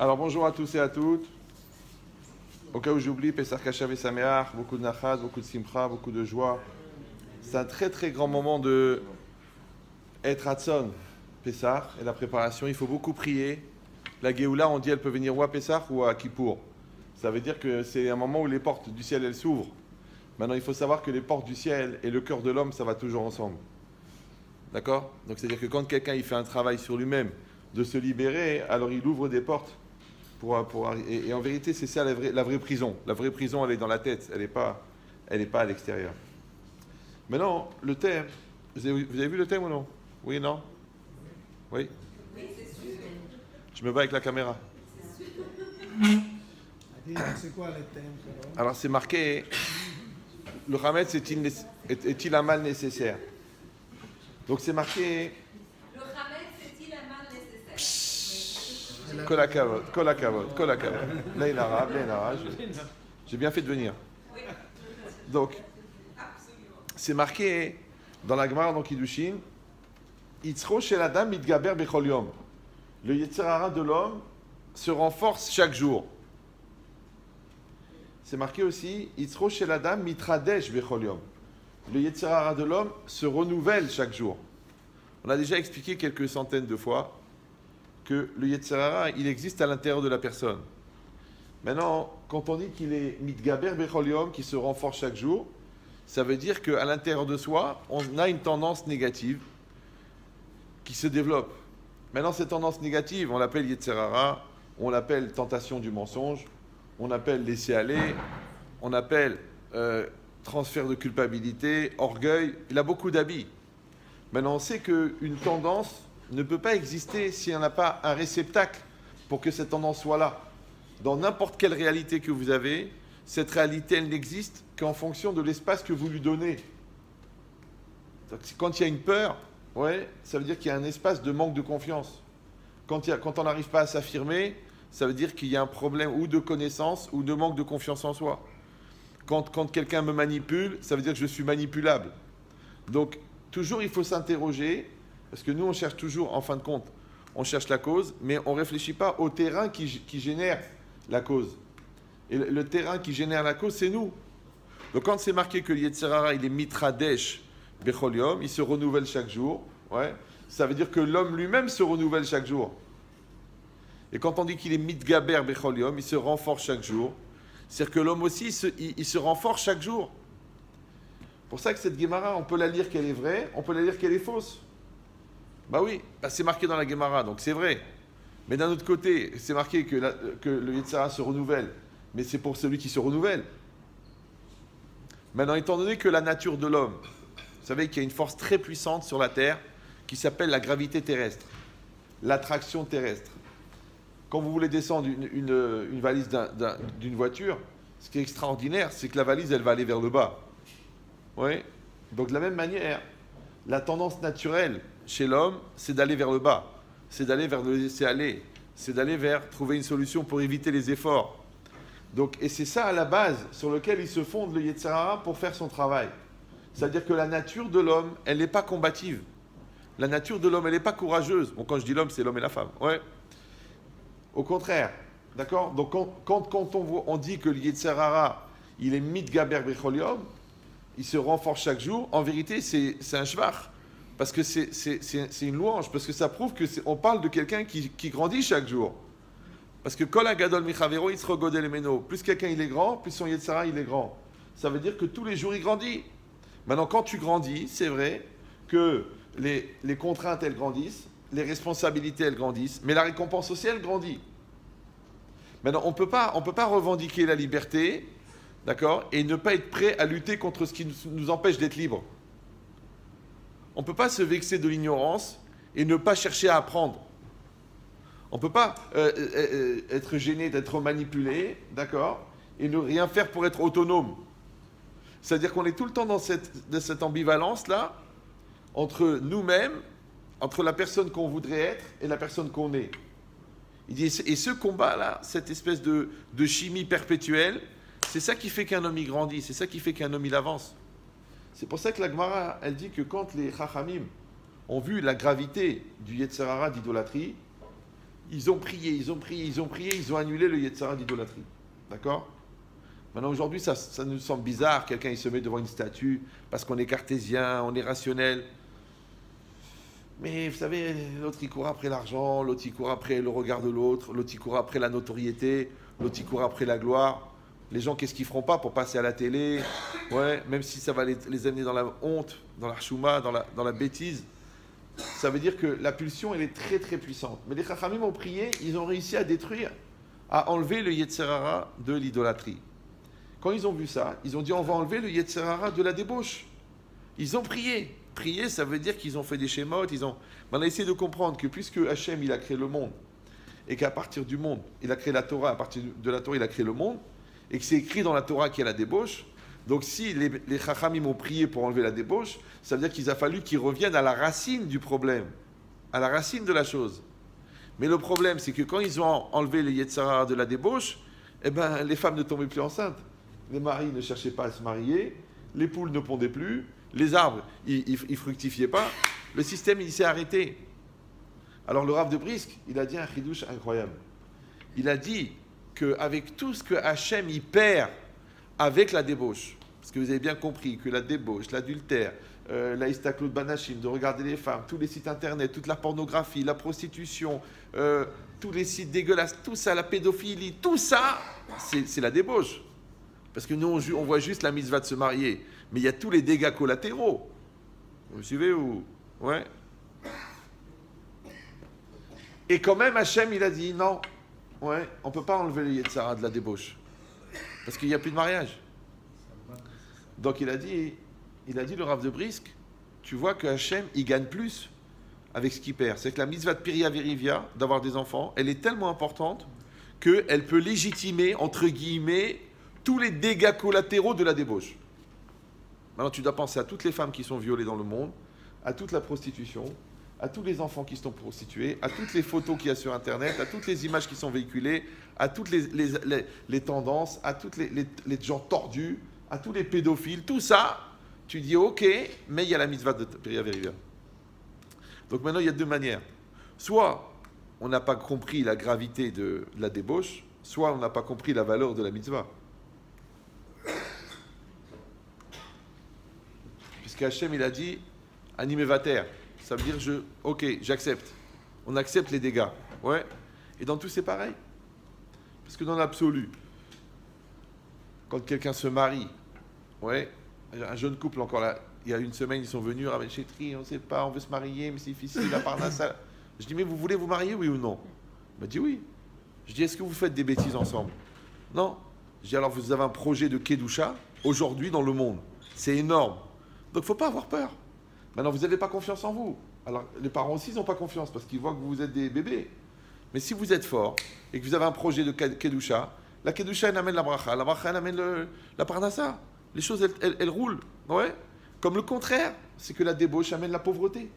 Alors bonjour à tous et à toutes. Au cas où j'oublie, Pessah Kashav et Sameach, beaucoup de nachas, beaucoup de simcha, beaucoup de joie. C'est un très très grand moment de être Hatzon, Pessah, et la préparation. Il faut beaucoup prier. La Géoula, on dit, elle peut venir ou à Pessah ou à Kippour. Ça veut dire que c'est un moment où les portes du ciel, elles s'ouvrent. Maintenant, il faut savoir que les portes du ciel et le cœur de l'homme, ça va toujours ensemble. D'accord? Donc c'est-à-dire que quand quelqu'un il fait un travail sur lui-même de se libérer, alors il ouvre des portes. Et en vérité, c'est ça la vraie prison. La vraie prison, elle est dans la tête, elle n'est pas à l'extérieur. Maintenant, le thème, vous avez vu le thème ou non? Oui, non? Oui? Je me bats avec la caméra. C'est quoi le thème? Alors c'est marqué, le Hametz est-il un mal nécessaire? Donc c'est marqué... Le Hametz est-il un mal nécessaire? Kol hakavod. Leïnara, j'ai bien fait de venir. Donc, c'est marqué dans la Gemara dans Kiddushin, Yitzro shel adam mitgaber bechol yom. Le Yetzer hara de l'homme se renforce chaque jour. C'est marqué aussi, Yitzro shel adam mitradesh bechol yom. Le Yetzer hara de l'homme se renouvelle chaque jour. On a déjà expliqué quelques centaines de fois que le Yetzer hara, il existe à l'intérieur de la personne. Maintenant, quand on dit qu'il est mitgaber bechol yom, qui se renforce chaque jour, ça veut dire qu'à l'intérieur de soi, on a une tendance négative qui se développe. Maintenant, cette tendance négative, on l'appelle Yetzer hara, on l'appelle tentation du mensonge, on appelle laisser aller, on appelle transfert de culpabilité, orgueil, il a beaucoup d'habits. Maintenant, on sait qu'une tendance ne peut pas exister si on n'a pas un réceptacle pour que cette tendance soit là. Dans n'importe quelle réalité que vous avez, cette réalité, elle n'existe qu'en fonction de l'espace que vous lui donnez. Donc, quand il y a une peur, ouais, ça veut dire qu'il y a un espace de manque de confiance. Quand on n'arrive pas à s'affirmer, ça veut dire qu'il y a un problème ou de connaissance ou de manque de confiance en soi. Quand quelqu'un me manipule, ça veut dire que je suis manipulable. Donc, toujours, il faut s'interroger, parce que nous, on cherche toujours, en fin de compte, on cherche la cause, mais on ne réfléchit pas au terrain qui génère la cause. Et le terrain qui génère la cause, c'est nous. Donc, quand c'est marqué que le Yetzer hara, il est mitradesh bechol yom, il se renouvelle chaque jour, ouais, ça veut dire que l'homme lui-même se renouvelle chaque jour. Et quand on dit qu'il est mitgaber bechol yom, il se renforce chaque jour, c'est-à-dire que l'homme aussi, il se renforce chaque jour. C'est pour ça que cette Gemara, on peut la lire qu'elle est vraie, on peut la lire qu'elle est fausse. Bah oui, bah c'est marqué dans la Gemara, donc c'est vrai. Mais d'un autre côté, c'est marqué que le Yetzer hara se renouvelle, mais c'est pour celui qui se renouvelle. Maintenant, étant donné que la nature de l'homme, vous savez qu'il y a une force très puissante sur la Terre qui s'appelle la gravité terrestre, l'attraction terrestre. Quand vous voulez descendre une valise d'une voiture, ce qui est extraordinaire, c'est que la valise, elle va aller vers le bas. Oui. Donc de la même manière, la tendance naturelle chez l'homme, c'est d'aller vers le bas, c'est d'aller vers le laisser aller, c'est d'aller vers trouver une solution pour éviter les efforts. Donc, et c'est ça à la base sur lequel il se fonde le Yetzer hara pour faire son travail. C'est-à-dire que la nature de l'homme, elle n'est pas combative. La nature de l'homme, elle n'est pas courageuse. Bon, quand je dis l'homme, c'est l'homme et la femme. Ouais. Au contraire, d'accord? Donc quand on dit que le Yetzer hara, il est mitgaber bechol yom, il se renforce chaque jour, en vérité, c'est un shvach. Parce que c'est une louange, parce que ça prouve qu'on parle de quelqu'un qui grandit chaque jour. Parce que kol hagadol michavero yitzro godel emeno. Plus quelqu'un il est grand, plus son Yetzer hara il est grand. Ça veut dire que tous les jours il grandit. Maintenant, quand tu grandis, c'est vrai que les contraintes elles grandissent, les responsabilités elles grandissent, mais la récompense aussi elle grandit. Maintenant, on peut pas revendiquer la liberté, d'accord, et ne pas être prêt à lutter contre ce qui nous empêche d'être libres. On ne peut pas se vexer de l'ignorance et ne pas chercher à apprendre. On ne peut pas être gêné d'être manipulé, d'accord, et ne rien faire pour être autonome. C'est-à-dire qu'on est tout le temps dans cette ambivalence-là, entre nous-mêmes, entre la personne qu'on voudrait être et la personne qu'on est. Il dit, et ce combat-là, cette espèce de chimie perpétuelle, c'est ça qui fait qu'un homme y grandit, c'est ça qui fait qu'un homme il avance. C'est pour ça que la Gemara, elle dit que quand les Chachamim ont vu la gravité du Yetzer hara d'idolâtrie, Ils ont prié, ils ont annulé le Yetzara d'idolâtrie. D'accord? Maintenant, aujourd'hui, ça nous semble bizarre. Quelqu'un, il se met devant une statue parce qu'on est cartésien, on est rationnel. Mais vous savez, l'autre, il court après l'argent, l'autre, il court après le regard de l'autre, l'autre, il court après la notoriété, l'autre, il court après la gloire. Les gens, qu'est-ce qu'ils feront pas pour passer à la télé? Ouais, même si ça va les amener dans la honte, dans la chouma, dans la bêtise. Ça veut dire que la pulsion, elle est très très puissante. Mais les Chachamim ont prié, ils ont réussi à détruire, à enlever le Yetzerara de l'idolâtrie. Quand ils ont vu ça, ils ont dit on va enlever le Yetzerara de la débauche. Ils ont prié. Prier, ça veut dire qu'ils ont fait des schémas, on a essayé de comprendre que puisque Hachem, il a créé le monde, et qu'à partir du monde, il a créé la Torah, à partir de la Torah, il a créé le monde, et que c'est écrit dans la Torah qu'il y a la débauche, donc si les Chachamim ont prié pour enlever la débauche, ça veut dire qu'il a fallu qu'ils reviennent à la racine du problème, à la racine de la chose. Mais le problème, c'est que quand ils ont enlevé les Yetzara de la débauche, eh ben, les femmes ne tombaient plus enceintes, les maris ne cherchaient pas à se marier, les poules ne pondaient plus, les arbres, ils fructifiaient pas, le système, il s'est arrêté. Alors le Rav de Brisk, il a dit un chidouche incroyable. Il a dit qu'avec tout ce que Hachem y perd avec la débauche, parce que vous avez bien compris que la débauche, l'adultère, la istaklout banashim, de regarder les femmes, tous les sites internet, toute la pornographie, la prostitution, tous les sites dégueulasses, tout ça, la pédophilie, tout ça, c'est la débauche. Parce que nous, on voit juste la mitzvah de se marier, mais il y a tous les dégâts collatéraux. Vous me suivez ou... Ouais. Et quand même, Hachem, il a dit non, ouais, on ne peut pas enlever le Yetzara de la débauche. Parce qu'il n'y a plus de mariage. Donc il a dit le Rav de Brisk, tu vois que Hachem, il gagne plus avec ce qu'il perd. C'est que la mitzvah de Piria Verivia, d'avoir des enfants, elle est tellement importante qu'elle peut légitimer, entre guillemets, tous les dégâts collatéraux de la débauche. Maintenant, tu dois penser à toutes les femmes qui sont violées dans le monde, à toute la prostitution, à tous les enfants qui sont prostitués, à toutes les photos qu'il y a sur Internet, à toutes les images qui sont véhiculées, à toutes les tendances, à tous les gens tordus, à tous les pédophiles, tout ça, tu dis ok, mais il y a la mitzvah de Piria Verivia. Donc maintenant, il y a deux manières. Soit on n'a pas compris la gravité de la débauche, soit on n'a pas compris la valeur de la mitzvah. Puisque Hachem, il a dit animé vater. Ça veut dire ok, j'accepte. On accepte les dégâts. Ouais. Et dans tout, c'est pareil. Parce que dans l'absolu, quand quelqu'un se marie, ouais, un jeune couple encore là, il y a une semaine, ils sont venus, Rav Chetri, on ne sait pas, on veut se marier, mais c'est difficile, la parnassa. Je dis, mais vous voulez vous marier, oui ou non? Il m'a dit oui. Je dis, est-ce que vous faites des bêtises ensemble? Non. Je dis, alors vous avez un projet de Kedusha, aujourd'hui dans le monde. C'est énorme. Donc il ne faut pas avoir peur. Maintenant, vous n'avez pas confiance en vous. Alors, les parents aussi, ils n'ont pas confiance parce qu'ils voient que vous êtes des bébés. Mais si vous êtes fort et que vous avez un projet de Kedusha, la Kedusha, elle amène la bracha elle amène la parnassa. Les choses, elles roulent. Ouais. Comme le contraire, c'est que la débauche amène la pauvreté.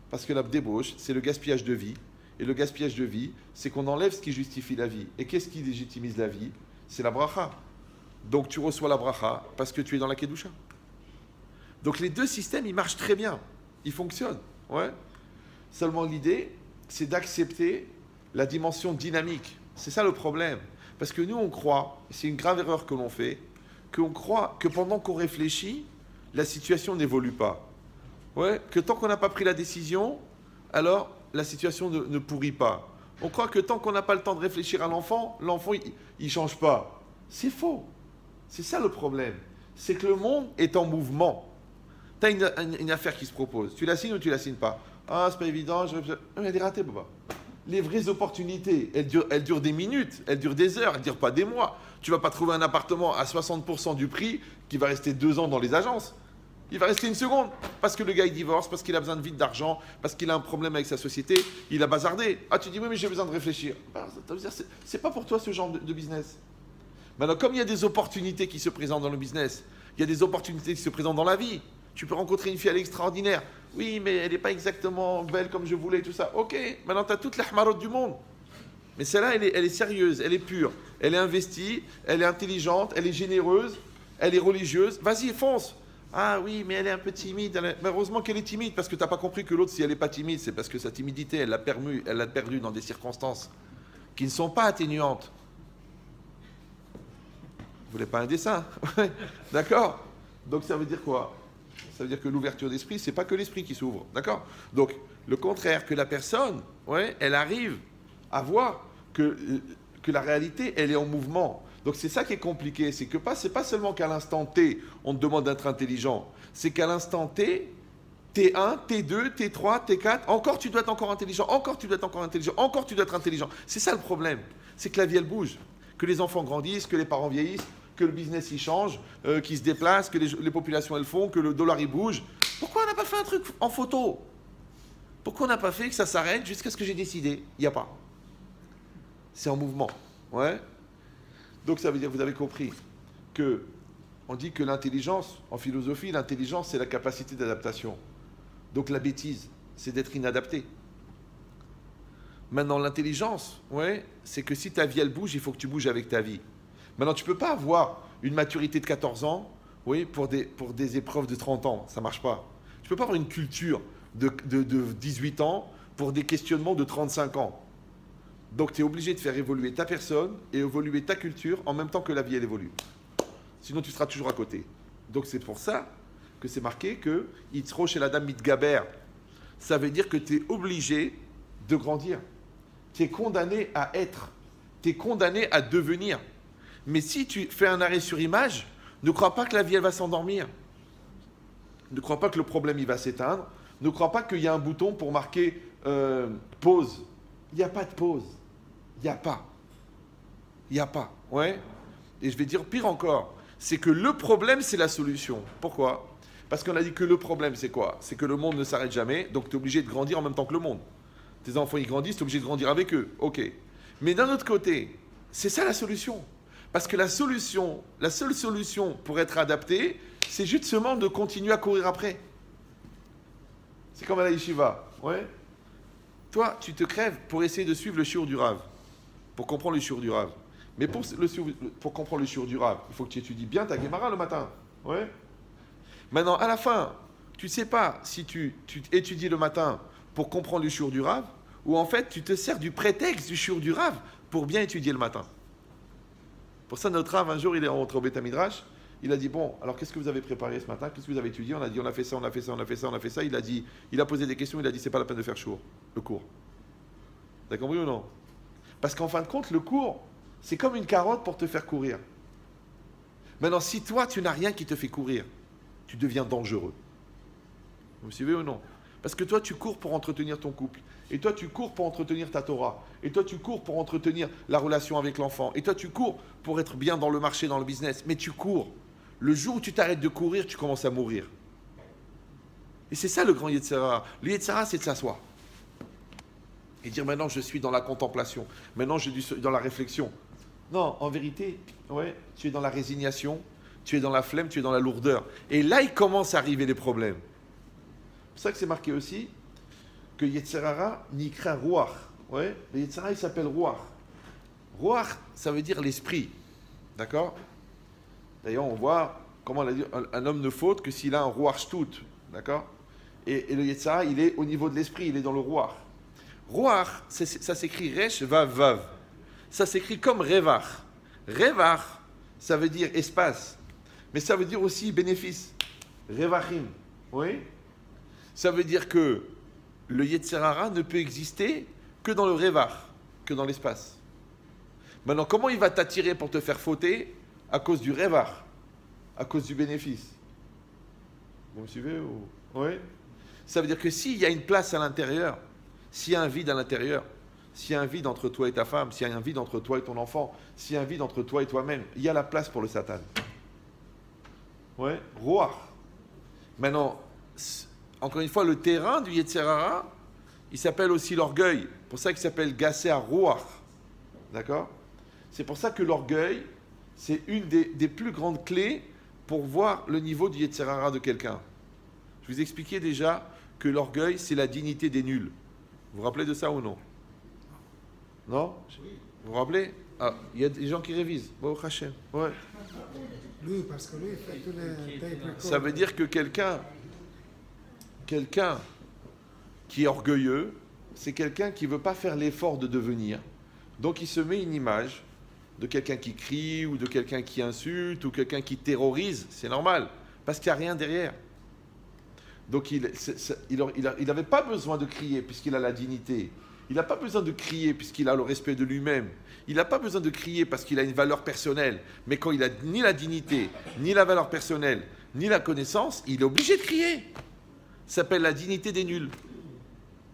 Parce que la débauche, c'est le gaspillage de vie. Et le gaspillage de vie, c'est qu'on enlève ce qui justifie la vie. Et qu'est-ce qui légitimise la vie? C'est la bracha. Donc tu reçois la bracha parce que tu es dans la Kedusha. Donc les deux systèmes, ils marchent très bien. Ils fonctionnent. Ouais. Seulement l'idée, c'est d'accepter la dimension dynamique. C'est ça le problème. Parce que nous, on croit, c'est une grave erreur que l'on fait, qu'on croit que pendant qu'on réfléchit, la situation n'évolue pas. Ouais. Que tant qu'on n'a pas pris la décision, alors la situation ne pourrit pas. On croit que tant qu'on n'a pas le temps de réfléchir à l'enfant, il ne change pas. C'est faux. C'est ça le problème. C'est que le monde est en mouvement. Tu as une affaire qui se propose. Tu la signes ou tu la signes pas? Ah, c'est pas évident. Il y a des ratés, papa. Les vraies opportunités, elles durent des minutes, elles durent des heures, elles ne durent pas des mois. Tu ne vas pas trouver un appartement à 60% du prix qui va rester 2 ans dans les agences. Il va rester 1 seconde. Parce que le gars, il divorce, parce qu'il a besoin de vite d'argent, parce qu'il a un problème avec sa société, il a bazardé. Ah, tu dis, oui, mais j'ai besoin de réfléchir. C'est pas pour toi ce genre de business. Maintenant, comme il y a des opportunités qui se présentent dans le business, il y a des opportunités qui se présentent dans la vie. Tu peux rencontrer une fille, elle est extraordinaire. Oui, mais elle n'est pas exactement belle comme je voulais, tout ça. Ok, maintenant tu as toute la hmarotte du monde. Mais celle-là, elle est sérieuse, elle est pure. Elle est investie, elle est intelligente, elle est généreuse, elle est religieuse. Vas-y, fonce. Ah oui, mais elle est un peu timide. Mais heureusement qu'elle est timide, parce que tu n'as pas compris que l'autre, si elle n'est pas timide, c'est parce que sa timidité, elle l'a perdue dans des circonstances qui ne sont pas atténuantes. Vous voulez pas un dessin? D'accord? Donc ça veut dire quoi? Ça veut dire que l'ouverture d'esprit, c'est pas que l'esprit qui s'ouvre. D'accord? Donc, le contraire, que la personne, ouais, elle arrive à voir que la réalité, elle est en mouvement. Donc c'est ça qui est compliqué, c'est pas seulement qu'à l'instant T, on te demande d'être intelligent, c'est qu'à l'instant T, T1, T2, T3, T4, encore tu dois être encore intelligent, encore tu dois être encore intelligent, encore tu dois être intelligent. C'est ça le problème, c'est que la vie elle bouge, que les enfants grandissent, que les parents vieillissent, que le business il change, qu'il se déplace, que les populations elles font, que le dollar il bouge. Pourquoi on n'a pas fait un truc en photo? Pourquoi on n'a pas fait que ça s'arrête jusqu'à ce que j'ai décidé? Il n'y a pas. C'est en mouvement, ouais. Donc ça veut dire, vous avez compris, que on dit que l'intelligence, en philosophie, l'intelligence c'est la capacité d'adaptation. Donc la bêtise, c'est d'être inadapté. Maintenant l'intelligence, ouais, c'est que si ta vie elle bouge, il faut que tu bouges avec ta vie. Maintenant tu ne peux pas avoir une maturité de 14 ans, oui, pour des épreuves de 30 ans, ça ne marche pas. Tu ne peux pas avoir une culture de 18 ans pour des questionnements de 35 ans. Donc, tu es obligé de faire évoluer ta personne et évoluer ta culture en même temps que la vie, elle évolue. Sinon, tu seras toujours à côté. Donc, c'est pour ça que c'est marqué que Yitzro chez la dame Mitgaber. Ça veut dire que tu es obligé de grandir. Tu es condamné à être. Tu es condamné à devenir. Mais si tu fais un arrêt sur image, ne crois pas que la vie, elle va s'endormir. Ne crois pas que le problème, il va s'éteindre. Ne crois pas qu'il y a un bouton pour marquer pause. Il n'y a pas de pause. Il n'y a pas. Il n'y a pas. Ouais. Et je vais dire pire encore. C'est que le problème, c'est la solution. Pourquoi? Parce qu'on a dit que le problème, c'est quoi? C'est que le monde ne s'arrête jamais. Donc, tu es obligé de grandir en même temps que le monde. Tes enfants, ils grandissent, tu es obligé de grandir avec eux. OK. Mais d'un autre côté, c'est ça la solution. Parce que la seule solution pour être adapté, c'est justement de continuer à courir après. C'est comme à la yeshiva. Ouais. Toi, tu te crèves pour essayer de suivre le shiur du Rav, pour comprendre le shiur du Rav. Mais pour comprendre le shiur du Rav, il faut que tu étudies bien ta Gemara le matin. Ouais. Maintenant, à la fin, tu ne sais pas si tu étudies le matin pour comprendre le shiur du Rav, ou en fait, tu te sers du prétexte du shiur du Rav pour bien étudier le matin. Pour ça, notre Rav, un jour, il est rentré au Beth Midrash. Il a dit, bon, alors qu'est-ce que vous avez préparé ce matin? Qu'est-ce que vous avez étudié? On a dit, on a fait ça, on a fait ça, on a fait ça, on a fait ça. Il a posé des questions, il a dit, c'est pas la peine de faire le cours. T'as compris ou non? Parce qu'en fin de compte, le cours, c'est comme une carotte pour te faire courir. Maintenant, si toi, tu n'as rien qui te fait courir, tu deviens dangereux. Vous suivez ou non? Parce que toi, tu cours pour entretenir ton couple. Et toi, tu cours pour entretenir ta Torah. Et toi, tu cours pour entretenir la relation avec l'enfant. Et toi, tu cours pour être bien dans le marché, dans le business. Mais tu cours. Le jour où tu t'arrêtes de courir, tu commences à mourir. Et c'est ça le grand Yetzer Hara. Le Yetzer Hara, c'est de s'asseoir. Et dire maintenant, je suis dans la contemplation. Maintenant, je suis dans la réflexion. Non, en vérité, ouais, tu es dans la résignation, tu es dans la flemme, tu es dans la lourdeur. Et là, il commence à arriver les problèmes. C'est pour ça que c'est marqué aussi que Yetzer Hara nikra Ruach. Ouais, le Yetzer Hara, il s'appelle Ruach. Ruach, ça veut dire l'esprit. D'accord? D'ailleurs, on voit comment on a dit, un homme ne faute que s'il a un Ruach Shtut. D'accord? Et le Yetzer Hara, il est au niveau de l'esprit, il est dans le Ruach. Ruach, ça s'écrit Resh Vav Vav. Ça s'écrit comme Revach. Revach, ça veut dire espace. Mais ça veut dire aussi bénéfice. Revachim. Oui? Ça veut dire que le Yetzer Hara ne peut exister que dans le Revach, que dans l'espace. Maintenant, comment il va t'attirer pour te faire fauter? À cause du Revach, à cause du bénéfice. Vous me suivez ou... Oui? Ça veut dire que s'il y a une place à l'intérieur, s'il y a un vide à l'intérieur, s'il y a un vide entre toi et ta femme, s'il y a un vide entre toi et ton enfant, s'il y a un vide entre toi et toi-même, il y a la place pour le Satan. Ouais? Ruach. Maintenant, encore une fois, le terrain du Yetzer Hara, il s'appelle aussi l'orgueil. C'est pour ça qu'il s'appelle Gassé à Ruach. D'accord? C'est pour ça que l'orgueil, c'est une des plus grandes clés pour voir le niveau du Yetzer Hara de quelqu'un. Je vous expliquais déjà que l'orgueil, c'est la dignité des nuls. Vous vous rappelez de ça ou non? Non? Vous vous rappelez? Ah, il y a des gens qui révisent. Bon, Hachem. Ouais. Lui, parce que lui, il fait tous les tape records. Ça veut dire que quelqu'un qui est orgueilleux, c'est quelqu'un qui ne veut pas faire l'effort de devenir. Donc il se met une image de quelqu'un qui crie, ou de quelqu'un qui insulte, ou quelqu'un qui terrorise. C'est normal, parce qu'il n'y a rien derrière. Donc il n'avait pas besoin de crier, puisqu'il a la dignité. Il n'a pas besoin de crier, puisqu'il a le respect de lui-même. Il n'a pas besoin de crier, parce qu'il a une valeur personnelle. Mais quand il n'a ni la dignité, ni la valeur personnelle, ni la connaissance, il est obligé de crier. Ça s'appelle la dignité des nuls.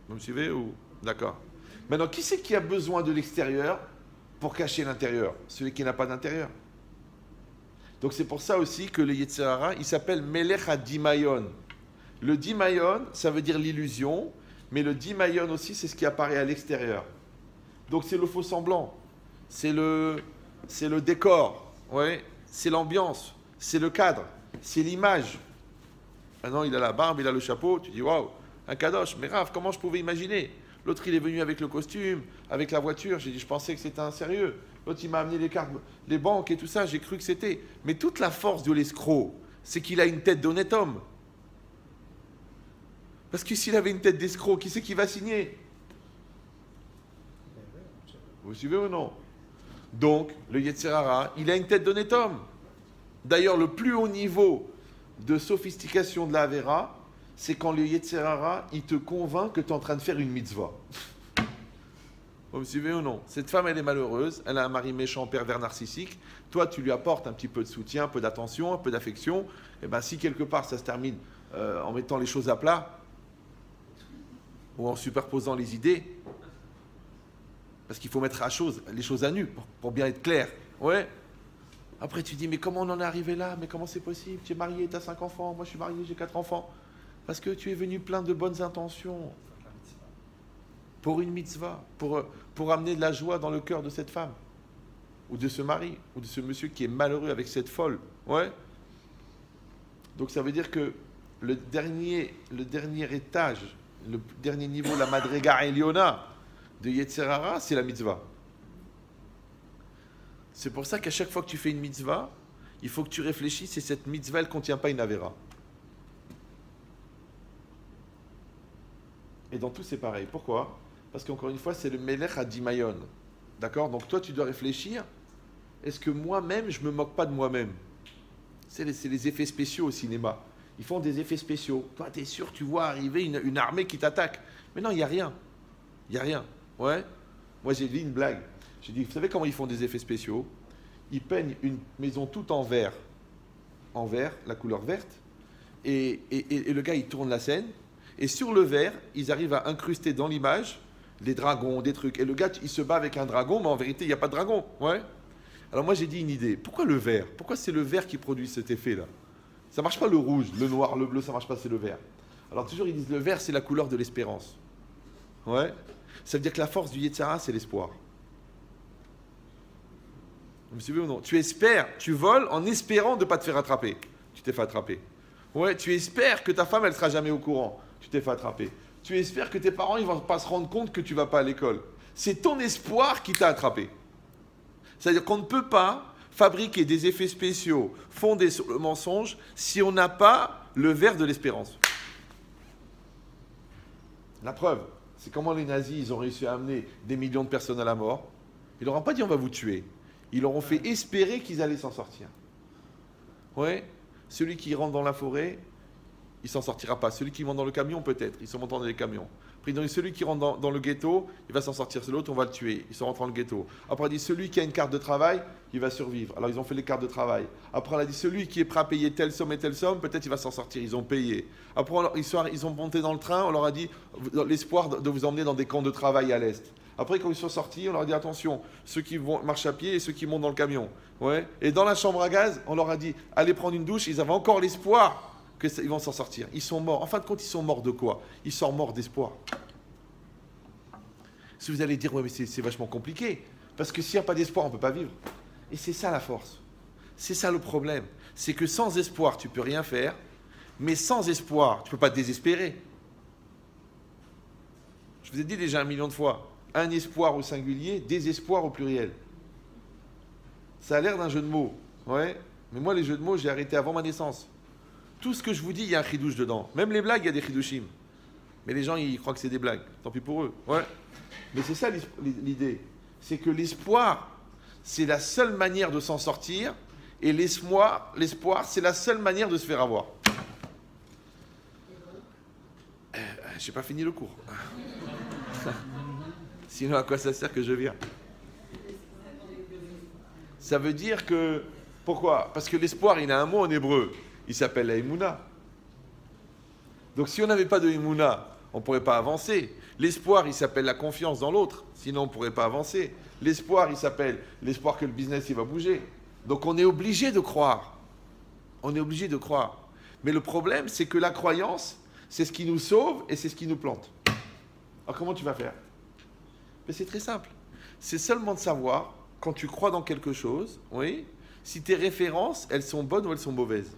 Vous me suivez ou... D'accord. Maintenant, qui c'est qui a besoin de l'extérieur pour cacher l'intérieur? Celui qui n'a pas d'intérieur. Donc c'est pour ça aussi que le Yetzer Hara, il s'appelle Melech HaDimayon. Le Dimayon, ça veut dire l'illusion, mais le Dimayon aussi, c'est ce qui apparaît à l'extérieur. Donc c'est le faux semblant, c'est le décor, ouais, c'est l'ambiance, c'est le cadre, c'est l'image. Maintenant, il a la barbe, il a le chapeau, tu dis waouh, un kadosh, mais Rav, comment je pouvais imaginer? L'autre, il est venu avec le costume, avec la voiture, j'ai dit, je pensais que c'était un sérieux. L'autre, il m'a amené les cartes, les banques et tout ça, j'ai cru que c'était. Mais toute la force de l'escroc, c'est qu'il a une tête d'honnête homme. Parce que s'il avait une tête d'escroc, qui c'est qui va signer? Vous suivez ou non? Donc, le Yetzer Hara, il a une tête d'honnête homme. D'ailleurs, le plus haut niveau de sophistication de la Avera, c'est quand le Yetzer Hara, il te convainc que tu es en train de faire une mitzvah. Vous me suivez ou non? Cette femme, elle est malheureuse, elle a un mari méchant, pervers, narcissique. Toi, tu lui apportes un petit peu de soutien, un peu d'attention, un peu d'affection. Et bien, si quelque part, ça se termine en mettant les choses à plat, ou en superposant les idées, parce qu'il faut mettre les choses à nu, pour bien être clair. Ouais. Après, tu dis, mais comment on en est arrivé là? Mais comment c'est possible? Tu es marié, tu as 5 enfants, moi je suis marié, j'ai 4 enfants. Parce que tu es venu plein de bonnes intentions. Pour une mitzvah, pour amener de la joie dans le cœur de cette femme, ou de ce mari, ou de ce monsieur qui est malheureux avec cette folle. Ouais. Donc ça veut dire que le dernier étage, le dernier niveau, la Madrega Eliona de Yetzer Hara, c'est la mitzvah. C'est pour ça qu'à chaque fois que tu fais une mitzvah, il faut que tu réfléchisses et cette mitzvah, elle ne contient pas une avéra. Et dans tout, c'est pareil. Pourquoi? Parce qu'encore une fois, c'est le Melech HaDimayon. D'accord? Donc toi, tu dois réfléchir. Est-ce que moi-même, je ne me moque pas de moi-même? C'est les effets spéciaux au cinéma. Ils font des effets spéciaux. Toi, tu es sûr, tu vois arriver une armée qui t'attaque. Mais non, il n'y a rien. Il n'y a rien. Ouais. Moi, j'ai dit une blague. J'ai dit, vous savez comment ils font des effets spéciaux? Ils peignent une maison toute en vert, la couleur verte, et le gars, il tourne la scène, et sur le vert, ils arrivent à incruster dans l'image des dragons, des trucs. Et le gars, il se bat avec un dragon, mais en vérité, il n'y a pas de dragon. Ouais. Alors moi, j'ai dit une idée. Pourquoi le vert? Pourquoi c'est le vert qui produit cet effet-là? Ça ne marche pas le rouge, le noir, le bleu, ça ne marche pas, c'est le vert. Alors toujours, ils disent le vert, c'est la couleur de l'espérance. Ouais. Ça veut dire que la force du Yetzer Hara, c'est l'espoir. Vous me suivez ou non? Tu espères, tu voles en espérant de ne pas te faire attraper. Tu t'es fait attraper. Ouais, tu espères que ta femme, elle ne sera jamais au courant. Tu t'es fait attraper. Tu espères que tes parents, ils ne vont pas se rendre compte que tu ne vas pas à l'école. C'est ton espoir qui t'a attrapé. C'est-à-dire qu'on ne peut pas fabriquer des effets spéciaux fondés sur le mensonge si on n'a pas le verre de l'espérance. La preuve, c'est comment les nazis, ils ont réussi à amener des millions de personnes à la mort. Ils leur ont pas dit on va vous tuer. Ils leur ont fait espérer qu'ils allaient s'en sortir. Ouais, celui qui rentre dans la forêt, il s'en sortira pas. Celui qui monte dans le camion, peut-être. Ils sont montés dans les camions. Après, il dit celui qui rentre dans le ghetto, il va s'en sortir. C'est l'autre, on va le tuer. Ils sont rentrés dans le ghetto. Après, il dit celui qui a une carte de travail, il va survivre. Alors, ils ont fait les cartes de travail. Après, on a dit celui qui est prêt à payer telle somme et telle somme, peut-être il va s'en sortir. Ils ont payé. Après, ils sont montés dans le train. On leur a dit l'espoir de vous emmener dans des camps de travail à l'est. Après, quand ils sont sortis, on leur a dit attention, ceux qui marchent à pied et ceux qui montent dans le camion. Ouais. Et dans la chambre à gaz, on leur a dit allez prendre une douche. Ils avaient encore l'espoir qu'ils vont s'en sortir. Ils sont morts. En fin de compte, ils sont morts de quoi? Ils sont morts d'espoir. Si vous allez dire ouais, mais c'est vachement compliqué. Parce que s'il n'y a pas d'espoir, on ne peut pas vivre. Et c'est ça la force. C'est ça le problème. C'est que sans espoir, tu ne peux rien faire. Mais sans espoir, tu ne peux pas te désespérer. Je vous ai dit déjà 1 million de fois. Un espoir au singulier, désespoir au pluriel. Ça a l'air d'un jeu de mots. Ouais. Mais moi, les jeux de mots, j'ai arrêté avant ma naissance. Tout ce que je vous dis, il y a un chidouche dedans. Même les blagues, il y a des chidushim. Mais les gens, ils croient que c'est des blagues. Tant pis pour eux. Ouais. Mais c'est ça l'idée. C'est que l'espoir, c'est la seule manière de s'en sortir. Et l'espoir, c'est la seule manière de se faire avoir. J'ai pas fini le cours. Sinon, à quoi ça sert que je viens? Ça veut dire que... Pourquoi? Parce que l'espoir, il a un mot en hébreu. Il s'appelle la Emouna. Donc si on n'avait pas de Emouna, on ne pourrait pas avancer. L'espoir, il s'appelle la confiance dans l'autre. Sinon, on ne pourrait pas avancer. L'espoir, il s'appelle l'espoir que le business, il va bouger. Donc on est obligé de croire. On est obligé de croire. Mais le problème, c'est que la croyance, c'est ce qui nous sauve et c'est ce qui nous plante. Alors comment tu vas faire? Mais c'est très simple. C'est seulement de savoir, quand tu crois dans quelque chose, oui, si tes références, elles sont bonnes ou elles sont mauvaises.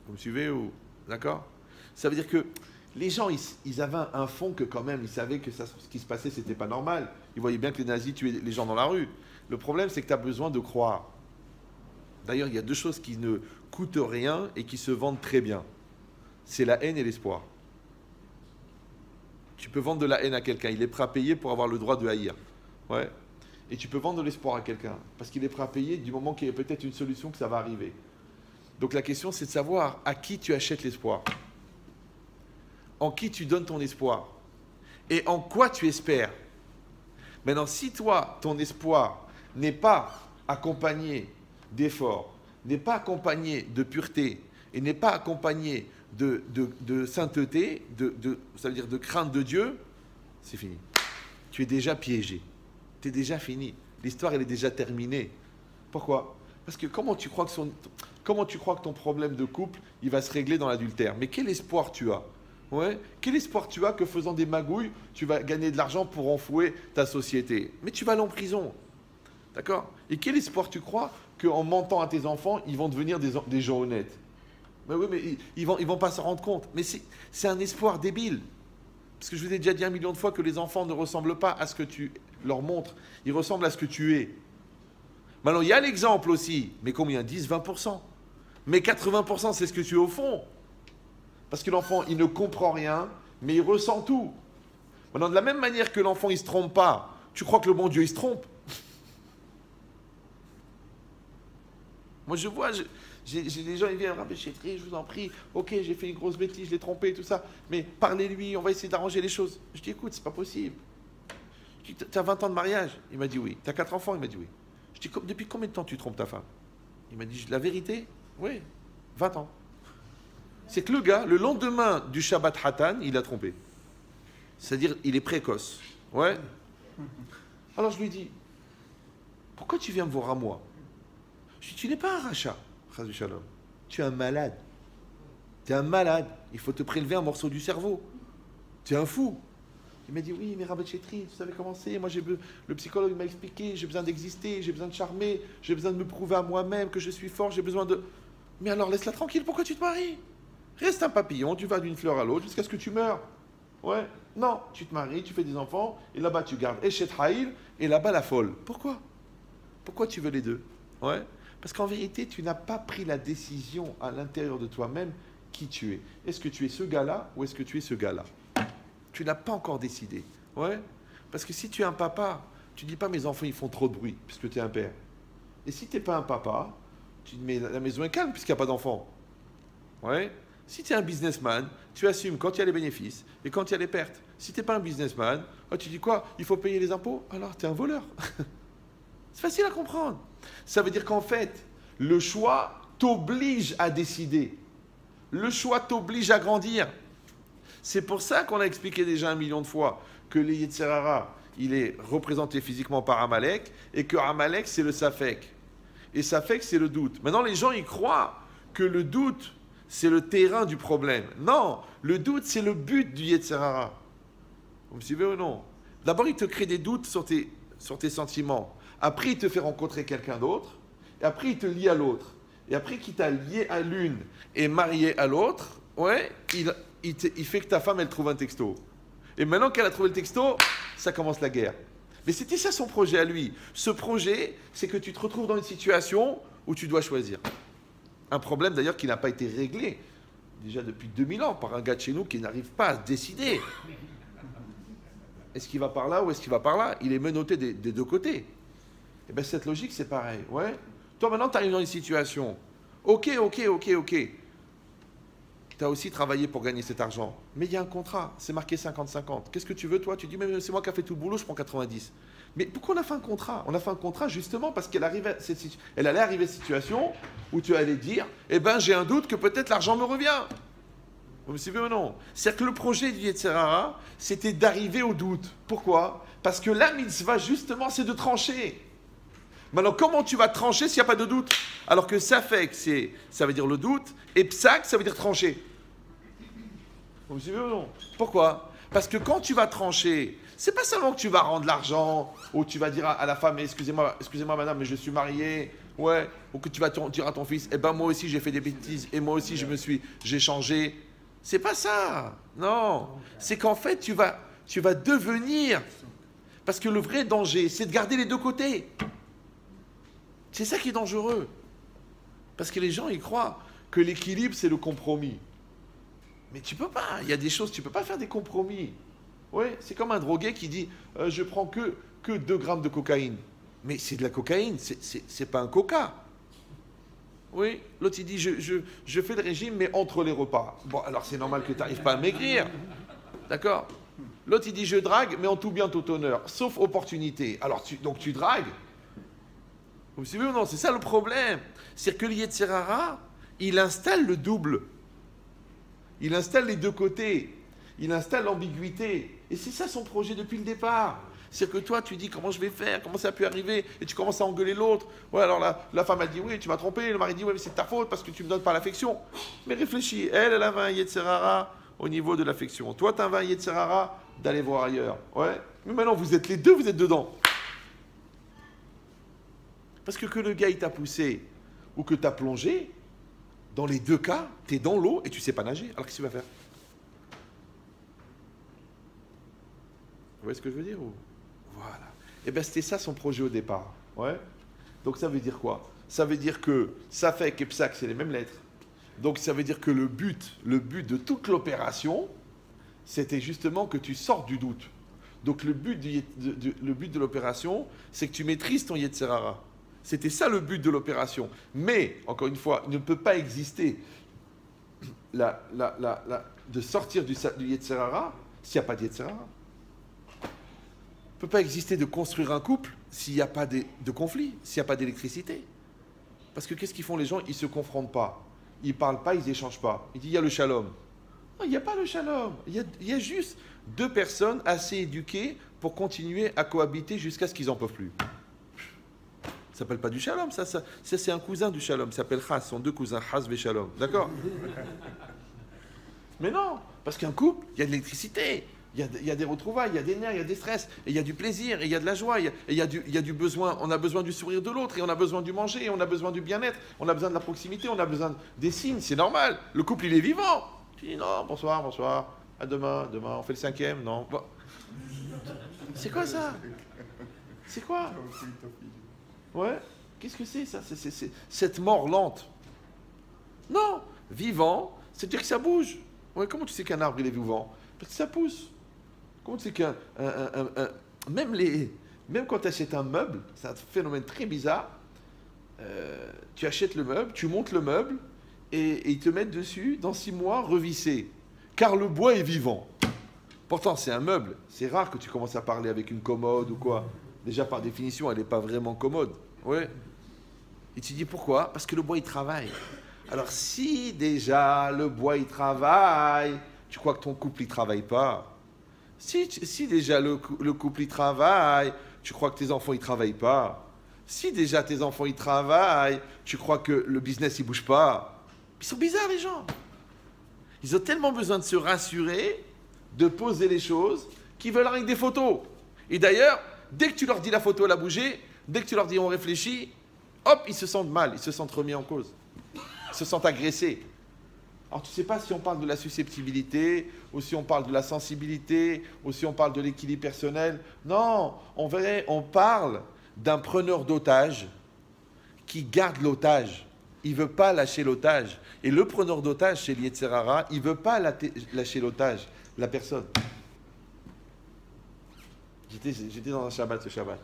Vous me suivez ou... D'accord? Ça veut dire que les gens, ils avaient un fond que quand même, ils savaient que ce qui se passait, c'était pas normal. Ils voyaient bien que les nazis tuaient les gens dans la rue. Le problème, c'est que tu as besoin de croire. D'ailleurs, il y a deux choses qui ne coûtent rien et qui se vendent très bien. C'est la haine et l'espoir. Tu peux vendre de la haine à quelqu'un. Il est prêt à payer pour avoir le droit de haïr. Ouais. Et tu peux vendre de l'espoir à quelqu'un. Parce qu'il est prêt à payer du moment qu'il y a peut-être une solution que ça va arriver. Donc la question, c'est de savoir à qui tu achètes l'espoir. En qui tu donnes ton espoir. Et en quoi tu espères. Maintenant, si toi, ton espoir n'est pas accompagné d'efforts, n'est pas accompagné de pureté, et n'est pas accompagné de sainteté, ça veut dire de crainte de Dieu, c'est fini. Tu es déjà piégé. Tu es déjà fini. L'histoire, elle est déjà terminée. Pourquoi? Parce que comment tu crois que ton problème de couple, il va se régler dans l'adultère? Mais quel espoir tu as? Ouais. Quel espoir tu as que faisant des magouilles, tu vas gagner de l'argent pour enfouer ta société? Mais tu vas aller en prison. D'accord? Et quel espoir tu crois qu'en mentant à tes enfants, ils vont devenir des gens honnêtes? Mais oui, mais ils vont pas s'en rendre compte. Mais c'est un espoir débile. Parce que je vous ai déjà dit 1 million de fois que les enfants ne ressemblent pas à ce que tu leur montres. Ils ressemblent à ce que tu es. Maintenant, il y a l'exemple aussi. Mais combien? 10, 20%. Mais 80%, c'est ce que tu es au fond. Parce que l'enfant, il ne comprend rien, mais il ressent tout. Maintenant, de la même manière que l'enfant, il ne se trompe pas, tu crois que le bon Dieu, il se trompe? Moi, je vois, j'ai des gens, ils viennent, Rabbi Chétri, je vous en prie, ok, j'ai fait une grosse bêtise, je l'ai trompé, tout ça, mais parlez-lui, on va essayer d'arranger les choses. Je dis, écoute, c'est pas possible. Je dis, t'as 20 ans de mariage? Il m'a dit oui. T'as 4 enfants? Il m'a dit oui. Je dis, depuis combien de temps tu trompes ta femme? Il m'a dit, la vérité? Oui, 20 ans. C'est que le gars, le lendemain du Shabbat Hatan, il a trompé. C'est-à-dire, il est précoce. Ouais. Alors je lui dis, pourquoi tu viens me voir à moi? Je dis, tu n'es pas un rachat, Chazou Shalom. Tu es un malade. Tu es un malade. Il faut te prélever un morceau du cerveau. Tu es un fou. Il m'a dit, oui, mais Rabbi Chétri, tu savais comment c'est? Moi, le psychologue m'a expliqué, j'ai besoin d'exister, j'ai besoin de charmer, j'ai besoin de me prouver à moi-même que je suis fort, j'ai besoin de... Mais alors, laisse-la tranquille, pourquoi tu te maries? Reste un papillon, tu vas d'une fleur à l'autre jusqu'à ce que tu meurs. Ouais. Non, tu te maries, tu fais des enfants, et là-bas tu gardes Eshet Haïl, et là-bas la folle. Pourquoi? Pourquoi tu veux les deux? Ouais. Parce qu'en vérité, tu n'as pas pris la décision à l'intérieur de toi-même qui tu es. Est-ce que tu es ce gars-là ou est-ce que tu es ce gars-là? Tu n'as pas encore décidé. Ouais. Parce que si tu es un papa, tu ne dis pas mes enfants ils font trop de bruit, puisque tu es un père. Et si tu n'es pas un papa, tu te mets la maison est calme puisqu'il n'y a pas d'enfants. Ouais. Si tu es un businessman, tu assumes quand il y a les bénéfices et quand il y a les pertes. Si tu n'es pas un businessman, tu dis quoi? Il faut payer les impôts? Alors tu es un voleur. C'est facile à comprendre. Ça veut dire qu'en fait, le choix t'oblige à décider. Le choix t'oblige à grandir. C'est pour ça qu'on a expliqué déjà 1 million de fois que le Yetzer Hara, il est représenté physiquement par Amalek et que Amalek, c'est le Safek. Et Safek, c'est le doute. Maintenant, les gens, ils croient que le doute, c'est le terrain du problème. Non, le doute, c'est le but du Yetzer Hara. Vous me suivez ou non? D'abord, il te crée des doutes sur tes sentiments. Après, il te fait rencontrer quelqu'un d'autre. Et après, il te lie à l'autre. Et après qu'il t'a lié à l'une et marié à l'autre, ouais, il fait que ta femme, elle trouve un texto. Et maintenant qu'elle a trouvé le texto, ça commence la guerre. Mais c'était ça son projet à lui. Ce projet, c'est que tu te retrouves dans une situation où tu dois choisir. Un problème d'ailleurs qui n'a pas été réglé déjà depuis 2000 ans par un gars de chez nous qui n'arrive pas à se décider. Est-ce qu'il va par là ou est-ce qu'il va par là? Il est menotté des deux côtés. Et bien cette logique, c'est pareil. Ouais. Toi maintenant, tu arrives dans une situation. Ok. Tu as aussi travaillé pour gagner cet argent. Mais il y a un contrat, c'est marqué 50-50. Qu'est-ce que tu veux, toi? Tu dis, mais c'est moi qui ai fait tout le boulot, je prends 90. Mais pourquoi on a fait un contrat? On a fait un contrat justement parce qu'elle allait arriver à cette situation où tu allais dire, eh ben j'ai un doute que peut-être l'argent me revient. Vous me suivez ou non? C'est-à-dire que le projet du Yetzer Hara, c'était d'arriver au doute. Pourquoi? Parce que la mitzvah, justement, c'est de trancher. Maintenant, comment tu vas trancher s'il n'y a pas de doute? Alors que safek, ça veut dire le doute, et psak, ça veut dire trancher. Vous me suivez ou non? Pourquoi? Parce que quand tu vas trancher, c'est pas seulement que tu vas rendre l'argent, ou tu vas dire à la femme, excusez-moi madame, mais je suis marié, ouais, ou que tu vas dire à ton fils, eh ben moi aussi j'ai fait des bêtises, et moi aussi j'ai changé. C'est pas ça, non. C'est qu'en fait tu vas devenir, parce que le vrai danger, c'est de garder les deux côtés. C'est ça qui est dangereux. Parce que les gens, ils croient que l'équilibre, c'est le compromis. Mais tu peux pas. Il y a des choses, tu peux pas faire des compromis. Oui, c'est comme un drogué qui dit je prends que 2 grammes de cocaïne. Mais c'est de la cocaïne, c'est pas un coca. Oui, l'autre il dit je fais le régime, mais entre les repas. Bon, alors c'est normal que tu n'arrives pas à maigrir. D'accord? L'autre il dit je drague, mais en tout bien, tout honneur, sauf opportunité. Alors donc tu dragues. Vous me suivez ou non? C'est ça le problème. C'est que le Yetzer Hara, il installe le double. Il installe les deux côtés. Il installe l'ambiguïté. Et c'est ça son projet depuis le départ. C'est que toi, tu dis comment je vais faire, comment ça a pu arriver, et tu commences à engueuler l'autre. Ouais, alors la femme a dit oui, tu m'as trompé. Le mari dit oui, mais c'est ta faute parce que tu me donnes pas l'affection. Mais réfléchis, elle avait un Yetzer Hara au niveau de l'affection. Toi, tu avais un Yetzer Hara d'aller voir ailleurs. Ouais. Mais maintenant, vous êtes les deux, vous êtes dedans. Parce que le gars, il t'a poussé ou que t'as plongé, dans les deux cas, tu es dans l'eau et tu sais pas nager. Alors qu'est-ce que tu vas faire? Vous voyez ce que je veux dire? Voilà. Et bien, c'était ça son projet au départ. Ouais. Donc ça veut dire quoi? Ça veut dire que Safek et Psak, c'est les mêmes lettres. Donc ça veut dire que le but de toute l'opération, c'était justement que tu sortes du doute. Donc le but de l'opération, c'est que tu maîtrises ton Yetzer Hara. C'était ça le but de l'opération. Mais, encore une fois, il ne peut pas exister de sortir du Yetzer Hara s'il n'y a pas de Yetzer Hara. Il ne peut pas exister de construire un couple s'il n'y a pas de conflit, s'il n'y a pas d'électricité. Parce que qu'est-ce qu'ils font les gens? Ils ne se confrontent pas. Ils ne parlent pas, ils n'échangent pas. Il dit, il y a le shalom. Non, il n'y a pas le shalom. Il y a juste 2 personnes assez éduquées pour continuer à cohabiter jusqu'à ce qu'ils n'en peuvent plus. Ça s'appelle pas du shalom, ça c'est un cousin du shalom, ça s'appelle Chas, ce sont 2 cousins, Chas et Shalom, d'accord? Mais non, parce qu'un couple, il y a de l'électricité, il y a des retrouvailles, il y a des nerfs, il y a des stress, et il y a du plaisir, et il y a de la joie, et il y a du besoin, on a besoin du sourire de l'autre, et on a besoin du manger, et on a besoin du bien-être, on a besoin de la proximité, on a besoin des signes, c'est normal, le couple il est vivant. Tu dis non, bonsoir, à demain, on fait le 5e, non. Bon. C'est quoi ça? C'est quoi? Ouais, qu'est-ce que c'est ça? C'est cette mort lente. Non, vivant, c'est-à-dire que ça bouge. Ouais, comment tu sais qu'un arbre il est vivant? Parce que ça pousse. Comment tu sais qu'un... Même quand tu achètes un meuble, c'est un phénomène très bizarre. Tu achètes le meuble, tu montes le meuble, et ils te mettent dessus, dans 6 mois, revissé. Car le bois est vivant. Pourtant, c'est un meuble. C'est rare que tu commences à parler avec une commode ou quoi. Déjà, par définition, elle n'est pas vraiment commode. Ouais. Et tu dis pourquoi? Parce que le bois, il travaille. Alors, si déjà le bois, il travaille, tu crois que ton couple, il ne travaille pas? Si déjà le couple, il travaille, tu crois que tes enfants, ils ne travaillent pas? Si déjà tes enfants, ils travaillent, tu crois que le business, il ne bouge pas? Ils sont bizarres, les gens. Ils ont tellement besoin de se rassurer, de poser les choses, qu'ils veulent avec des photos. Et d'ailleurs, dès que tu leur dis la photo, elle a bougé, dès que tu leur dis on réfléchit, hop, ils se sentent mal, ils se sentent remis en cause. Ils se sentent agressés. Alors tu ne sais pas si on parle de la susceptibilité, ou si on parle de la sensibilité, ou si on parle de l'équilibre personnel. Non, on parle d'un preneur d'otage qui garde l'otage. Il ne veut pas lâcher l'otage. Et le preneur d'otage chez l'Yetzer Hara, il ne veut pas lâcher l'otage, la personne. J'étais dans un Shabbat ce Shabbat.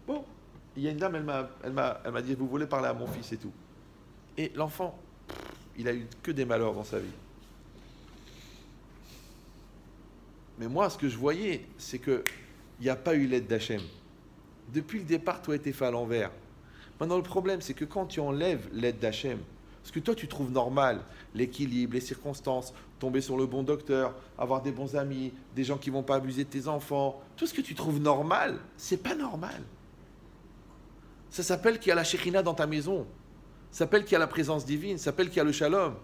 Bon, il y a une dame, elle m'a dit, vous voulez parler à mon fils et tout. Et l'enfant, il a eu que des malheurs dans sa vie. Mais moi, ce que je voyais, c'est qu'il n'y a pas eu l'aide d'Hachem. Depuis le départ, tout a été fait à l'envers. Maintenant, le problème, c'est que quand tu enlèves l'aide d'Hachem, ce que toi, tu trouves normal, l'équilibre, les circonstances, tomber sur le bon docteur, avoir des bons amis, des gens qui ne vont pas abuser de tes enfants, tout ce que tu trouves normal, c'est pas normal. Ça s'appelle qu'il y a la Shekhina dans ta maison. Ça s'appelle qu'il y a la présence divine. Ça s'appelle qu'il y a le shalom.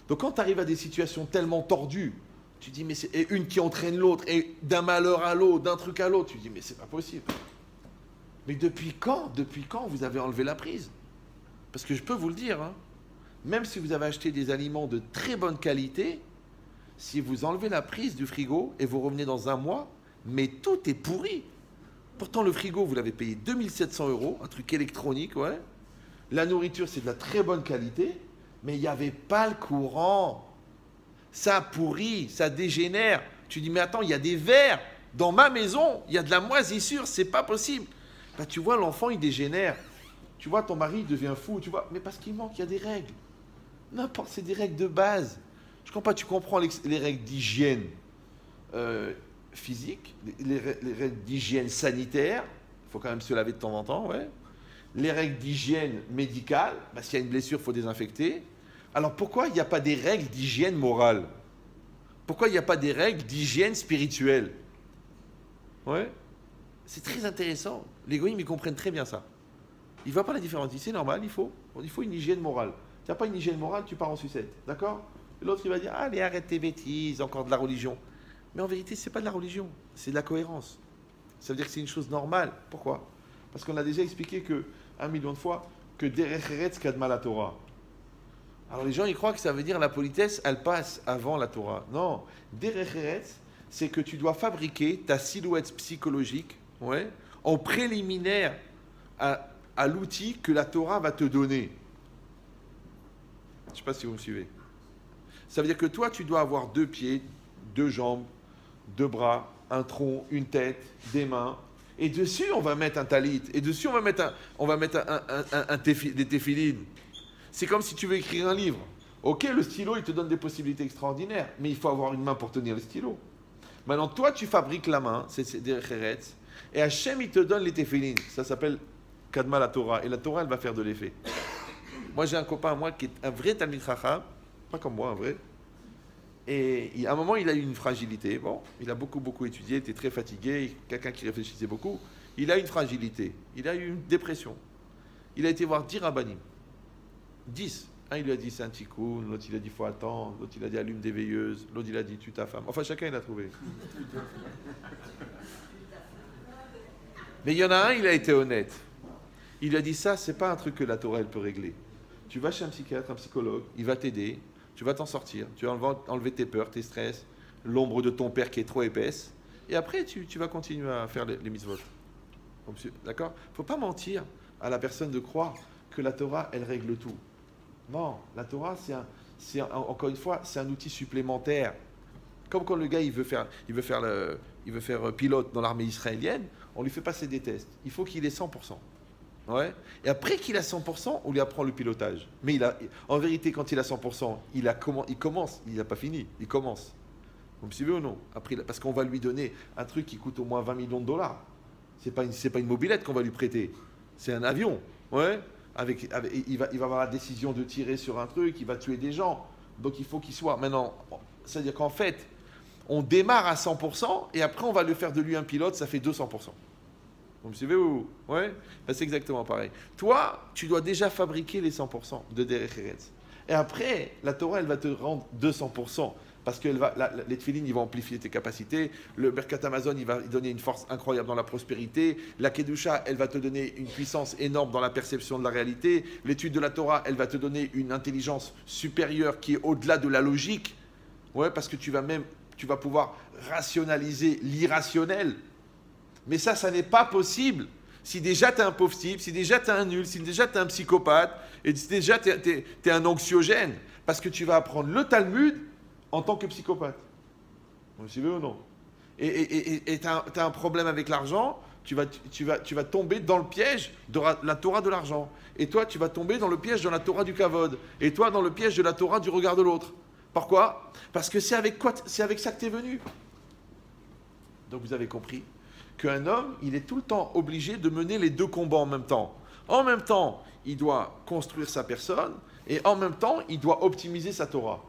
Donc quand tu arrives à des situations tellement tordues, tu dis, mais c'est une qui entraîne l'autre, et d'un malheur à l'autre, d'un truc à l'autre, tu dis, mais c'est pas possible. Mais depuis quand vous avez enlevé la prise? Parce que je peux vous le dire, hein, même si vous avez acheté des aliments de très bonne qualité, si vous enlevez la prise du frigo et vous revenez dans un mois, mais tout est pourri. Pourtant, le frigo, vous l'avez payé 2700 €, un truc électronique, ouais. La nourriture, c'est de la très bonne qualité, mais il n'y avait pas le courant. Ça pourrit, ça dégénère. Tu dis, mais attends, il y a des vers dans ma maison, il y a de la moisissure, c'est pas possible. Bah, tu vois, l'enfant, il dégénère. Tu vois, ton mari devient fou, tu vois, mais parce qu'il manque, il y a des règles. N'importe, c'est des règles de base. Je comprends pas, tu comprends les règles d'hygiène physique, les règles d'hygiène sanitaire, il faut quand même se laver de temps en temps, ouais. Les règles d'hygiène médicale, bah, s'il y a une blessure, il faut désinfecter. Alors pourquoi il n'y a pas des règles d'hygiène morale? Pourquoi il n'y a pas des règles d'hygiène spirituelle? Ouais. C'est très intéressant. Les goïms, ils comprennent très bien ça. Ils ne voient pas la différence. Ils disent, c'est normal, il faut une hygiène morale. Tu n'as pas une hygiène morale, tu pars en sucette. D'accord? Et l'autre, il va dire, allez, arrête tes bêtises, encore de la religion. Mais en vérité, ce n'est pas de la religion, c'est de la cohérence. Ça veut dire que c'est une chose normale. Pourquoi? Parce qu'on a déjà expliqué 1 million de fois que Derech Eretz kadma la Torah. Alors les gens, ils croient que ça veut dire la politesse, elle passe avant la Torah. Non, Derech Eretz, c'est que tu dois fabriquer ta silhouette psychologique, ouais, en préliminaire à l'outil que la Torah va te donner. Je ne sais pas si vous me suivez. Ça veut dire que toi, tu dois avoir 2 pieds, 2 jambes, 2 bras, un tronc, une tête, des mains. Et dessus, on va mettre un talit. Et dessus, on va mettre des téphilines. C'est comme si tu veux écrire un livre. Ok, le stylo, il te donne des possibilités extraordinaires. Mais il faut avoir une main pour tenir le stylo. Maintenant, toi, tu fabriques la main. C'est des khéretz. Et Hachem, il te donne les téphilines. Ça s'appelle Kadma la Torah. Et la Torah, elle va faire de l'effet. Moi, j'ai un copain, moi, qui est un vrai Talmid Chacham. Pas comme moi, un vrai. Et à un moment, il a eu une fragilité. Bon, il a beaucoup étudié, il était très fatigué, quelqu'un qui réfléchissait beaucoup. Il a une fragilité, il a eu une dépression. Il a été voir 10 rabbanim. 10. Un, il lui a dit c'est un tikkun, l'autre, il a dit faut attendre, l'autre, il a dit allume des veilleuses, l'autre, il a dit tue ta femme. Enfin, chacun, il a trouvé. Mais il y en a un, il a été honnête. Il lui a dit ça, c'est pas un truc que la Torah, elle peut régler. Tu vas chez un psychiatre, un psychologue, il va t'aider. Tu vas t'en sortir, tu vas enlever tes peurs, tes stress, l'ombre de ton père qui est trop épaisse, et après tu vas continuer à faire les mitzvot. D'accord? Il ne faut pas mentir à la personne de croire que la Torah, elle règle tout. Non, la Torah, encore une fois, c'est un outil supplémentaire. Comme quand le gars, il veut faire pilote dans l'armée israélienne, on lui fait passer des tests. Il faut qu'il ait 100%. Ouais. Et après qu'il a 100%, on lui apprend le pilotage. Mais en vérité, quand il a 100%, il commence. Il n'a pas fini. Il commence. Vous me suivez ou non? Après, parce qu'on va lui donner un truc qui coûte au moins 20 millions de dollars. C'est pas une mobilette qu'on va lui prêter. C'est un avion. Ouais. Il va avoir la décision de tirer sur un truc. Il va tuer des gens. Donc il faut qu'il soit. Maintenant, c'est-à-dire qu'en fait, on démarre à 100% et après on va lui faire de lui un pilote. Ça fait 200%. Vous me suivez ou? Ouais, ben, c'est exactement pareil. Toi, tu dois déjà fabriquer les 100% de Derech Eretz. Et après, la Torah, elle va te rendre 200%. Parce que les tefilines, ils vont amplifier tes capacités. Le Birkat Amazon, il va donner une force incroyable dans la prospérité. La Kedusha, elle va te donner une puissance énorme dans la perception de la réalité. L'étude de la Torah, elle va te donner une intelligence supérieure qui est au-delà de la logique. Ouais, parce que tu vas pouvoir rationaliser l'irrationnel. Mais ça n'est pas possible. Si déjà tu es un pauvre type, si déjà tu es un nul, si déjà tu es un psychopathe, et si déjà tu es un anxiogène, parce que tu vas apprendre le Talmud en tant que psychopathe. Vous me suivez ou non? Et tu as un problème avec l'argent, tu vas tomber dans le piège de la Torah de l'argent. Et toi, tu vas tomber dans le piège de la Torah du kavod. Et toi, dans le piège de la Torah du regard de l'autre. Pourquoi? Parce que c'est avec ça que tu es venu. Donc vous avez compris qu'un homme, il est tout le temps obligé de mener les deux combats en même temps. En même temps, il doit construire sa personne, et en même temps, il doit optimiser sa Torah.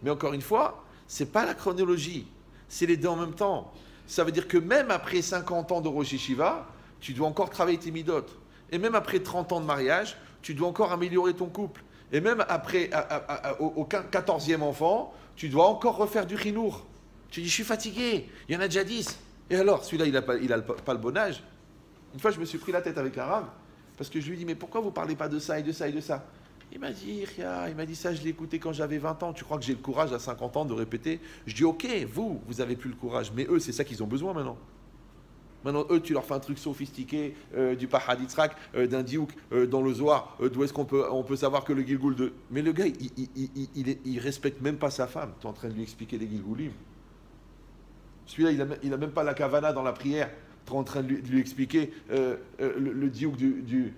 Mais encore une fois, ce n'est pas la chronologie, c'est les deux en même temps. Ça veut dire que même après 50 ans de Rosh Yeshiva, tu dois encore travailler tes midot. Et même après 30 ans de mariage, tu dois encore améliorer ton couple. Et même après, au 14e enfant, tu dois encore refaire du chinour. Tu dis, je suis fatigué, il y en a déjà 10. Et alors, celui-là, il n'a pas le bon âge. Une fois, je me suis pris la tête avec un rave, parce que je lui ai dit, mais pourquoi vous ne parlez pas de ça et de ça et de ça? Il m'a dit, ça, je l'ai écouté quand j'avais 20 ans. Tu crois que j'ai le courage à 50 ans de répéter? Je dis, ok, vous n'avez plus le courage. Mais eux, c'est ça qu'ils ont besoin maintenant. Maintenant, eux, tu leur fais un truc sophistiqué, du Pahad Yitzhak, d'un diouk, dans le Zohar, d'où est-ce qu'on peut savoir que le Gilgoul de... Mais le gars, il respecte même pas sa femme. Tu es en train de lui expliquer les Gilgoulim. Celui-là, il n'a même pas la kavana dans la prière. Tu es en train de lui expliquer le diouk du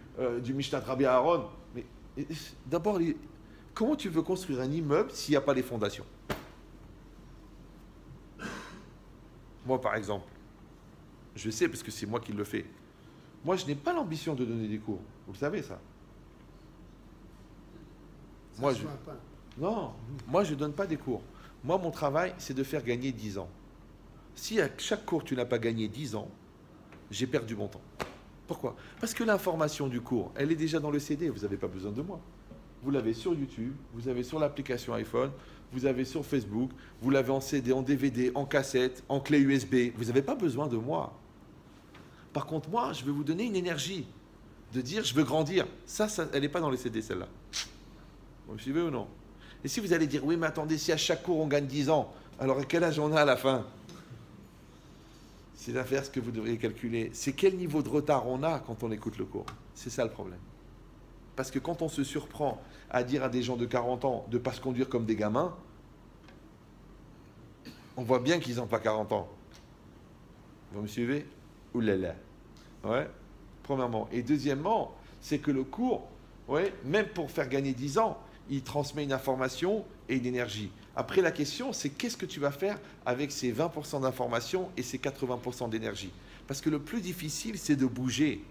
Mishnat Rabbi Aaron. Mais d'abord, comment tu veux construire un immeuble s'il n'y a pas les fondations? Moi, par exemple, je sais parce que c'est moi qui le fais. Moi, je n'ai pas l'ambition de donner des cours. Vous le savez, ça. Moi, je ne donne pas des cours. Moi, mon travail, c'est de faire gagner 10 ans. Si à chaque cours, tu n'as pas gagné 10 ans, j'ai perdu mon temps. Pourquoi? Parce que l'information du cours, elle est déjà dans le CD, vous n'avez pas besoin de moi. Vous l'avez sur YouTube, vous avez sur l'application iPhone, vous avez sur Facebook, vous l'avez en CD, en DVD, en cassette, en clé USB. Vous n'avez pas besoin de moi. Par contre, moi, je vais vous donner une énergie de dire je veux grandir. Ça elle n'est pas dans les CD, celle-là. Vous me suivez ou non? Et si vous allez dire oui, mais attendez, si à chaque cours on gagne 10 ans, alors à quel âge on a à la fin? C'est l'inverse que vous devriez calculer. C'est quel niveau de retard on a quand on écoute le cours. C'est ça le problème. Parce que quand on se surprend à dire à des gens de 40 ans de ne pas se conduire comme des gamins, on voit bien qu'ils n'ont pas 40 ans. Vous me suivez? Ouh là là. Ouais. Premièrement. Et deuxièmement, c'est que le cours, ouais, même pour faire gagner 10 ans, il transmet une information et une énergie. Après, la question, c'est qu'est-ce que tu vas faire avec ces 20% d'information et ces 80% d'énergie? Parce que le plus difficile, c'est de bouger.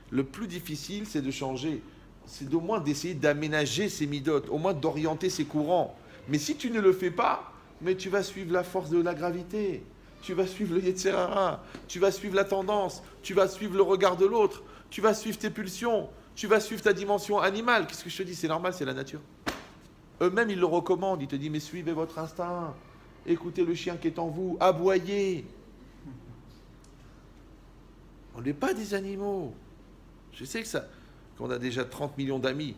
Le plus difficile, c'est de changer. C'est au moins d'essayer d'aménager ces midotes, au moins d'orienter ces courants. Mais si tu ne le fais pas, mais tu vas suivre la force de la gravité. Tu vas suivre le Yetzer Hara. Tu vas suivre la tendance. Tu vas suivre le regard de l'autre. Tu vas suivre tes pulsions. Tu vas suivre ta dimension animale. Qu'est-ce que je te dis? C'est normal, c'est la nature. Eux-mêmes, ils le recommandent. Ils te disent, mais suivez votre instinct. Écoutez le chien qui est en vous. Aboyez. On n'est pas des animaux. Je sais que ça, qu'on a déjà 30 millions d'amis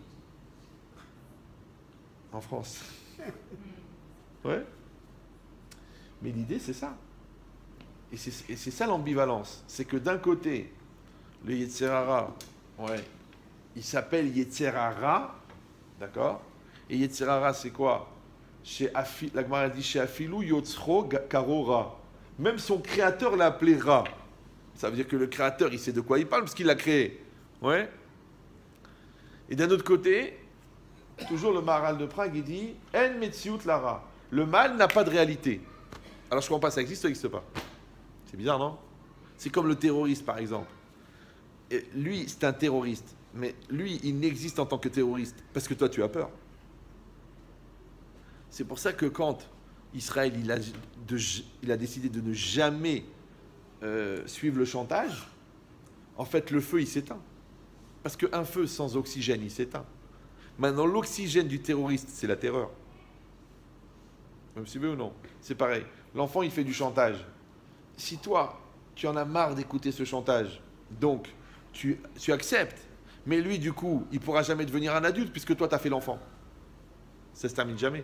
en France. Ouais. Mais l'idée, c'est ça. Et c'est ça l'ambivalence. C'est que d'un côté, le Yetzer Hara, ouais, il s'appelle Yetzer Hara, d'accord? Et Yetzer Hara, c'est quoi? La Gemara dit chez Afilou Yotzro Karora. Même son créateur l'a appelé Ra. Ça veut dire que le créateur, il sait de quoi il parle parce qu'il l'a créé. Ouais. Et d'un autre côté, toujours le Maharal de Prague, il dit En Metziut Lara. Le mal n'a pas de réalité. Alors je comprends pas, ça existe ou ça n'existe pas? C'est bizarre, non? C'est comme le terroriste, par exemple. Et lui, c'est un terroriste. Mais lui, il n'existe en tant que terroriste. Parce que toi, tu as peur. C'est pour ça que quand Israël il a décidé de ne jamais suivre le chantage, en fait, le feu, il s'éteint. Parce qu'un feu sans oxygène, il s'éteint. Maintenant, l'oxygène du terroriste, c'est la terreur. Vous me suivez ou non? C'est pareil. L'enfant, il fait du chantage. Si toi, tu en as marre d'écouter ce chantage, donc tu acceptes, mais lui, du coup, il ne pourra jamais devenir un adulte puisque toi, tu as fait l'enfant. Ça ne se termine jamais.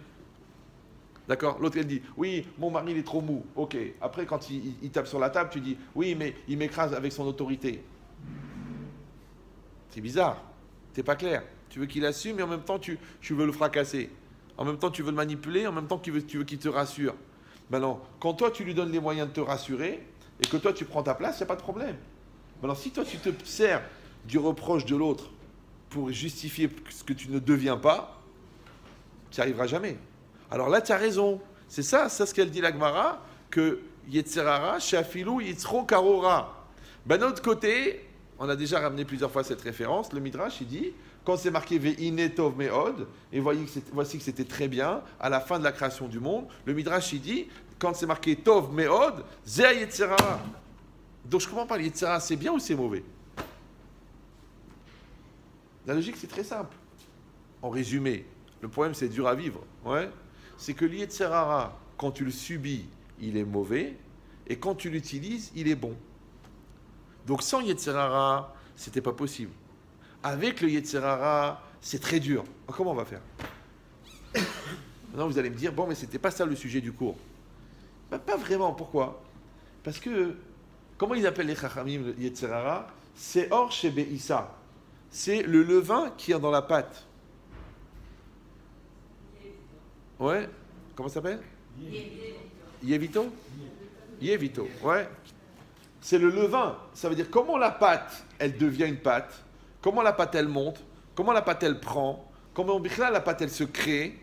D'accord? L'autre, elle dit, oui, mon mari, il est trop mou. Ok. Après, quand il tape sur la table, tu dis, oui, mais il m'écrase avec son autorité. C'est bizarre. C'est pas clair. Tu veux qu'il assume, mais en même temps, tu veux le fracasser. En même temps, tu veux le manipuler, en même temps, tu veux qu'il te rassure. Maintenant, quand toi, tu lui donnes les moyens de te rassurer, et que toi, tu prends ta place, il n'y a pas de problème. Maintenant, si toi, tu te sers du reproche de l'autre pour justifier ce que tu ne deviens pas, tu n'y arriveras jamais. Alors là, tu as raison. C'est ça ce qu'elle dit la Gemara, que Yetzerara, Shafilou, Yitzro, Karora. Ben, d'un autre côté, on a déjà ramené plusieurs fois cette référence, le Midrash, il dit, quand c'est marqué Ve'ine Tov Me'od, et voici que c'était très bien, à la fin de la création du monde, le Midrash, il dit, quand c'est marqué Tov Me'od, Zeh Yetzerara. Donc je comprends pas, Yetzerara, c'est bien ou c'est mauvais? La logique, c'est très simple. En résumé, le problème, c'est dur à vivre. Ouais. C'est que l'Yetzerara, quand tu le subis, il est mauvais, et quand tu l'utilises, il est bon. Donc sans Yetzerara, c'était pas possible. Avec le Yetzerara, c'est très dur. Alors, comment on va faire? Maintenant, vous allez me dire, bon, mais c'était pas ça le sujet du cours. Ben, pas vraiment. Pourquoi? Parce que, comment ils appellent les Chachamim, le Yetzerara? C'est Or Shebe Issa. C'est le levain qui est dans la pâte. Ouais. Comment ça s'appelle? Yevito. Yevito, ouais. C'est le levain. Ça veut dire comment la pâte, elle devient une pâte, comment la pâte, elle monte, comment la pâte, elle prend, comment la pâte, elle se crée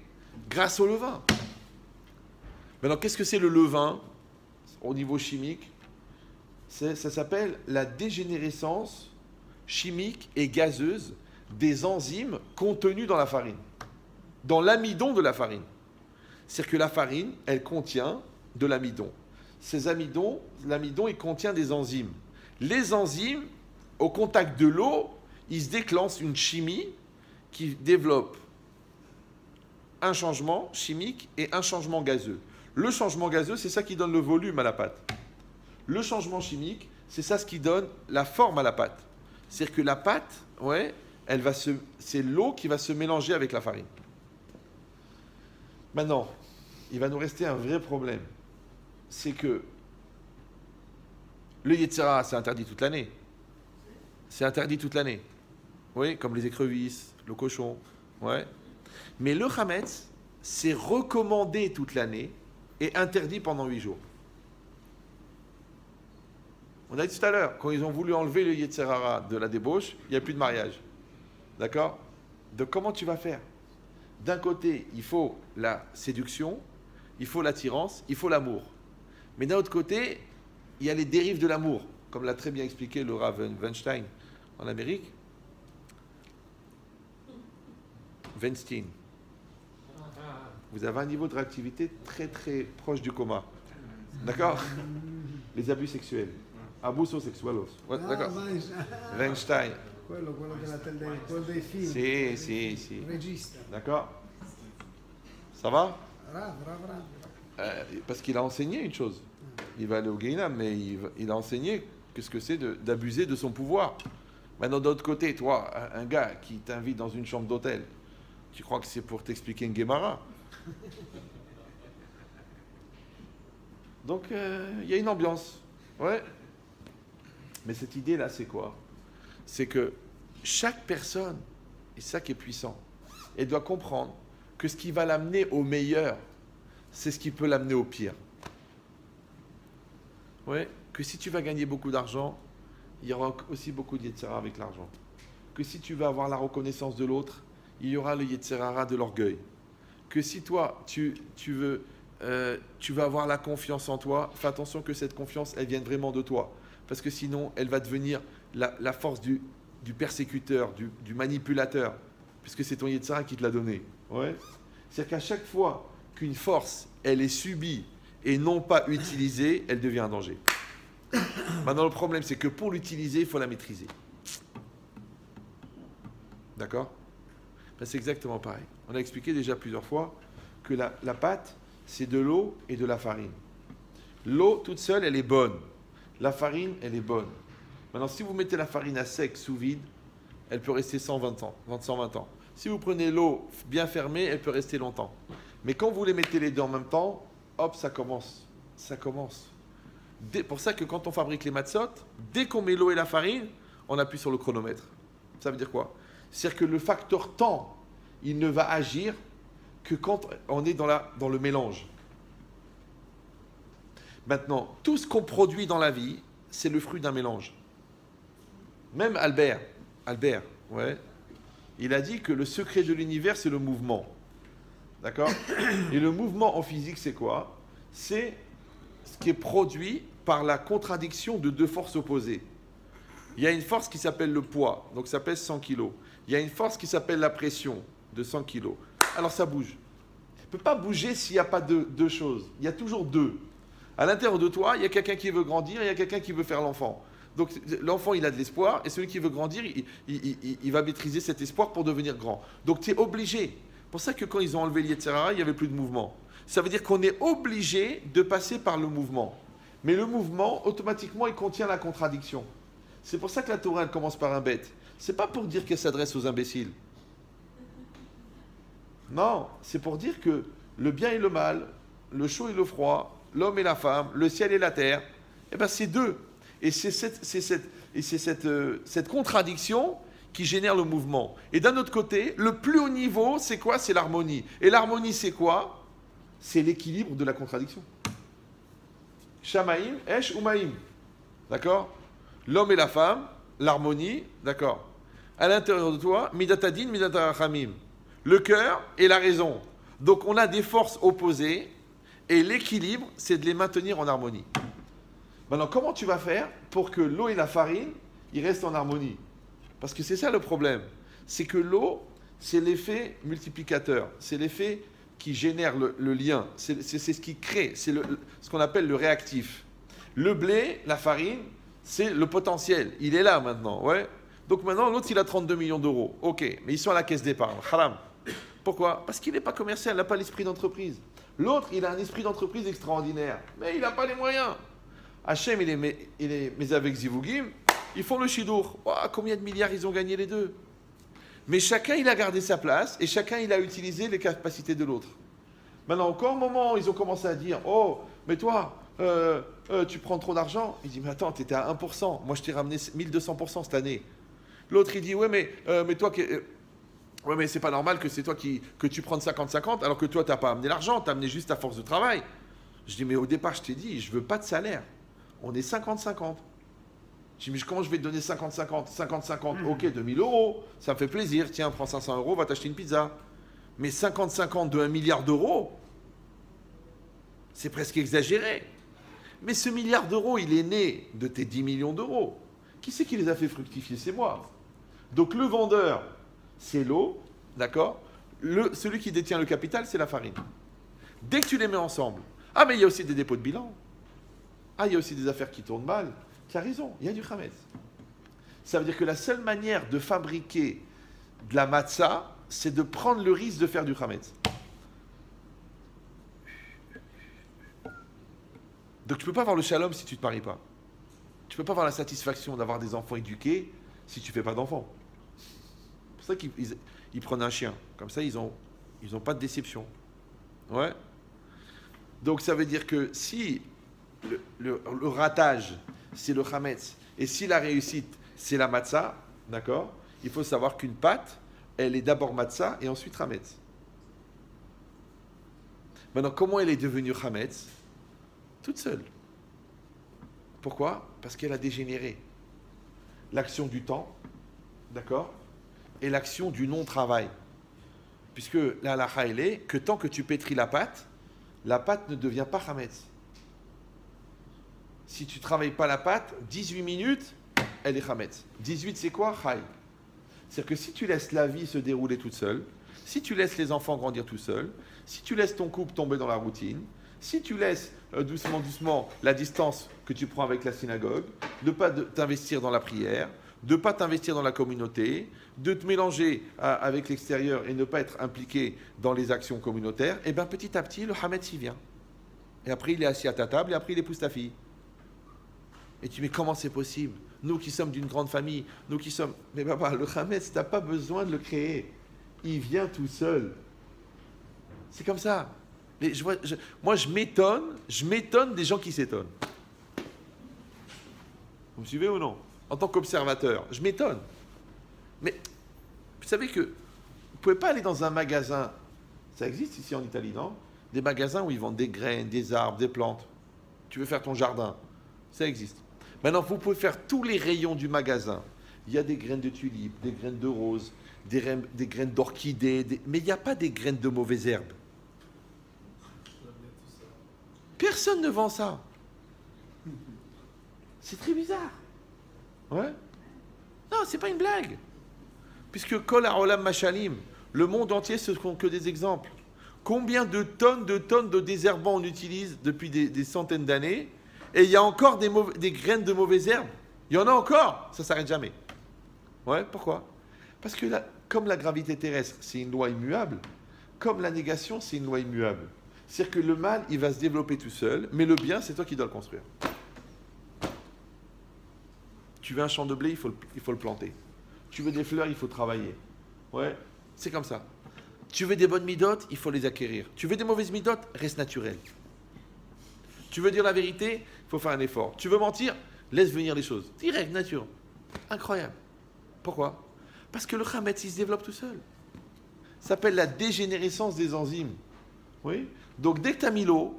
grâce au levain. Maintenant, qu'est-ce que c'est le levain au niveau chimique? Ça s'appelle la dégénérescence chimique et gazeuse des enzymes contenues dans la farine, dans l'amidon de la farine. C'est-à-dire que la farine, elle contient de l'amidon. Ces amidons, l'amidon, il contient des enzymes. Les enzymes, au contact de l'eau, ils se déclenchent une chimie qui développe un changement chimique et un changement gazeux. Le changement gazeux, c'est ça qui donne le volume à la pâte. Le changement chimique, c'est ça ce qui donne la forme à la pâte. C'est-à-dire que la pâte, ouais, c'est l'eau qui va se mélanger avec la farine. Maintenant, il va nous rester un vrai problème. C'est que le Yetzerara, c'est interdit toute l'année. C'est interdit toute l'année. Oui, comme les écrevisses, le cochon. Ouais. Mais le Chametz, c'est recommandé toute l'année et interdit pendant 8 jours. On a dit tout à l'heure, quand ils ont voulu enlever le Yetzerara de la débauche, il n'y a plus de mariage. D'accord? Donc comment tu vas faire? D'un côté, il faut la séduction, il faut l'attirance, il faut l'amour. Mais d'un autre côté, il y a les dérives de l'amour, comme l'a très bien expliqué le Rav Weinstein en Amérique. Weinstein. Vous avez un niveau de réactivité très très proche du coma. D'accord? Les abus sexuels. Abuso sexuelos. Ouais, d'accord. Weinstein. Quello dei film. Si. Regista. D'accord? Ça va? Bravo. Parce qu'il a enseigné une chose. Il va aller au Guéhinam, mais il a enseigné qu'est-ce que c'est d'abuser de son pouvoir. Maintenant, d'autre côté, toi, un gars qui t'invite dans une chambre d'hôtel, tu crois que c'est pour t'expliquer une Guémara? Donc, il y a une ambiance. Ouais. Mais cette idée-là, c'est quoi? C'est que chaque personne, et ça qui est puissant, elle doit comprendre que ce qui va l'amener au meilleur, c'est ce qui peut l'amener au pire. Ouais, que si tu vas gagner beaucoup d'argent, il y aura aussi beaucoup de Yetzerara avec l'argent. Que si tu vas avoir la reconnaissance de l'autre, il y aura le Yetzerara de l'orgueil. Que si toi, tu veux avoir la confiance en toi, fais attention que cette confiance, elle vienne vraiment de toi. Parce que sinon, elle va devenir la force du persécuteur, du manipulateur, puisque c'est ton Yetzirah qui te l'a donné. Ouais. C'est-à-dire qu'à chaque fois qu'une force, elle est subie et non pas utilisée, elle devient un danger. Maintenant, le problème, c'est que pour l'utiliser, il faut la maîtriser. D'accord? Ben, c'est exactement pareil. On a expliqué déjà plusieurs fois que la pâte, c'est de l'eau et de la farine. L'eau toute seule, elle est bonne. La farine, elle est bonne. Maintenant, si vous mettez la farine à sec sous vide, elle peut rester 120 ans, 120 ans. Si vous prenez l'eau bien fermée, elle peut rester longtemps. Mais quand vous les mettez les deux en même temps, hop, ça commence. Ça commence. Pour ça que quand on fabrique les matzot, dès qu'on met l'eau et la farine, on appuie sur le chronomètre. Ça veut dire quoi? C'est-à-dire que le facteur temps, il ne va agir que quand on est dans le mélange. Maintenant, tout ce qu'on produit dans la vie, c'est le fruit d'un mélange. Même Albert, ouais, il a dit que le secret de l'univers, c'est le mouvement. D'accord? Et le mouvement en physique, c'est quoi? C'est ce qui est produit par la contradiction de deux forces opposées. Il y a une force qui s'appelle le poids, donc ça pèse 100 kg. Il y a une force qui s'appelle la pression, de 100 kg. Alors ça bouge. Ça ne peut pas bouger s'il n'y a pas deux choses. Il y a toujours deux. À l'intérieur de toi, il y a quelqu'un qui veut grandir et il y a quelqu'un qui veut faire l'enfant. Donc l'enfant, il a de l'espoir et celui qui veut grandir, il va maîtriser cet espoir pour devenir grand. Donc tu es obligé. C'est pour ça que quand ils ont enlevé l'Yetzirah, il n'y avait plus de mouvement. Ça veut dire qu'on est obligé de passer par le mouvement. Mais le mouvement, automatiquement, il contient la contradiction. C'est pour ça que la Torah, elle commence par un bête. C'est pas pour dire qu'elle s'adresse aux imbéciles. Non, c'est pour dire que le bien et le mal, le chaud et le froid, l'homme et la femme, le ciel et la terre, eh ben c'est deux. Et c'est cette contradiction qui génère le mouvement. Et d'un autre côté, le plus haut niveau, c'est quoi? C'est l'harmonie. Et l'harmonie, c'est quoi? C'est l'équilibre de la contradiction. Shamaim, Esh, Umaim. D'accord? L'homme et la femme, l'harmonie, d'accord? À l'intérieur de toi, Midatadin, Midatarachamim. Le cœur et la raison. Donc on a des forces opposées et l'équilibre, c'est de les maintenir en harmonie. Maintenant, comment tu vas faire pour que l'eau et la farine, ils restent en harmonie? Parce que c'est ça le problème. C'est que l'eau, c'est l'effet multiplicateur. C'est l'effet qui génère le lien. C'est ce qui crée. C'est ce qu'on appelle le réactif. Le blé, la farine, c'est le potentiel. Il est là maintenant. Ouais. Donc maintenant, l'autre, il a 32 millions d'euros. Ok, mais ils sont à la caisse d'épargne. Haram. Pourquoi? Parce qu'il n'est pas commercial, il n'a pas l'esprit d'entreprise. L'autre, il a un esprit d'entreprise extraordinaire, mais il n'a pas les moyens. Hachem, il est mais avec Zivugim, ils font le chidour. Oh, combien de milliards ils ont gagné les deux? Mais chacun, il a gardé sa place et chacun, il a utilisé les capacités de l'autre. Maintenant, encore un moment, ils ont commencé à dire, oh, mais toi, tu prends trop d'argent. Il dit, mais attends, tu étais à 1%. Moi, je t'ai ramené 1200% cette année. L'autre, il dit, ouais, mais toi, ouais, mais c'est pas normal que c'est toi que tu prennes 50-50, alors que toi, tu n'as pas amené l'argent, tu as amené juste ta force de travail. Je dis, mais au départ, je t'ai dit, je ne veux pas de salaire. On est 50-50. Je dis, mais comment je vais te donner 50-50? 50-50, ok, 2000 euros, ça me fait plaisir. Tiens, prends 500 euros, va t'acheter une pizza. Mais 50-50 de 1 milliard d'euros, c'est presque exagéré. Mais ce milliard d'euros, il est né de tes 10 millions d'euros. Qui c'est qui les a fait fructifier? C'est moi. Donc le vendeur, c'est l'eau, d'accord? Celui qui détient le capital, c'est la farine. Dès que tu les mets ensemble, ah mais il y a aussi des dépôts de bilan. Ah, il y a aussi des affaires qui tournent mal. Tu as raison, il y a du chametz. Ça veut dire que la seule manière de fabriquer de la matzah, c'est de prendre le risque de faire du chametz. Donc tu ne peux pas avoir le shalom si tu ne te maries pas. Tu ne peux pas avoir la satisfaction d'avoir des enfants éduqués si tu ne fais pas d'enfants. C'est pour ça qu'ils prennent un chien. Comme ça, ils ont pas de déception. Ouais. Donc ça veut dire que si le ratage, c'est le chametz, et si la réussite, c'est la matzah, d'accord? Il faut savoir qu'une pâte, elle est d'abord matzah et ensuite chametz. Maintenant, comment elle est devenue chametz? Toute seule. Pourquoi? Parce qu'elle a dégénéré. L'action du temps, d'accord? Et l'action du non-travail. Puisque la halakha, elle est que tant que tu pétris la pâte ne devient pas chametz. Si tu ne travailles pas la pâte, 18 minutes, elle est chametz. 18, c'est quoi? Chai. C'est-à-dire que si tu laisses la vie se dérouler toute seule, si tu laisses les enfants grandir tout seuls, si tu laisses ton couple tomber dans la routine, si tu laisses doucement la distance que tu prends avec la synagogue, ne pas t'investir dans la prière, de ne pas t'investir dans la communauté, de te mélanger avec l'extérieur et ne pas être impliqué dans les actions communautaires, et bien petit à petit, le Hametz s'y vient. Et après, il est assis à ta table et après, il épouse ta fille. Et tu dis, mais comment c'est possible? Nous qui sommes d'une grande famille, nous qui sommes... Mais papa, le Hametz, tu n'as pas besoin de le créer. Il vient tout seul. C'est comme ça. Mais moi, je m'étonne des gens qui s'étonnent. Vous me suivez ou non? En tant qu'observateur, je m'étonne. Mais vous savez que vous ne pouvez pas aller dans un magasin, ça existe ici en Italie, non? Des magasins où ils vendent des graines, des arbres, des plantes. Tu veux faire ton jardin, ça existe. Maintenant, vous pouvez faire tous les rayons du magasin. Il y a des graines de tulipes, des graines de roses, des graines d'orchidées, mais il n'y a pas des graines de mauvaises herbes. Personne ne vend ça. C'est très bizarre. Ouais. Non, c'est pas une blague. Puisque Kol Ha'olam Mashalim, le monde entier, ce ne sont que des exemples. Combien de tonnes de désherbants on utilise depuis des centaines d'années, et il y a encore des graines de mauvaises herbes. Il y en a encore. Ça ne s'arrête jamais. Ouais, pourquoi? Parce que comme la gravité terrestre, c'est une loi immuable, comme la négation, c'est une loi immuable. C'est-à-dire que le mal, il va se développer tout seul, mais le bien, c'est toi qui dois le construire. Tu veux un champ de blé, il faut le planter. Tu veux des fleurs, il faut travailler. Ouais, c'est comme ça. Tu veux des bonnes midotes, il faut les acquérir. Tu veux des mauvaises midotes, reste naturel. Tu veux dire la vérité, il faut faire un effort. Tu veux mentir, laisse venir les choses. Direct, nature. Incroyable. Pourquoi? Parce que le Hametz, il se développe tout seul. Ça s'appelle la dégénérescence des enzymes. Oui. Donc dès que tu as mis l'eau,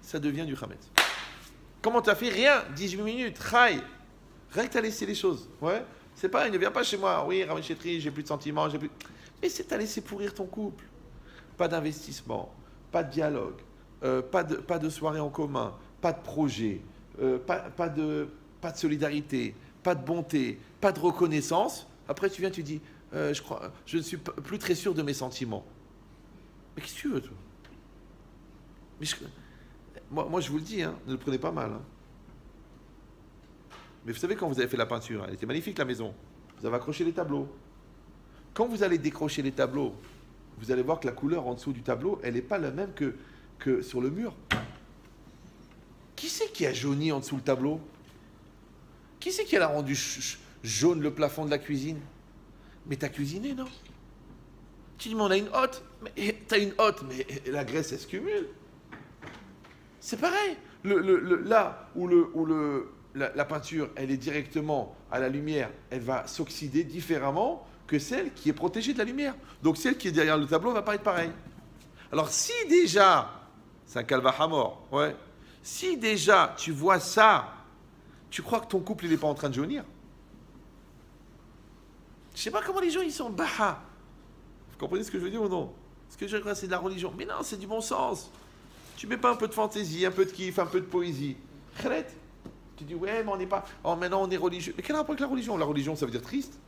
ça devient du Hametz. Comment tu as fait? Rien. 18 minutes. Chai. Rien que tu as laissé les choses. Ouais. C'est pas, il ne vient pas chez moi. Oui, Rav Chetri, j'ai plus de sentiments, j'ai plus. Mais c'est t'as laissé pourrir ton couple. Pas d'investissement, pas de dialogue, pas de soirée en commun, pas de projet, pas de solidarité, pas de bonté, pas de reconnaissance. Après, tu viens, tu dis, je ne suis plus très sûr de mes sentiments. Mais qu'est-ce que tu veux, toi? Mais moi, je vous le dis, hein, ne le prenez pas mal. Hein. Mais vous savez, quand vous avez fait la peinture, elle était magnifique, la maison. Vous avez accroché les tableaux. Quand vous allez décrocher les tableaux, vous allez voir que la couleur en dessous du tableau, elle n'est pas la même que sur le mur. Qui c'est qui a jauni en dessous le tableau? Qui c'est qui a rendu jaune le plafond de la cuisine? Mais t'as cuisiné, non? Tu dis, mais on a une hotte. Mais t'as une hotte, mais la graisse, elle se cumule. C'est pareil. Là où la peinture, elle est directement à la lumière, elle va s'oxyder différemment que celle qui est protégée de la lumière. Donc celle qui est derrière le tableau va pas être pareille. Alors si déjà, c'est un calvaire mort, ouais. Si déjà tu vois ça, tu crois que ton couple il n'est pas en train de jaunir? Je sais pas comment les gens ils sont baha. Vous comprenez ce que je veux dire ou non? Ce que je veux dire, c'est de la religion. Mais non, c'est du bon sens. Tu mets pas un peu de fantaisie, un peu de kiff, un peu de poésie. Khalet. Tu dis ouais, mais on n'est pas. Oh, maintenant on est religieux. Mais quel rapport avec la religion? La religion, ça veut dire triste.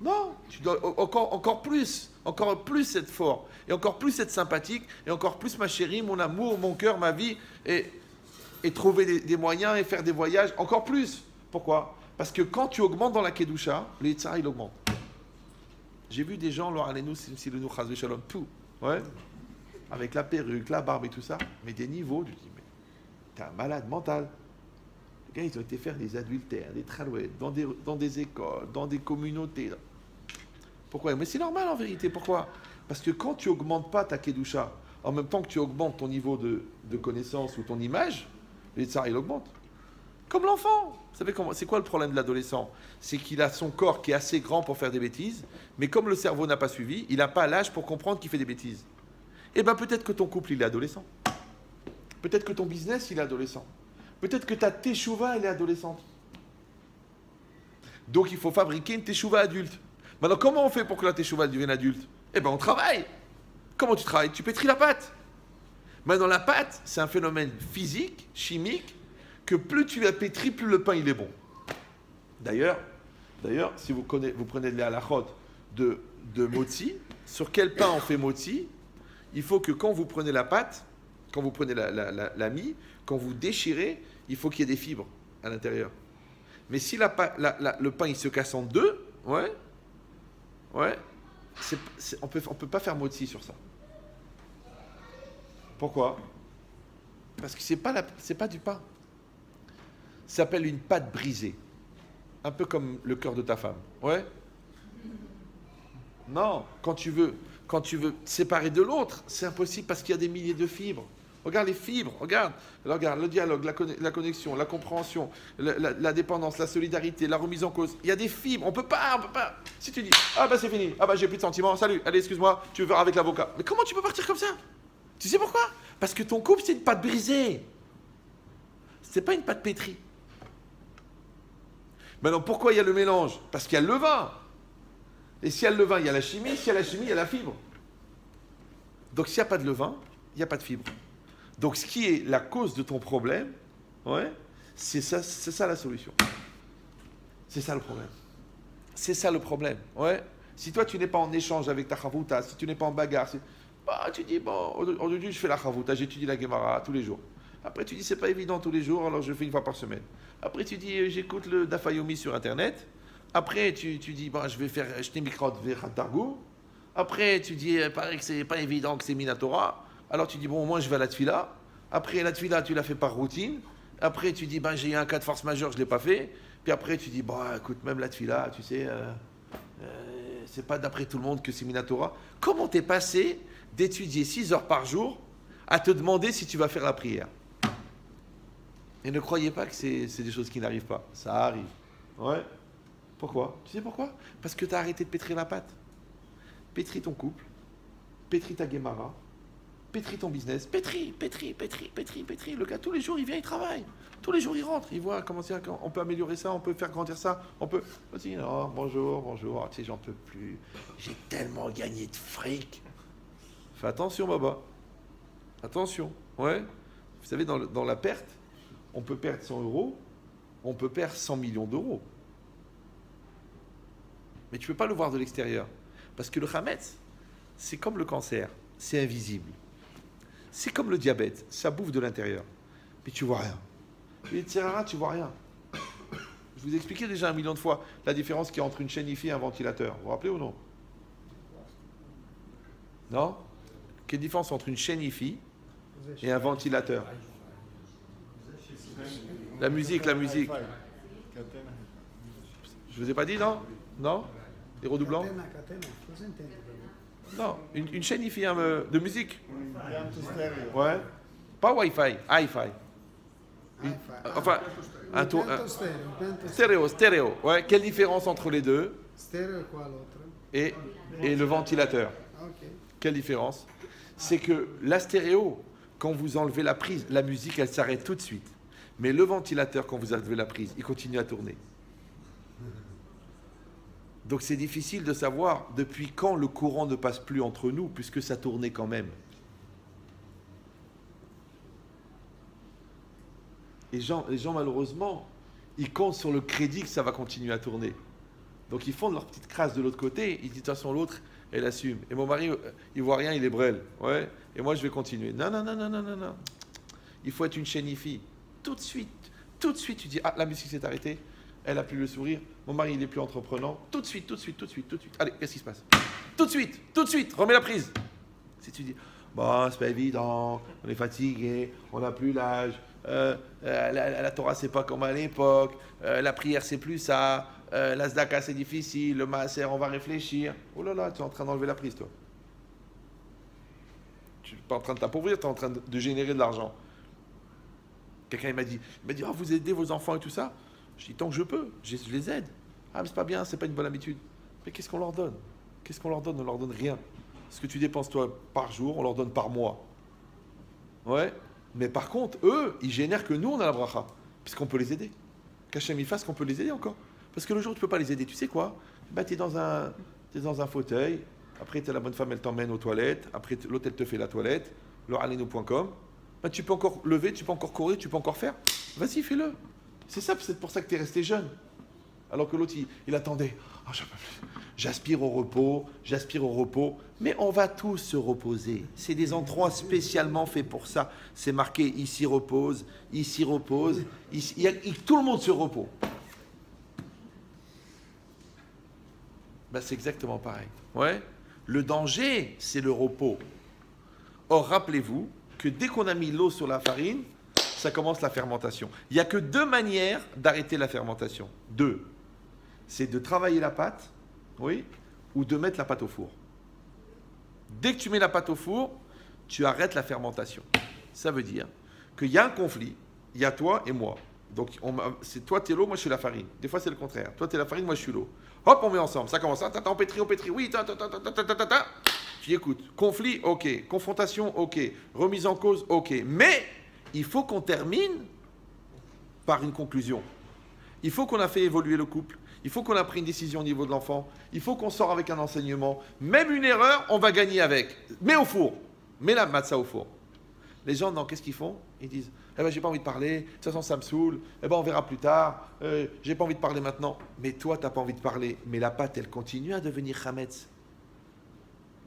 Non, tu dois encore plus être fort, et encore plus être sympathique, et encore plus ma chérie, mon amour, mon cœur, ma vie, et trouver des moyens et faire des voyages, encore plus. Pourquoi? Parce que quand tu augmentes dans la Kedusha, le Yitzhak, il augmente. J'ai vu des gens, tout, ouais, avec la perruque, la barbe et tout ça, mais des niveaux, je dis, mais t'es un malade mental. Les gars, ils ont été faire des adultères, des tralouettes, dans des écoles, dans des communautés. Pourquoi? Mais c'est normal en vérité. Pourquoi? Parce que quand tu augmentes pas ta Kedusha, en même temps que tu augmentes ton niveau de connaissance ou ton image, le Yitzhak, il augmente. Comme l'enfant. Vous savez c'est quoi le problème de l'adolescent? C'est qu'il a son corps qui est assez grand pour faire des bêtises, mais comme le cerveau n'a pas suivi, il n'a pas l'âge pour comprendre qu'il fait des bêtises. Eh bien peut-être que ton couple, il est adolescent. Peut-être que ton business, il est adolescent. Peut-être que ta teshuva, elle est adolescente. Donc il faut fabriquer une teshuva adulte. Maintenant, comment on fait pour que la teshuva devienne adulte? Eh bien, on travaille. Comment tu travailles? Tu pétris la pâte. Maintenant, la pâte, c'est un phénomène physique, chimique, que plus tu la pétris, plus le pain, il est bon. D'ailleurs, si vous prenez les halachot de motzi, sur quel pain on fait motzi, il faut que quand vous prenez la pâte, quand vous prenez la mie, quand vous déchirez, il faut qu'il y ait des fibres à l'intérieur. Mais si le pain il se casse en deux, ouais, on peut pas faire motzi sur ça. Pourquoi? Parce que c'est pas du pain. Ça s'appelle une pâte brisée. Un peu comme le cœur de ta femme. Ouais? Non, quand tu veux te séparer de l'autre, c'est impossible parce qu'il y a des milliers de fibres. Regarde les fibres, regarde le dialogue, la connexion, la compréhension, la dépendance, la solidarité, la remise en cause. Il y a des fibres, on peut pas. Si tu dis, ah bah c'est fini, ah bah j'ai plus de sentiments, salut, allez excuse-moi, tu veux voir avec l'avocat. Mais comment tu peux partir comme ça? Tu sais pourquoi? Parce que ton couple c'est une pâte brisée. C'est pas une pâte pétrie. Maintenant pourquoi il y a le mélange? Parce qu'il y a le levain. Et s'il y a le levain, il y a la chimie, s'il y a la chimie, il y a la fibre. Donc s'il n'y a pas de levain, il n'y a pas de fibre. Donc, ce qui est la cause de ton problème, ouais, c'est ça la solution. C'est ça le problème. C'est ça le problème, ouais. Si toi, tu n'es pas en échange avec ta chavouta, si tu n'es pas en bagarre, tu dis, bon, aujourd'hui, je fais la chavouta, j'étudie la Gemara tous les jours. Après, tu dis, c'est pas évident tous les jours, alors je fais une fois par semaine. Après, tu dis, j'écoute le Dafayomi sur Internet. Après, tu dis, bon, je vais faire Shne Mikrot Vechatargou. Après, tu dis, pareil que c'est pas évident que c'est Minatora. Alors tu dis, bon, moi je vais à la tfila. Après la tfila, tu l'as fait par routine. Après tu dis, ben j'ai eu un cas de force majeure, je ne l'ai pas fait. Puis après tu dis, bon, écoute, même la tfila, tu sais, c'est pas d'après tout le monde que c'est Minatora. Comment t'es passé d'étudier 6 heures par jour à te demander si tu vas faire la prière? Et ne croyez pas que c'est des choses qui n'arrivent pas. Ça arrive. Ouais. Pourquoi? Tu sais pourquoi? Parce que tu as arrêté de pétrir la pâte. Pétris ton couple. Pétris ta Gemara. Pétris ton business, pétris. Le gars, tous les jours, il vient, il travaille. Tous les jours, il rentre. Il voit comment on peut améliorer ça, on peut faire grandir ça. On peut. Vas-y, non, bonjour. Tu sais, j'en peux plus. J'ai tellement gagné de fric. Fais attention, Baba. Attention. Ouais. Vous savez, dans la perte, on peut perdre 100 euros, on peut perdre 100 millions d'euros. Mais tu ne peux pas le voir de l'extérieur. Parce que le Hametz, c'est comme le cancer. C'est invisible. C'est comme le diabète, ça bouffe de l'intérieur. Mais tu vois rien. Les Tserara, tu vois rien. Je vous ai expliqué déjà 1 million de fois la différence qu'il y a entre une chaîne IFI et un ventilateur. Vous vous rappelez ou non? Non? Quelle différence entre une chaîne IFI et un ventilateur? La musique. Je vous ai pas dit, non? Non? Les redoublants? Non, une chaîne IFI de musique. Ouais. Pas Wi-Fi, Hi-Fi. Enfin, un tour. Stéréo. Ouais. Quelle différence entre les deux? Stéréo quoi l'autre? Et le ventilateur. Ok. Quelle différence? C'est que la stéréo, quand vous enlevez la prise, la musique, elle s'arrête tout de suite. Mais le ventilateur, quand vous enlevez la prise, il continue à tourner. Donc c'est difficile de savoir depuis quand le courant ne passe plus entre nous, puisque ça tournait quand même. Les gens malheureusement, ils comptent sur le crédit que ça va continuer à tourner. Donc ils font leur petite crasse de l'autre côté, ils disent de toute façon l'autre, elle assume. Et mon mari, il voit rien, il est brêle. Ouais. Et moi je vais continuer. Non. Il faut être une chaîne IFI. Tout de suite, tu dis, ah, la musique s'est arrêtée. Elle n'a plus le sourire, mon mari il est plus entreprenant, tout de suite. Allez, qu'est-ce qui se passe? Tout de suite, remets la prise. Si tu dis, bon, c'est pas évident, on est fatigué, on n'a plus l'âge, la Torah c'est pas comme à l'époque, la prière c'est plus ça, la Zdaka c'est difficile, le Maaser on va réfléchir. Oh là là, tu es en train d'enlever la prise toi. Tu n'es pas en train de t'appauvrir, tu es en train de générer de l'argent. Quelqu'un il m'a dit, ah, vous aidez vos enfants et tout ça? Je dis, tant que je peux, je les aide. Ah, mais c'est pas bien, c'est pas une bonne habitude. Mais qu'est-ce qu'on leur donne? On ne leur donne rien. Ce que tu dépenses toi par jour, on leur donne par mois. Ouais. Mais par contre, eux, ils génèrent que nous, on a la bracha. Puisqu'on peut les aider. Qu'Hachem il fasse qu'on peut les aider encore. Parce que le jour où tu ne peux pas les aider, tu sais quoi? Tu es dans un fauteuil. Après, la bonne femme, elle t'emmène aux toilettes. Après, l'autre, elle te fait la toilette. Loraleno.com. Tu peux encore lever, tu peux encore courir, tu peux encore faire. Vas-y, fais-le. C'est pour ça que tu es resté jeune. Alors que l'autre, il attendait. Oh, j'aspire au repos. Mais on va tous se reposer. C'est des endroits spécialement faits pour ça. C'est marqué ici repose. Tout le monde se repose. Ben, c'est exactement pareil. Ouais. Le danger, c'est le repos. Or, rappelez-vous que dès qu'on a mis l'eau sur la farine, ça commence la fermentation. Il n'y a que deux manières d'arrêter la fermentation. Deux. C'est de travailler la pâte, oui, ou de mettre la pâte au four. Dès que tu mets la pâte au four, tu arrêtes la fermentation. Ça veut dire qu'il y a un conflit, il y a toi et moi. Donc, c'est toi, tu es l'eau, moi, je suis la farine. Des fois, c'est le contraire. Toi, tu es la farine, moi, je suis l'eau. Hop, on met ensemble. Ça commence. On pétrit, oui, tu écoutes. Conflit, ok. Confrontation, ok. Remise en cause, ok. Mais il faut qu'on termine par une conclusion. Il faut qu'on a fait évoluer le couple. Il faut qu'on a pris une décision au niveau de l'enfant. Il faut qu'on sort avec un enseignement. Même une erreur, on va gagner avec. Mets au four. Mets la matzah au four. Les gens, non, qu'est-ce qu'ils font? Ils disent, eh ben, j'ai pas envie de parler, de toute façon, ça me saoule, eh ben, on verra plus tard, j'ai pas envie de parler maintenant. Mais toi, t'as pas envie de parler. Mais la pâte, elle continue à devenir chametz.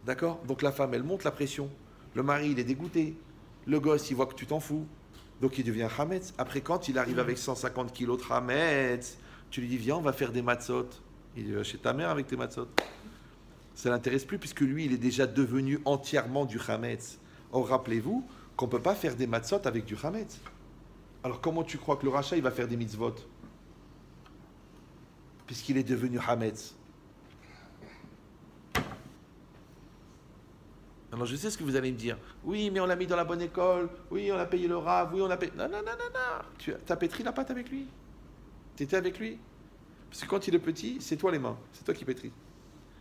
D'accord? Donc la femme, elle monte la pression. Le mari, il est dégoûté. Le gosse, il voit que tu t'en fous. Donc il devient chametz. Après, quand il arrive avec 150 kilos de chametz, tu lui dis, viens, on va faire des matzot. Il dit, chez ta mère avec tes matzot. Ça ne l'intéresse plus puisque lui, il est déjà devenu entièrement du chametz. Or, rappelez-vous qu'on ne peut pas faire des matzot avec du chametz. Alors, comment tu crois que le rachat, il va faire des mitzvot? Puisqu'il est devenu chametz. Alors, je sais ce que vous allez me dire. Oui, mais on l'a mis dans la bonne école. Oui, on a payé le rave. Oui, on a payé... Non. Tu as pétri la pâte avec lui? Tu étais avec lui? Parce que quand il est petit, c'est toi les mains. C'est toi qui pétris.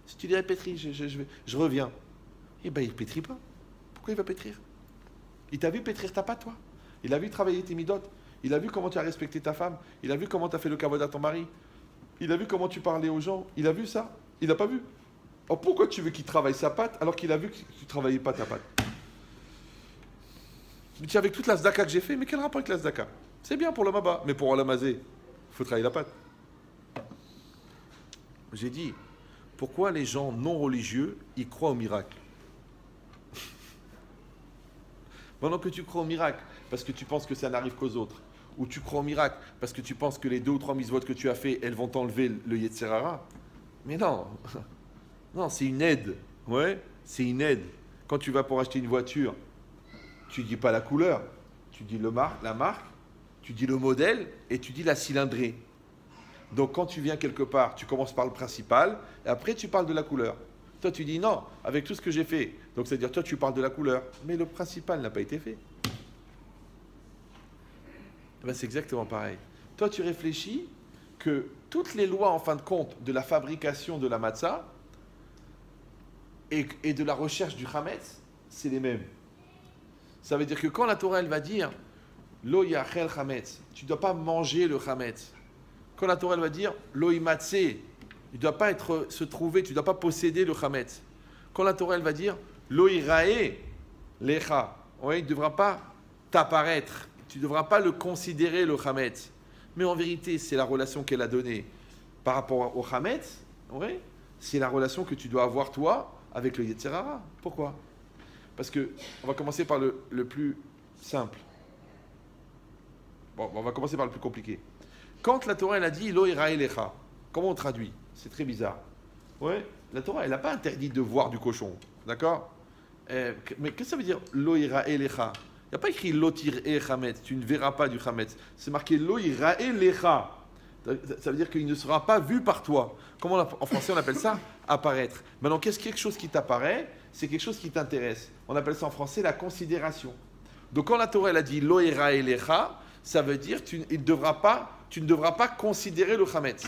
Si tu dis, ah, pétris, je reviens. Eh bien, il ne pétrit pas. Pourquoi il va pétrir? Il t'a vu pétrir ta pâte, toi? Il a vu travailler tes midotes. Il a vu comment tu as respecté ta femme. Il a vu comment tu as fait le kavod à ton mari. Il a vu comment tu parlais aux gens. Il a vu ça? Il n'a pas vu. Alors pourquoi tu veux qu'il travaille sa pâte alors qu'il a vu que tu ne travaillais pas ta pâte? Mais tu avec toute la zdaka que j'ai fait, mais quel rapport avec la zdaka? C'est bien pour le maba, mais pour Olamazé, il faut travailler la pâte. J'ai dit, pourquoi les gens non religieux, ils croient au miracle? Pendant que tu crois au miracle, parce que tu penses que ça n'arrive qu'aux autres, ou tu crois au miracle, parce que tu penses que les 2 ou 3 mitzvot que tu as fait, elles vont t'enlever le Yetzer Hara. Mais non, non, c'est une aide. Ouais, c'est une aide. Quand tu vas pour acheter une voiture, tu dis pas la couleur, tu dis la marque, tu dis le modèle et tu dis la cylindrée. Donc quand tu viens quelque part, tu commences par le principal et après tu parles de la couleur. Toi tu dis non, avec tout ce que j'ai fait. Donc c'est-à-dire toi tu parles de la couleur, mais le principal n'a pas été fait. Eh ben, c'est exactement pareil. Toi tu réfléchis que toutes les lois en fin de compte de la fabrication de la matzah et de la recherche du chametz, c'est les mêmes. Ça veut dire que quand la Torah elle va dire lo yachel chametz, tu ne dois pas manger le chametz. Quand la Torah elle va dire lo imatse, il ne doit pas se trouver, tu ne dois pas posséder le chametz. Quand la Torah elle va dire lo irae lecha, ouais, il ne devra pas t'apparaître, tu ne devras pas le considérer le chametz. Mais en vérité, c'est la relation qu'elle a donnée par rapport au chametz, ouais, c'est la relation que tu dois avoir toi avec le Yetzer Hara. Pourquoi? Parce que, on va commencer par le plus simple. Bon, on va commencer par le plus compliqué. Quand la Torah elle a dit Lo irae lecha, comment on traduit? C'est très bizarre. Ouais, la Torah elle n'a pas interdit de voir du cochon, d'accord? Mais qu'est-ce que ça veut dire Lo irae lecha? Il n'y a pas écrit Lo tir'e chametz, tu ne verras pas du chametz. C'est marqué Lo irae lecha. Ça veut dire qu'il ne sera pas vu par toi. Comment en français on appelle ça? Apparaître. Maintenant, qu'est-ce quelque chose qui t'apparaît? C'est quelque chose qui t'intéresse. On appelle ça en français la considération. Donc quand la Torah elle a dit Lo irae lecha, ça veut dire tu ne devras pas considérer le chametz.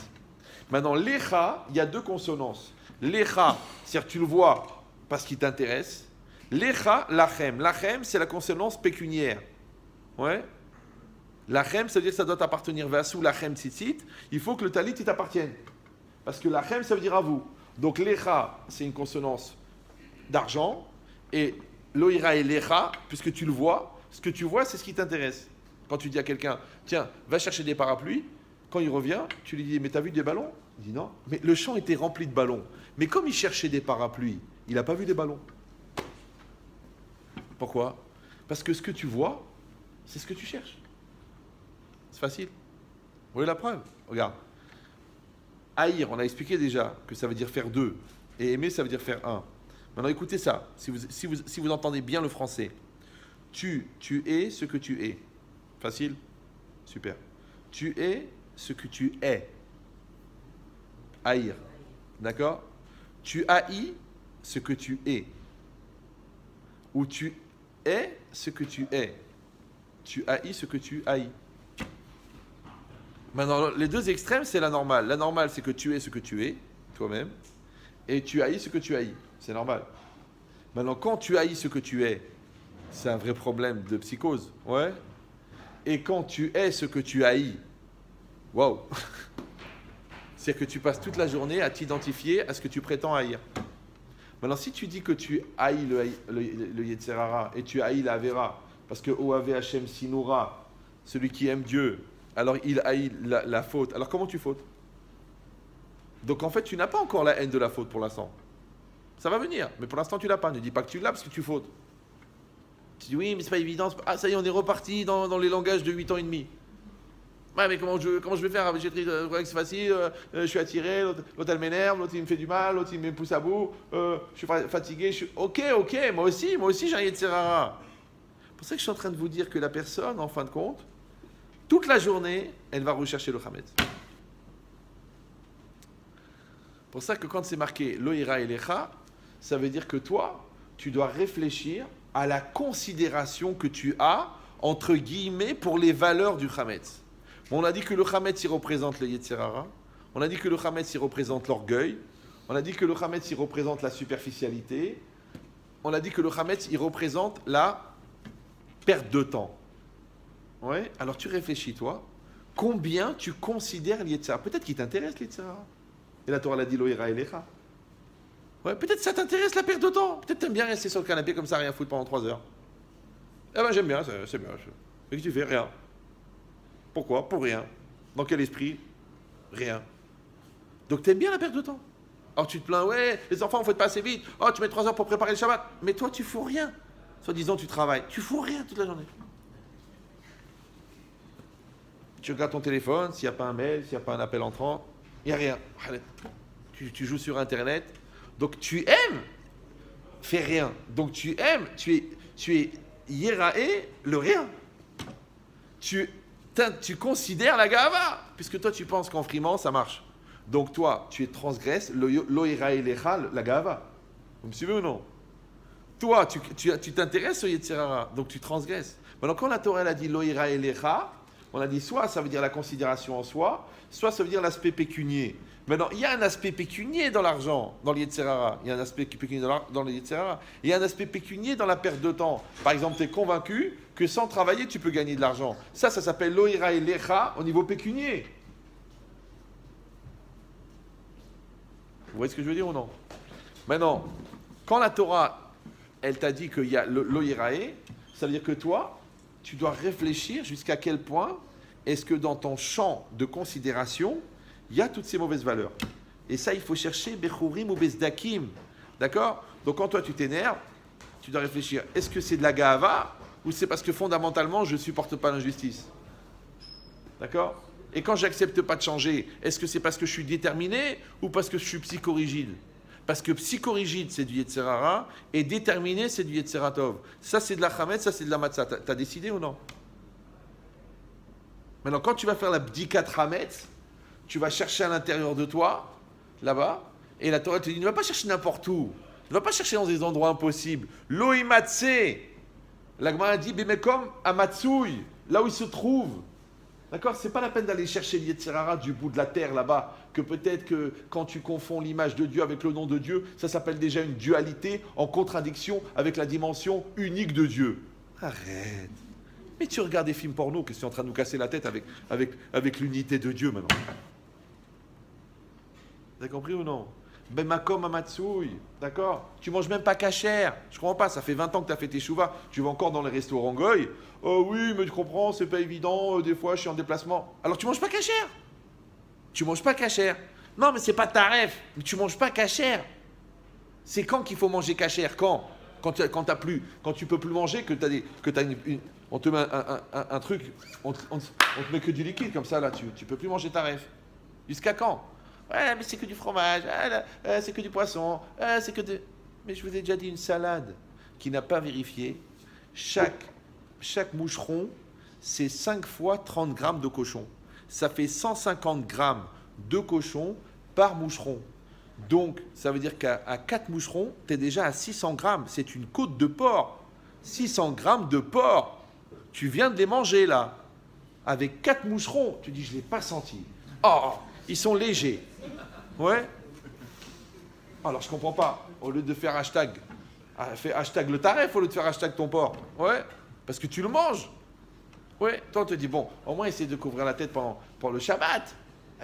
Maintenant, lecha, il y a 2 consonances. Lecha, c'est-à-dire tu le vois parce qu'il t'intéresse. Lecha, lachem. Lachem, c'est la consonance pécuniaire. Ouais. Lachem, ça veut dire que ça doit t'appartenir. Vassou, lachem, tzitzit. Il faut que le talit t'appartienne. Parce que lachem, ça veut dire à vous. Donc lecha, c'est une consonance d'argent. Et loïra et lecha, puisque tu le vois, ce que tu vois, c'est ce qui t'intéresse. Quand tu dis à quelqu'un, tiens, va chercher des parapluies, quand il revient, tu lui dis, mais t'as vu des ballons? Il dit non. Mais le champ était rempli de ballons. Mais comme il cherchait des parapluies, il n'a pas vu des ballons. Pourquoi? Parce que ce que tu vois, c'est ce que tu cherches. C'est facile. Vous voyez la preuve? Regarde. Haïr, on a expliqué déjà que ça veut dire faire deux. Et aimer, ça veut dire faire un. Maintenant, écoutez ça, si vous entendez bien le français. Tu es ce que tu es. Facile? Super. Tu es ce que tu es. Haïr. D'accord? Tu haïs ce que tu es. Ou tu es ce que tu es. Tu haïs ce que tu haïs. Maintenant, les deux extrêmes, c'est la normale. La normale, c'est que tu es ce que tu es, toi-même, et tu haïs ce que tu haïs. C'est normal. Maintenant, quand tu haïs ce que tu es, c'est un vrai problème de psychose. Ouais. Et quand tu es ce que tu haïs, waouh. C'est que tu passes toute la journée à t'identifier à ce que tu prétends haïr. Maintenant, si tu dis que tu haïs le Yetzer Hara et tu haïs la Avera, parce que Oave Hashem Sinura, celui qui aime Dieu, alors il haït la faute. Alors comment tu fautes? Donc en fait, tu n'as pas encore la haine de la faute pour l'instant. Ça va venir, mais pour l'instant, tu l'as pas. Ne dis pas que tu l'as parce que tu fautes. Tu dis oui, mais c'est pas évident. Ah, ça y est, on est reparti dans les langages de 8 ans et demi. Ouais, mais comment je vais faire? J'ai pris c'est facile, je suis attiré, l'autre elle m'énerve, l'autre il me fait du mal, l'autre il me pousse à bout, je suis fatigué, Ok, moi aussi j'ai un Yetzer Hara. C'est pour ça que je suis en train de vous dire que la personne, en fin de compte, toute la journée, elle va rechercher le Hametz. C'est pour ça que quand c'est marqué Lo ira elecha, ça veut dire que toi, tu dois réfléchir à la considération que tu as, entre guillemets, pour les valeurs du Hametz. On a dit que le Hametz, il représente le Yetzer Hara. On a dit que le Hametz, il représente l'orgueil. On a dit que le Hametz, il représente la superficialité. On a dit que le Hametz, il représente la perte de temps. Ouais. Alors tu réfléchis, toi, combien tu considères l'Yetzer Hara? Peut-être qu'il t'intéresse l'Yetzer Hara. Et la Torah l'a dit, Lo ira elecha. Ouais, peut-être ça t'intéresse la perte de temps. Peut-être t'aimes bien rester sur le canapé comme ça, rien foutre pendant 3 heures. Eh ben j'aime bien, c'est bien. Et que tu fais rien. Pourquoi? Pour rien. Dans quel esprit? Rien. Donc t'aimes bien la perte de temps. Alors tu te plains, ouais, les enfants, on fait pas assez vite. Oh, tu mets 3 heures pour préparer le Shabbat. Mais toi, tu fous rien. Soit disant, tu travailles. Tu fous rien toute la journée. Tu regardes ton téléphone, s'il n'y a pas un mail, s'il n'y a pas un appel entrant, il n'y a rien. Tu joues sur Internet. Donc tu aimes faire rien. Donc tu aimes, tu es Yéraé, le rien. Tu considères la Gava, puisque toi tu penses qu'en frimant ça marche. Donc toi, tu es transgresse, Lo Yéraé Lecha, la Gava. Vous me suivez ou non? Toi, tu t'intéresses au Yetzer Hara, donc tu transgresses. Maintenant, quand la Torah elle a dit Lo Yéraé Lecha, on a dit soit ça veut dire la considération en soi, soit ça veut dire l'aspect pécunier. Maintenant, il y a un aspect pécunier dans l'argent, dans le Yetzer Hara. Il y a un aspect pécunier dans le Yetzer Hara. Il y a un aspect pécunier dans la perte de temps. Par exemple, tu es convaincu que sans travailler, tu peux gagner de l'argent. Ça s'appelle Lo Ira Elecha au niveau pécunier. Vous voyez ce que je veux dire ou non? Maintenant, quand la Torah, elle t'a dit qu'il y a Lo Irae, ça veut dire que toi, tu dois réfléchir jusqu'à quel point est-ce que dans ton champ de considération, il y a toutes ces mauvaises valeurs. Et ça, il faut chercher Bechurim ou Bezdakim. D'accord? Donc quand toi tu t'énerves, tu dois réfléchir. Est-ce que c'est de la Gahava ou c'est parce que fondamentalement je ne supporte pas l'injustice? D'accord? Et quand j'accepte pas de changer, est-ce que c'est parce que je suis déterminé ou parce que je suis psychorigide? Parce que psychorigide, c'est du Yetzer Hara et déterminé, c'est du Yetzer Tov. Ça, c'est de la Chametz, ça, c'est de la Matzah. T'as décidé ou non? Maintenant, quand tu vas faire la Bdikat Chametz, tu vas chercher à l'intérieur de toi, là-bas, et la Torah te dit, ne va pas chercher n'importe où, ne va pas chercher dans des endroits impossibles. Loïmatse, la Gemara dit, Bemekom Amatsui, là où il se trouve. D'accord? C'est pas la peine d'aller chercher l'Yetzer Hara du bout de la terre, là-bas, que peut-être que quand tu confonds l'image de Dieu avec le nom de Dieu, ça s'appelle déjà une dualité en contradiction avec la dimension unique de Dieu. Arrête. Mais tu regardes des films porno, que tu es en train de nous casser la tête avec l'unité de Dieu maintenant. Vous avez compris ou non? Ben makom amatsui, d'accord? Tu manges même pas cachère. Je comprends pas, ça fait 20 ans que tu as fait tes chouvas, tu vas encore dans les restaurants goy. Oh oui, mais tu comprends, c'est pas évident, des fois je suis en déplacement. Alors tu manges pas cachère. Tu manges pas cachère. Non, mais c'est pas taref, mais tu manges pas cachère. C'est quand qu'il faut manger cachère? Quand t'as plus, quand tu peux plus manger, on te met un truc, on te met que du liquide comme ça là, tu peux plus manger taref. Jusqu'à quand? Ouais, mais c'est que du fromage, c'est que du poisson, c'est que de... Mais je vous ai déjà dit, une salade qui n'a pas vérifié, chaque moucheron, c'est 5 fois 30 grammes de cochon. Ça fait 150 grammes de cochon par moucheron. Donc, ça veut dire qu'à 4 moucherons, tu es déjà à 600 grammes. C'est une côte de porc. 600 grammes de porc. Tu viens de les manger, là. Avec 4 moucherons. Tu dis, je ne l'ai pas senti. Oh, ils sont légers. Ouais. Alors, je ne comprends pas. Au lieu de faire hashtag, fais hashtag le taref au lieu de faire hashtag ton porc. Ouais. Parce que tu le manges. Ouais. Toi, on te dit, bon, au moins, essaie de couvrir la tête pendant le Shabbat.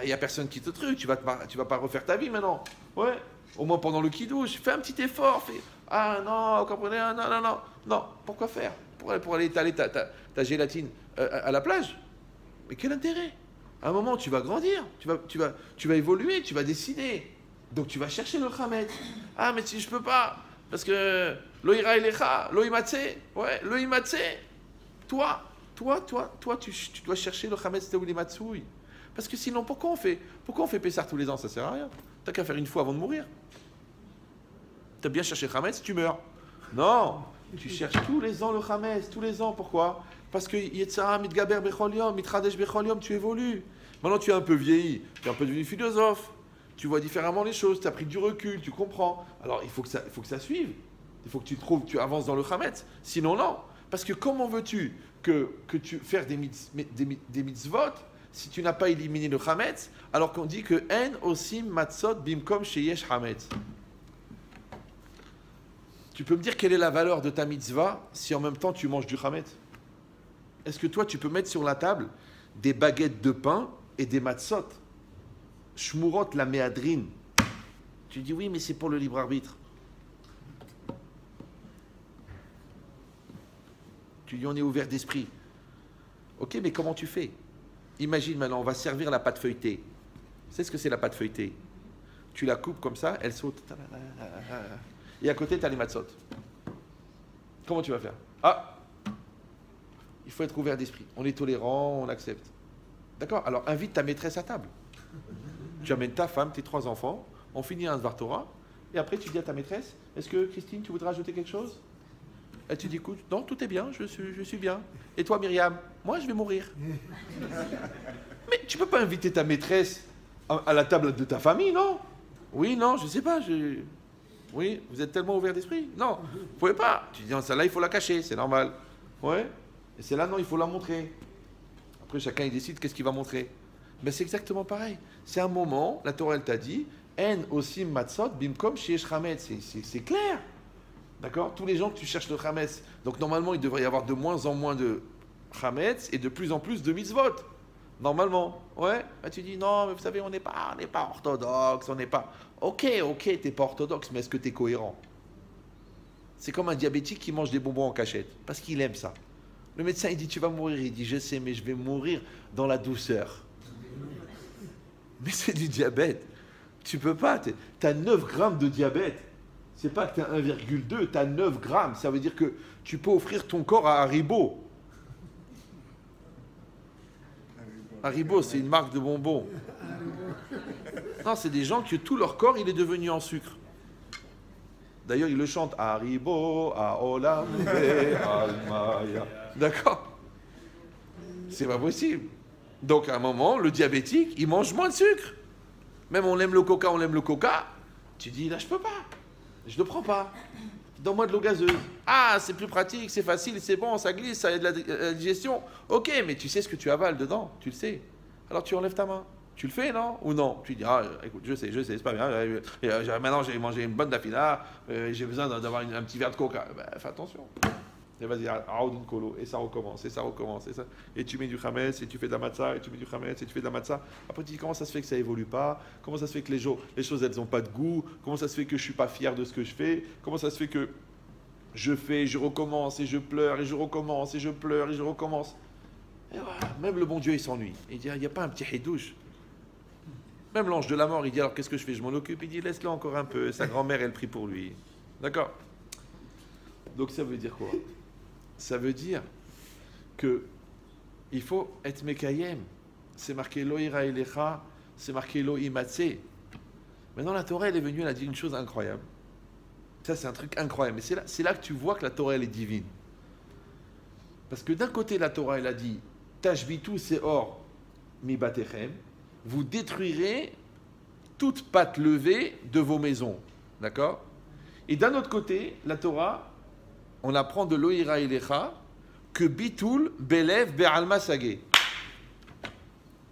Il n'y a personne qui te truc, tu vas pas refaire ta vie maintenant. Ouais, au moins pendant le kidouche, fais un petit effort. Ah non, vous comprenez, non. Pourquoi faire pour aller étaler ta gélatine à la plage. Mais quel intérêt? À un moment, tu vas grandir, tu vas évoluer, tu vas décider. Donc tu vas chercher le chametz. Ah, mais si je peux pas, parce que loïra elecha, loïmatse, ouais, loïmatse. Toi, tu dois chercher le chametz teoulimatsouï. Parce que sinon, pourquoi on fait Pessah tous les ans? Ça sert à rien. T'as qu'à faire une fois avant de mourir. T'as bien cherché Chametz, tu meurs. Non, tu cherches tous les ans le Chametz, tous les ans. Pourquoi? Parce que Yetzara mitgaber bechol yom, mitradesh bechol yom, tu évolues. Maintenant, tu es un peu vieilli, tu es un peu devenu philosophe. Tu vois différemment les choses, tu as pris du recul, tu comprends. Alors, il faut que ça suive. Il faut que tu avances dans le Chametz. Sinon, non. Parce que comment veux-tu que tu fasses des mitzvot si tu n'as pas éliminé le chametz, alors qu'on dit que en osim matzot bimkom sheyesh chametz. Tu peux me dire quelle est la valeur de ta mitzvah si en même temps tu manges du chametz? Est-ce que toi tu peux mettre sur la table des baguettes de pain et des matzot? Shmurot la méadrine. Tu dis oui, mais c'est pour le libre arbitre. Tu dis on est ouvert d'esprit. Ok, mais comment tu fais? Imagine maintenant, on va servir la pâte feuilletée. Tu sais ce que c'est la pâte feuilletée? Tu la coupes comme ça, elle saute. Et à côté, tu as les matzot. Comment tu vas faire? Ah, il faut être ouvert d'esprit. On est tolérant, on accepte. D'accord? Alors invite ta maîtresse à table. Tu amènes ta femme, tes 3 enfants, on finit un Dvar Torah, et après tu dis à ta maîtresse, est-ce que Christine, tu voudrais ajouter quelque chose? Elle te dit, écoute, non, tout est bien, je suis bien. Et toi, Myriam? Moi, je vais mourir. Mais tu peux pas inviter ta maîtresse à la table de ta famille, non? Oui, non, je sais pas. Oui, vous êtes tellement ouvert d'esprit. Non, vous pouvez pas. Tu dis, celle-là, il faut la cacher, c'est normal. Ouais. Et celle-là, non, il faut la montrer. Après, chacun, il décide qu'est-ce qu'il va montrer. Mais c'est exactement pareil. C'est un moment, la Torah, elle t'a dit, en osim matzot bimkom sheyesh chametz. C'est clair. D'accord? Tous les gens que tu cherches le chametz. Donc normalement, il devrait y avoir de moins en moins de chametz et de plus en plus de mitzvot. Normalement. Ouais? Bah, tu dis, non, mais vous savez, on n'est pas orthodoxe, on n'est pas... Ok, t'es pas orthodoxe, mais est-ce que t'es cohérent? C'est comme un diabétique qui mange des bonbons en cachette, parce qu'il aime ça. Le médecin, il dit, tu vas mourir. Il dit, je sais, mais je vais mourir dans la douceur. Mais c'est du diabète. Tu peux pas. Tu as 9 grammes de diabète. C'est pas que tu as 1,2, tu as 9 grammes. Ça veut dire que tu peux offrir ton corps à Haribo. Haribo, c'est une marque de bonbons. Non, c'est des gens que tout leur corps, il est devenu en sucre. D'ailleurs, ils le chantent. Haribo, Aolam, Almaya. D'accord? C'est pas possible. Donc, à un moment, le diabétique, il mange moins de sucre. Même on aime le coca. Tu dis, là, je peux pas. Je ne le prends pas. Donne-moi de l'eau gazeuse. Ah, c'est plus pratique, c'est facile, c'est bon, ça glisse, ça aide la digestion. Ok, mais tu sais ce que tu avales dedans, tu le sais. Alors tu enlèves ta main. Tu le fais, non? Ou non? Tu dis, ah, écoute, je sais, c'est pas bien. Maintenant, j'ai mangé une bonne dafina, j'ai besoin d'avoir un petit verre de coca. Ben, fais attention. Et vas-y, Aoudin Kolo, et ça recommence. Et tu mets du chametz, et tu fais de la matzah, et tu mets du chametz, et tu fais de la matzah. Après, tu dis, comment ça se fait que ça évolue pas? Comment ça se fait que les choses, elles n'ont pas de goût? Comment ça se fait que je suis pas fier de ce que je fais? Comment ça se fait que je fais, je recommence, et je pleure, et je recommence, et je pleure, et je recommence? Et voilà, même le bon Dieu, il s'ennuie. Il dit, il n'y a pas un petit hidouche. Même l'ange de la mort, il dit, alors qu'est-ce que je fais? Je m'en occupe. Il dit, laisse-le encore un peu. Sa grand-mère, elle prie pour lui. D'accord? Donc ça veut dire quoi? Ça veut dire que il faut être mekayem. C'est marqué lo ira elecha, c'est marqué lo imatse. Maintenant, la Torah, elle est venue, elle a dit une chose incroyable. Ça, c'est un truc incroyable. Mais c'est là que tu vois que la Torah, elle est divine. Parce que d'un côté, la Torah, elle a dit Tashbitu seor mi batechem, vous détruirez toute patte levée de vos maisons. D'accord? Et d'un autre côté, la Torah, on apprend de l'Oïra Elecha que Bitul Belev Be'alma Sagé.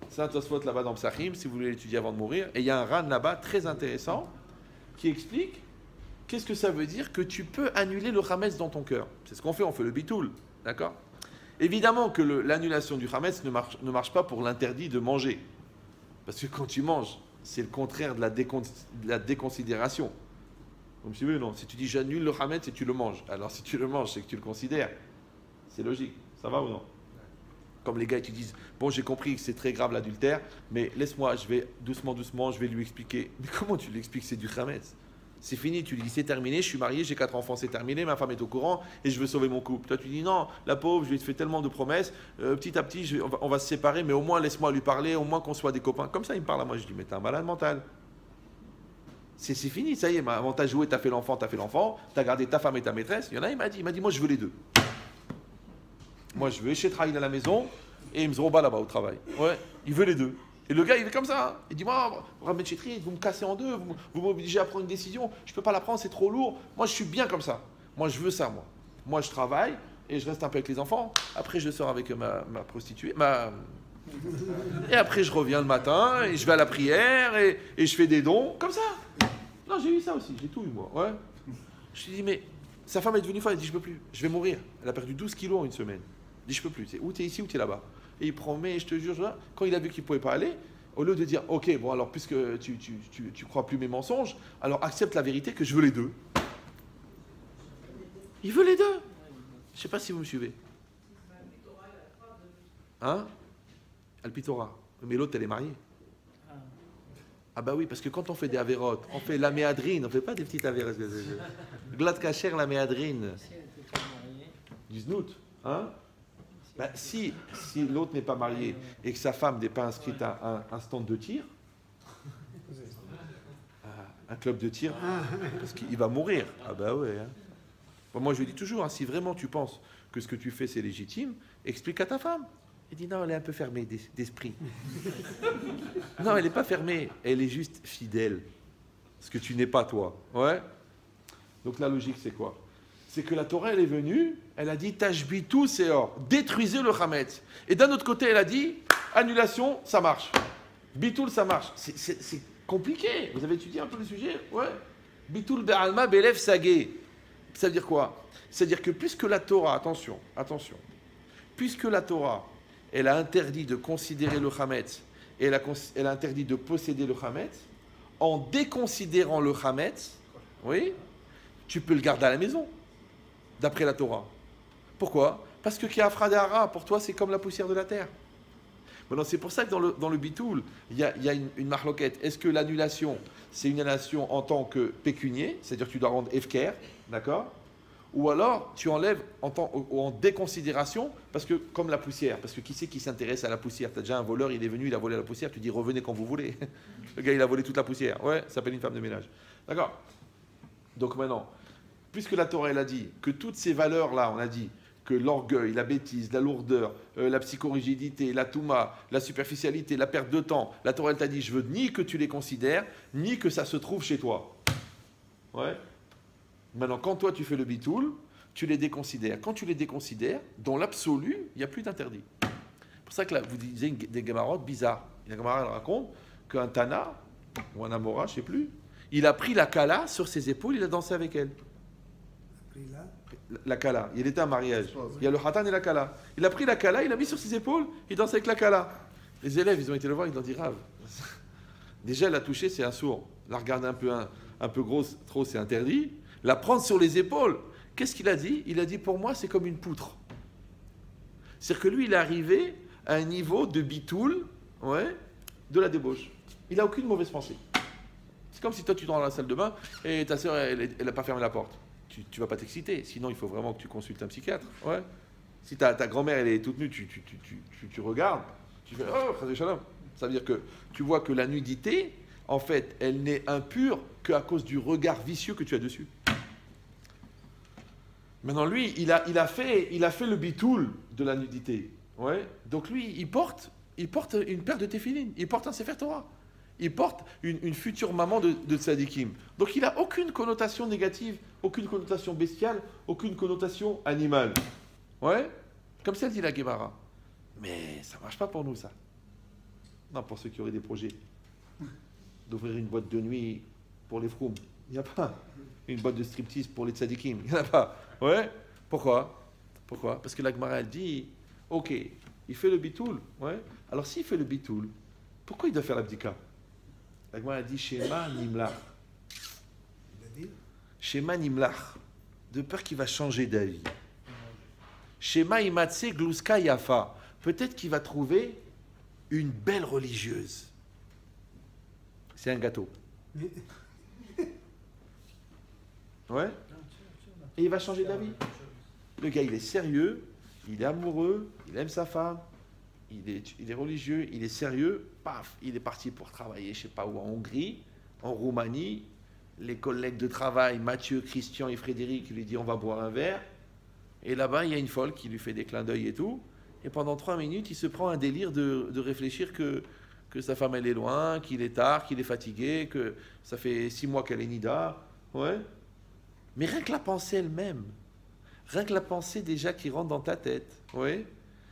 Ça, Tosfot là-bas dans Psachim, si vous voulez l'étudier avant de mourir. Et il y a un ran là-bas très intéressant qui explique qu'est-ce que ça veut dire que tu peux annuler le Hametz dans ton cœur. C'est ce qu'on fait, on fait le Bitul. D'accord? Évidemment que l'annulation du Hametz ne marche pas pour l'interdit de manger. Parce que quand tu manges, c'est le contraire de la déconsidération. Vous me suivez, non? Si tu dis j'annule le Hametz et tu le manges, alors si tu le manges, c'est que tu le considères. C'est logique. Ça va ou non? Comme les gars qui disent bon, j'ai compris que c'est très grave l'adultère, mais laisse-moi, je vais doucement, je vais lui expliquer. Mais comment tu lui expliques que c'est du Hametz? C'est fini, tu lui dis c'est terminé, je suis marié, j'ai 4 enfants, c'est terminé, ma femme est au courant et je veux sauver mon couple. Toi tu dis non, la pauvre, je lui ai fait tellement de promesses, petit à petit on va se séparer, mais au moins laisse-moi lui parler, au moins qu'on soit des copains. Comme ça il me parle à moi, je dis mais t'es un malade mental. C'est fini, ça y est, avant t'as joué, t'as fait l'enfant, t'as gardé ta femme et ta maîtresse. Il y en a, il m'a dit moi je veux les deux. Moi je veux Echetraïl à la maison et Mzroba là-bas au travail. Ouais, il veut les deux. Et le gars, il est comme ça. Hein. Il dit, moi, Rabbi Chetri, vous me cassez en deux, vous m'obligez à prendre une décision, je ne peux pas la prendre, c'est trop lourd. Moi, je suis bien comme ça. Moi, je veux ça, moi. Moi, je travaille et je reste un peu avec les enfants. Après, je sors avec ma prostituée. Et après, je reviens le matin et je vais à la prière et je fais des dons, comme ça. Non, j'ai eu ça aussi, j'ai tout eu, moi. Ouais. Je lui dis, mais sa femme est devenue folle. Elle dit, je ne peux plus, je vais mourir. Elle a perdu 12 kilos en une semaine. Elle dit, je ne peux plus. Ou tu es ici ou tu es là-bas. Et il promet, je te jure, quand il a vu qu'il ne pouvait pas aller, au lieu de dire, ok, bon alors puisque tu crois plus mes mensonges, alors accepte la vérité que je veux les deux. Il veut les deux. Je ne sais pas si vous me suivez. Hein? Alpitora. Mais l'autre, elle est mariée. Ah bah oui, parce que quand on fait des avérotes, on fait la méadrine, on ne fait pas des petites avérotes. Glad kacher, la méadrine. Du znout. Hein? Ben, si l'autre n'est pas marié et que sa femme n'est pas inscrite à un stand de tir, un club de tir, parce qu'il va mourir. Ah bah ouais. Hein. Bon, moi je lui dis toujours, hein, si vraiment tu penses que ce que tu fais c'est légitime, explique à ta femme. Il dit non, elle est un peu fermée d'esprit. Non, elle n'est pas fermée, elle est juste fidèle. Ce que tu n'es pas toi. Ouais. Donc la logique c'est quoi? C'est que la Torah, elle est venue, elle a dit Tashbitu seor, détruisez le Hametz. Et d'un autre côté, elle a dit annulation, ça marche. Bitul, ça marche. C'est compliqué. Vous avez étudié un peu le sujet? Ouais. Bitul be'alma belev sagé. Ça veut dire quoi? C'est-à-dire que puisque la Torah, attention, puisque la Torah, elle a interdit de considérer le Hametz et elle a interdit de posséder le Hametz, en déconsidérant le Hametz, oui, tu peux le garder à la maison. D'après la Torah. Pourquoi? Parce que Kiafra Dehara, pour toi, c'est comme la poussière de la terre. Maintenant, c'est pour ça que dans le Bitoul, il y a une marloquette. Est-ce que l'annulation, c'est une annulation en tant que pécunier, c'est-à-dire que tu dois rendre Efker, d'accord? Ou alors, tu enlèves en déconsidération, parce que comme la poussière, parce que qui c'est qui s'intéresse à la poussière? Tu as déjà un voleur, il est venu, il a volé la poussière, tu dis revenez quand vous voulez. Le gars, il a volé toute la poussière. Ouais, ça s'appelle une femme de ménage. D'accord? Donc maintenant, puisque la Torah, elle a dit que toutes ces valeurs-là, on a dit que l'orgueil, la bêtise, la lourdeur, la psychorigidité, la touma, la superficialité, la perte de temps, la Torah, elle t'a dit, je veux ni que tu les considères, ni que ça se trouve chez toi. Ouais. Maintenant, quand toi, tu fais le bitoul, tu les déconsidères. Quand tu les déconsidères, dans l'absolu, il n'y a plus d'interdit. C'est pour ça que là, vous disiez des gemarotes bizarres. La Gemara, elle raconte qu'un Tana, ou un Amora, je ne sais plus, il a pris la Kala sur ses épaules, il a dansé avec elle. La Kala, il était à un mariage. Il y a le Hatan et la Kala. Il a pris la Kala, il l'a mis sur ses épaules, il danse avec la Kala. Les élèves, ils ont été le voir, ils ont dit Rav. Déjà, la toucher, c'est un sourd. La regarder un peu grosse, trop, c'est interdit. La prendre sur les épaules, qu'est-ce qu'il a dit? Il a dit pour moi, c'est comme une poutre. C'est-à-dire que lui, il est arrivé à un niveau de bitoul, ouais, de la débauche. Il n'a aucune mauvaise pensée. C'est comme si toi, tu rentres dans la salle de bain et ta soeur, elle n'a pas fermé la porte. Tu ne vas pas t'exciter, sinon il faut vraiment que tu consultes un psychiatre. Ouais. Si ta grand-mère elle est toute nue, tu regardes, tu fais oh, Chazé Shalom. Ça veut dire que tu vois que la nudité, en fait, elle n'est impure qu'à cause du regard vicieux que tu as dessus. Maintenant, lui, il a fait le bitoul de la nudité. Ouais. Donc lui, il porte une paire de téphilines, il porte un Sefer Torah, il porte une future maman de tzadikim. Donc il n'a aucune connotation négative, aucune connotation bestiale, aucune connotation animale. Ouais. Comme ça dit la Gemara. Mais ça ne marche pas pour nous, ça. Non, pour ceux qui auraient des projets d'ouvrir une boîte de nuit pour les froums. Il n'y a pas. Une boîte de striptease pour les tzadikim. Il n'y en a pas. Ouais. Pourquoi? Parce que la Gemara, elle dit, ok, il fait le bitoul. Ouais. Alors s'il fait le bitoul, pourquoi il doit faire l'abdika? La Gemara, elle dit, Shema Nimlach. Shema Nimlach. De peur qu'il va changer d'avis. Shema Imatse Gluska Yafa. Peut-être qu'il va trouver une belle religieuse. C'est un gâteau. Ouais. Et il va changer d'avis. Le gars, il est sérieux, il est amoureux, il aime sa femme, il est religieux, il est sérieux. Paf, il est parti pour travailler, je ne sais pas où, en Hongrie, en Roumanie. Les collègues de travail, Mathieu, Christian et Frédéric, lui disent on va boire un verre. Et là-bas, il y a une folle qui lui fait des clins d'œil et tout. Et pendant 3 minutes, il se prend un délire de réfléchir que sa femme, elle est loin, qu'il est tard, qu'il est fatigué, que ça fait 6 mois qu'elle est nida. Ouais. Mais rien que la pensée elle-même, rien que la pensée déjà qui rentre dans ta tête, ouais,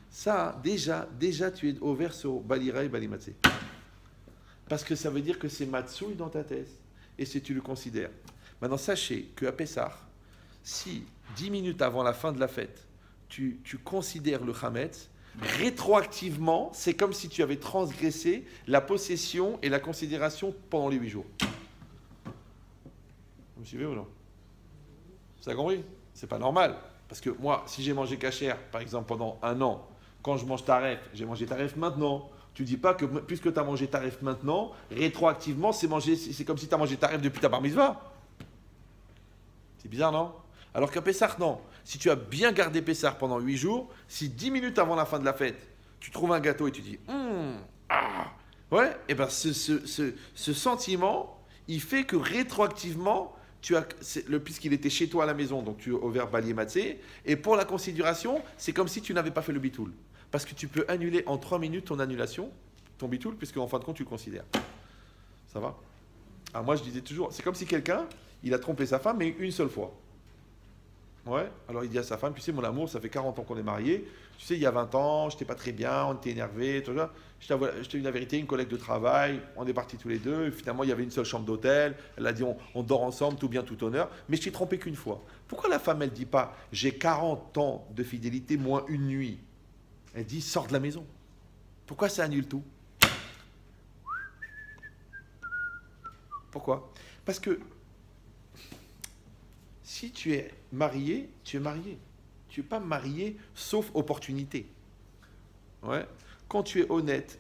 ça, déjà tu es au vert sur Balira et Balimatsé. Parce que ça veut dire que c'est Matsouille dans ta tête. Et si tu le considères. Maintenant, sachez qu'à Pessah, si 10 minutes avant la fin de la fête, tu considères le Hametz, rétroactivement, c'est comme si tu avais transgressé la possession et la considération pendant les 8 jours. Vous me suivez ou non? Vous avez compris? C'est pas normal. Parce que moi, si j'ai mangé cachère, par exemple, pendant 1 an, quand je mange taref, j'ai mangé taref maintenant. Tu dis pas que puisque tu as mangé taref maintenant, rétroactivement, c'est comme si tu as mangé taref depuis ta bar mitzvah. C'est bizarre, non? Alors qu'à Pessah, non. Si tu as bien gardé Pessah pendant 8 jours, si 10 minutes avant la fin de la fête, tu trouves un gâteau et tu dis ouais, et bien ce sentiment, il fait que rétroactivement, puisqu'il était chez toi à la maison, donc tu as ouvert Balié Matzé, et pour la considération, c'est comme si tu n'avais pas fait le bitoul. Parce que tu peux annuler en 3 minutes ton annulation, ton bitoul, puisque en fin de compte, tu le considères. Ça va? Alors moi, je disais toujours, c'est comme si quelqu'un, il a trompé sa femme, mais une seule fois. Ouais. Alors il dit à sa femme, tu sais, mon amour, ça fait 40 ans qu'on est mariés. Tu sais, il y a 20 ans, je n'étais pas très bien, on était énervés, tout ça. Je t'ai dit la vérité, une collègue de travail, on est partis tous les deux. Et finalement, il y avait une seule chambre d'hôtel. Elle a dit, on dort ensemble, tout bien, tout honneur. Mais je t'ai trompé qu'une fois. Pourquoi la femme, elle ne dit pas, j'ai 40 ans de fidélité moins une nuit? Elle dit, sors de la maison. Pourquoi ça annule tout? Pourquoi? Parce que si tu es marié, tu es marié. Tu n'es pas marié sauf opportunité. Ouais. Quand tu es honnête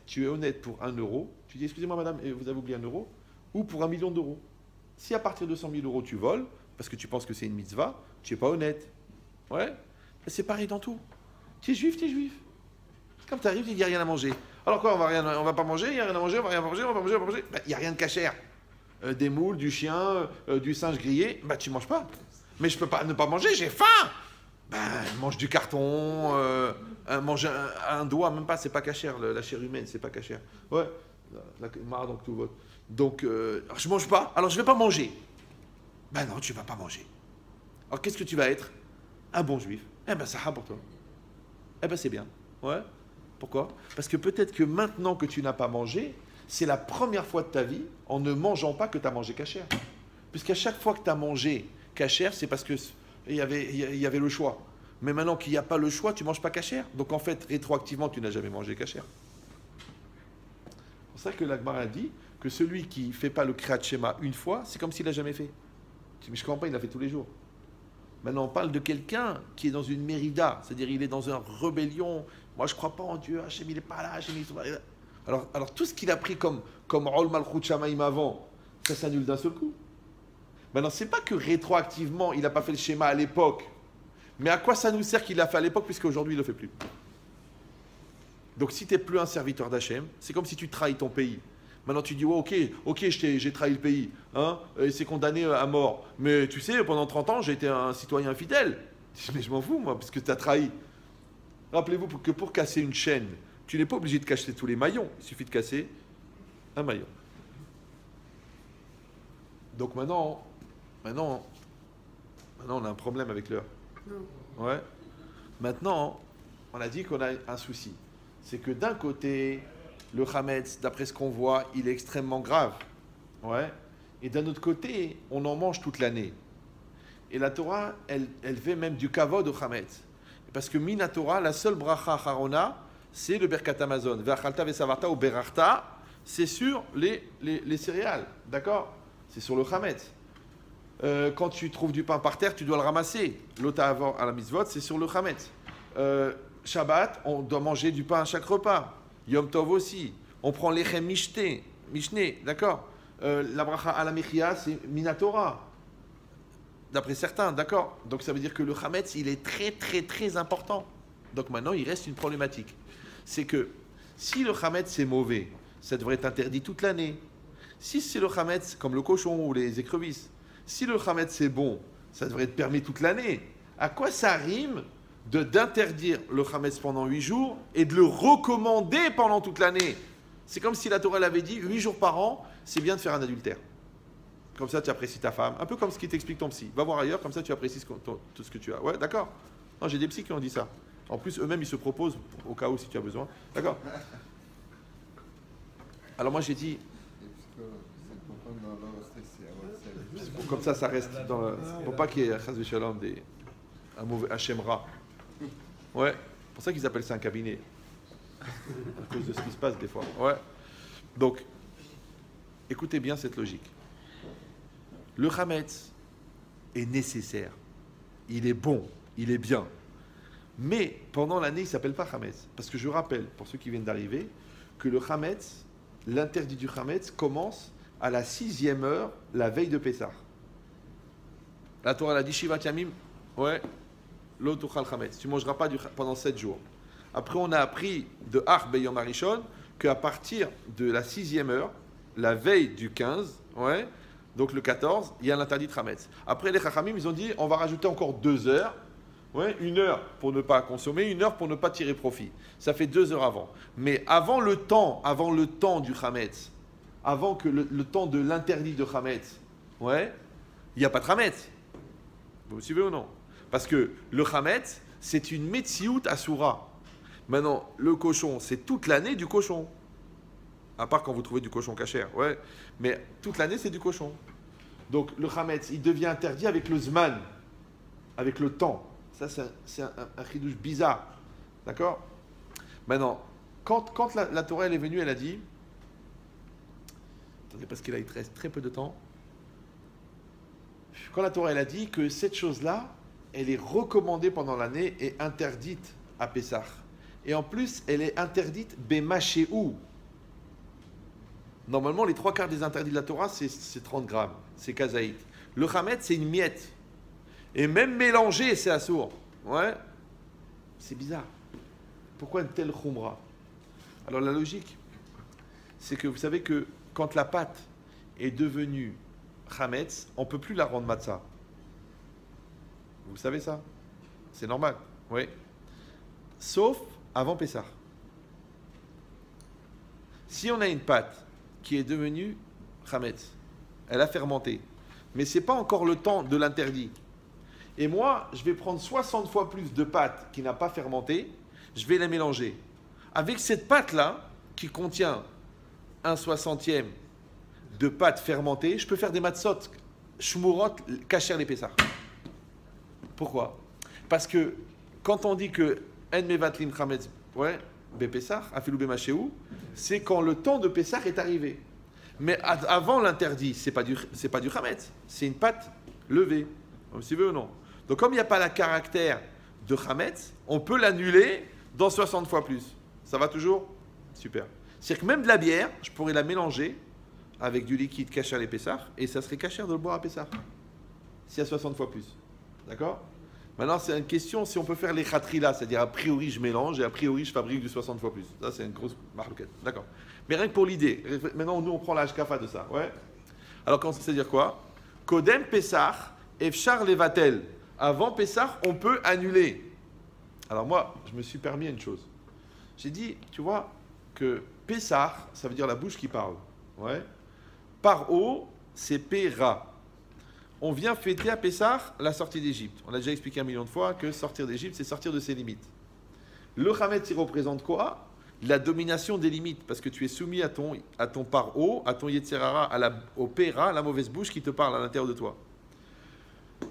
pour 1 euro, tu dis, excusez-moi madame, vous avez oublié 1 euro, ou pour 1 million d'euros. Si à partir de 100 000 euros tu voles, parce que tu penses que c'est une mitzvah, tu n'es pas honnête. Ouais. C'est pareil dans tout. Tu es juif, tu es juif. Quand tu arrives, il n'y a rien à manger. Alors quoi, on va pas manger, il n'y a rien à manger, on va rien manger, on va pas manger, on va pas manger. Il n'y a rien de cachère. Des moules, du chien, du singe grillé, tu ne manges pas. Mais je ne peux pas ne pas manger, j'ai faim. Mange du carton, mange un doigt, même pas, c'est pas cachère, la chair humaine, c'est pas cachère. Ouais, donc tout vote. Donc, je mange pas, alors je vais pas manger. Non, tu vas pas manger. Alors qu'est-ce que tu vas être? Un bon juif. Ça va pour toi. C'est bien. Ouais. Pourquoi? Parce que peut-être que maintenant que tu n'as pas mangé, c'est la première fois de ta vie, en ne mangeant pas, que tu as mangé cachère. Puisqu'à chaque fois que tu as mangé cachère, c'est parce qu'il y avait le choix. Mais maintenant qu'il n'y a pas le choix, tu ne manges pas cachère. Donc en fait, rétroactivement, tu n'as jamais mangé cachère. C'est pour ça que l'Agmara dit que celui qui ne fait pas le Kriyat Shema une fois, c'est comme s'il n'a jamais fait. Mais je ne comprends pas, il l'a fait tous les jours. Maintenant, on parle de quelqu'un qui est dans une mérida, c'est-à-dire il est dans une rébellion. Moi, je ne crois pas en Dieu, Hachem, il n'est pas là, Hachem, il n'est pas là. Alors, tout ce qu'il a pris comme Ol Malchut Shamaim avant, ça s'annule d'un seul coup. Maintenant, ce n'est pas que rétroactivement, il n'a pas fait le schéma à l'époque. Mais à quoi ça nous sert qu'il l'a fait à l'époque, puisqu'aujourd'hui, il ne le fait plus? Donc, si tu n'es plus un serviteur d'Hachem, c'est comme si tu trahis ton pays. Maintenant, tu dis, ouais, ok, j'ai trahi le pays, hein, et c'est condamné à mort. Mais tu sais, pendant 30 ans, j'ai été un citoyen fidèle. Mais je m'en fous, moi, parce que tu as trahi. Rappelez-vous que pour casser une chaîne, tu n'es pas obligé de casser tous les maillons. Il suffit de casser un maillon. Donc maintenant, on a un problème avec l'heure. Ouais. Maintenant, on a dit qu'on a un souci. C'est que d'un côté, le Hametz, d'après ce qu'on voit, il est extrêmement grave. Ouais. Et d'un autre côté, on en mange toute l'année. Et la Torah, elle fait même du kavod au Hametz. Parce que Mina Torah, la seule bracha harona, c'est le Berkat Amazon. Ve'achalta ve'savarta ou berachta, c'est sur les céréales. D'accord? C'est sur le Hametz. Quand tu trouves du pain par terre, tu dois le ramasser. L'ota avant à la mitzvot, c'est sur le Hametz. Shabbat, on doit manger du pain à chaque repas. Yom Tov aussi. On prend l'echem mishné, d'accord? La bracha à la mechia, c'est Minatora. D'après certains, d'accord? Donc ça veut dire que le Hametz, il est très très très important. Donc maintenant, il reste une problématique. C'est que si le Hametz c'est mauvais, ça devrait être interdit toute l'année. Si c'est le Hametz, comme le cochon ou les écrevisses, si le Hametz c'est bon, ça devrait être permis toute l'année. À quoi ça rime d'interdire le Hametz pendant 8 jours et de le recommander pendant toute l'année? C'est comme si la Torah avait dit 8 jours par an, c'est bien de faire un adultère. Comme ça, tu apprécies ta femme. Un peu comme ce qui t'explique ton psy. Va voir ailleurs, comme ça, tu apprécies tout ce que tu as. Ouais, d'accord. Non, j'ai des psys qui ont dit ça. En plus, eux-mêmes, ils se proposent au cas où, si tu as besoin. D'accord. Alors moi, j'ai dit... Comme ça reste dans le... Pour pas qu'il y ait un mauvais Hachemra. Ouais. C'est pour ça qu'ils appellent ça un cabinet. À cause de ce qui se passe des fois. Ouais. Donc, écoutez bien cette logique. Le Hametz est nécessaire. Il est bon. Il est bien. Mais pendant l'année, il ne s'appelle pas Hametz. Parce que je rappelle, pour ceux qui viennent d'arriver, que le Hametz, l'interdit du Hametz commence à la 6e heure, la veille de Pessah. La Torah a dit Shivat Yamim, ouais, lo tuchal Hametz. Tu ne mangeras pas pendant 7 jours. Après, on a appris de Ach Beyom Arishon qu'à partir de la 6e heure, la veille du 15, ouais, donc le 14, il y a l'interdit de Hametz. Après, les Chachamim, ils ont dit on va rajouter encore 2 heures. Ouais, 1 heure pour ne pas consommer, 1 heure pour ne pas tirer profit. Ça fait 2 heures avant. Mais avant le temps du Hametz, avant que le temps de l'interdit de Hametz, ouais, il n'y a pas de Hametz. Vous me suivez ou non? Parce que le Hametz, c'est une Metsiout Asura. Maintenant, le cochon, c'est toute l'année du cochon. À part quand vous trouvez du cochon cachère, ouais. Mais toute l'année, c'est du cochon. Donc le Hametz, il devient interdit avec le Zman, avec le temps. Ça, c'est un chidouche bizarre. D'accord? Maintenant, quand la Torah elle est venue, elle a dit... Attendez, parce qu'il reste très peu de temps. Quand la Torah elle a dit que cette chose-là, elle est recommandée pendant l'année et interdite à Pessah. Et en plus, elle est interdite Bemachéou. Normalement, les 3/4 des interdits de la Torah, c'est 30 grammes. C'est kazaït. Le Hametz, c'est une miette. Et même mélangé, c'est assourd. Ouais. C'est bizarre. Pourquoi une telle khumra? Alors la logique, c'est que vous savez que quand la pâte est devenue Hametz, on ne peut plus la rendre matzah. Vous savez ça? C'est normal. Oui. Sauf avant Pessah. Si on a une pâte qui est devenue Hametz, elle a fermenté, mais ce n'est pas encore le temps de l'interdit. Et moi, je vais prendre 60 fois plus de pâte qui n'a pas fermenté, je vais les mélanger. Avec cette pâte-là, qui contient 1/60 de pâte fermentée, je peux faire des matzot, shmurot, kasher les Pessah. Pourquoi? Parce que quand on dit que en mevatlim chametz, ouais, bepessah, afilou bemachéou, c'est quand le temps de Pessah est arrivé. Mais avant l'interdit, c'est pas du chametz, c'est une pâte levée. Vous suivez ou non? Donc comme il n'y a pas le caractère de chametz, on peut l'annuler dans 60 fois plus. Ça va toujours? Super. C'est-à-dire que même de la bière, je pourrais la mélanger avec du liquide kasher les Pessah et ça serait kasher de le boire à Pessah. S'il y a 60 fois plus. D'accord? Maintenant, c'est une question si on peut faire les khatrila, c'est-à-dire a priori je mélange et a priori je fabrique du 60 fois plus. Ça, c'est une grosse marloquette. D'accord. Mais rien que pour l'idée. Maintenant, nous, on prend la hashkafa de ça. Ouais. Alors, c'est-à-dire quoi? Kodem Pessah, Efchar Levatel. Avant Pessah, on peut annuler. Alors, moi, je me suis permis une chose. J'ai dit, tu vois, que Pessah, ça veut dire la bouche qui parle. Ouais. Paro, c'est Pera. On vient fêter à Pessah la sortie d'Égypte. On a déjà expliqué 1 million de fois que sortir d'Égypte, c'est sortir de ses limites. Le Hametz, il représente quoi? La domination des limites, parce que tu es soumis à ton paro, à ton Yetzerara, au Pera, la mauvaise bouche qui te parle à l'intérieur de toi.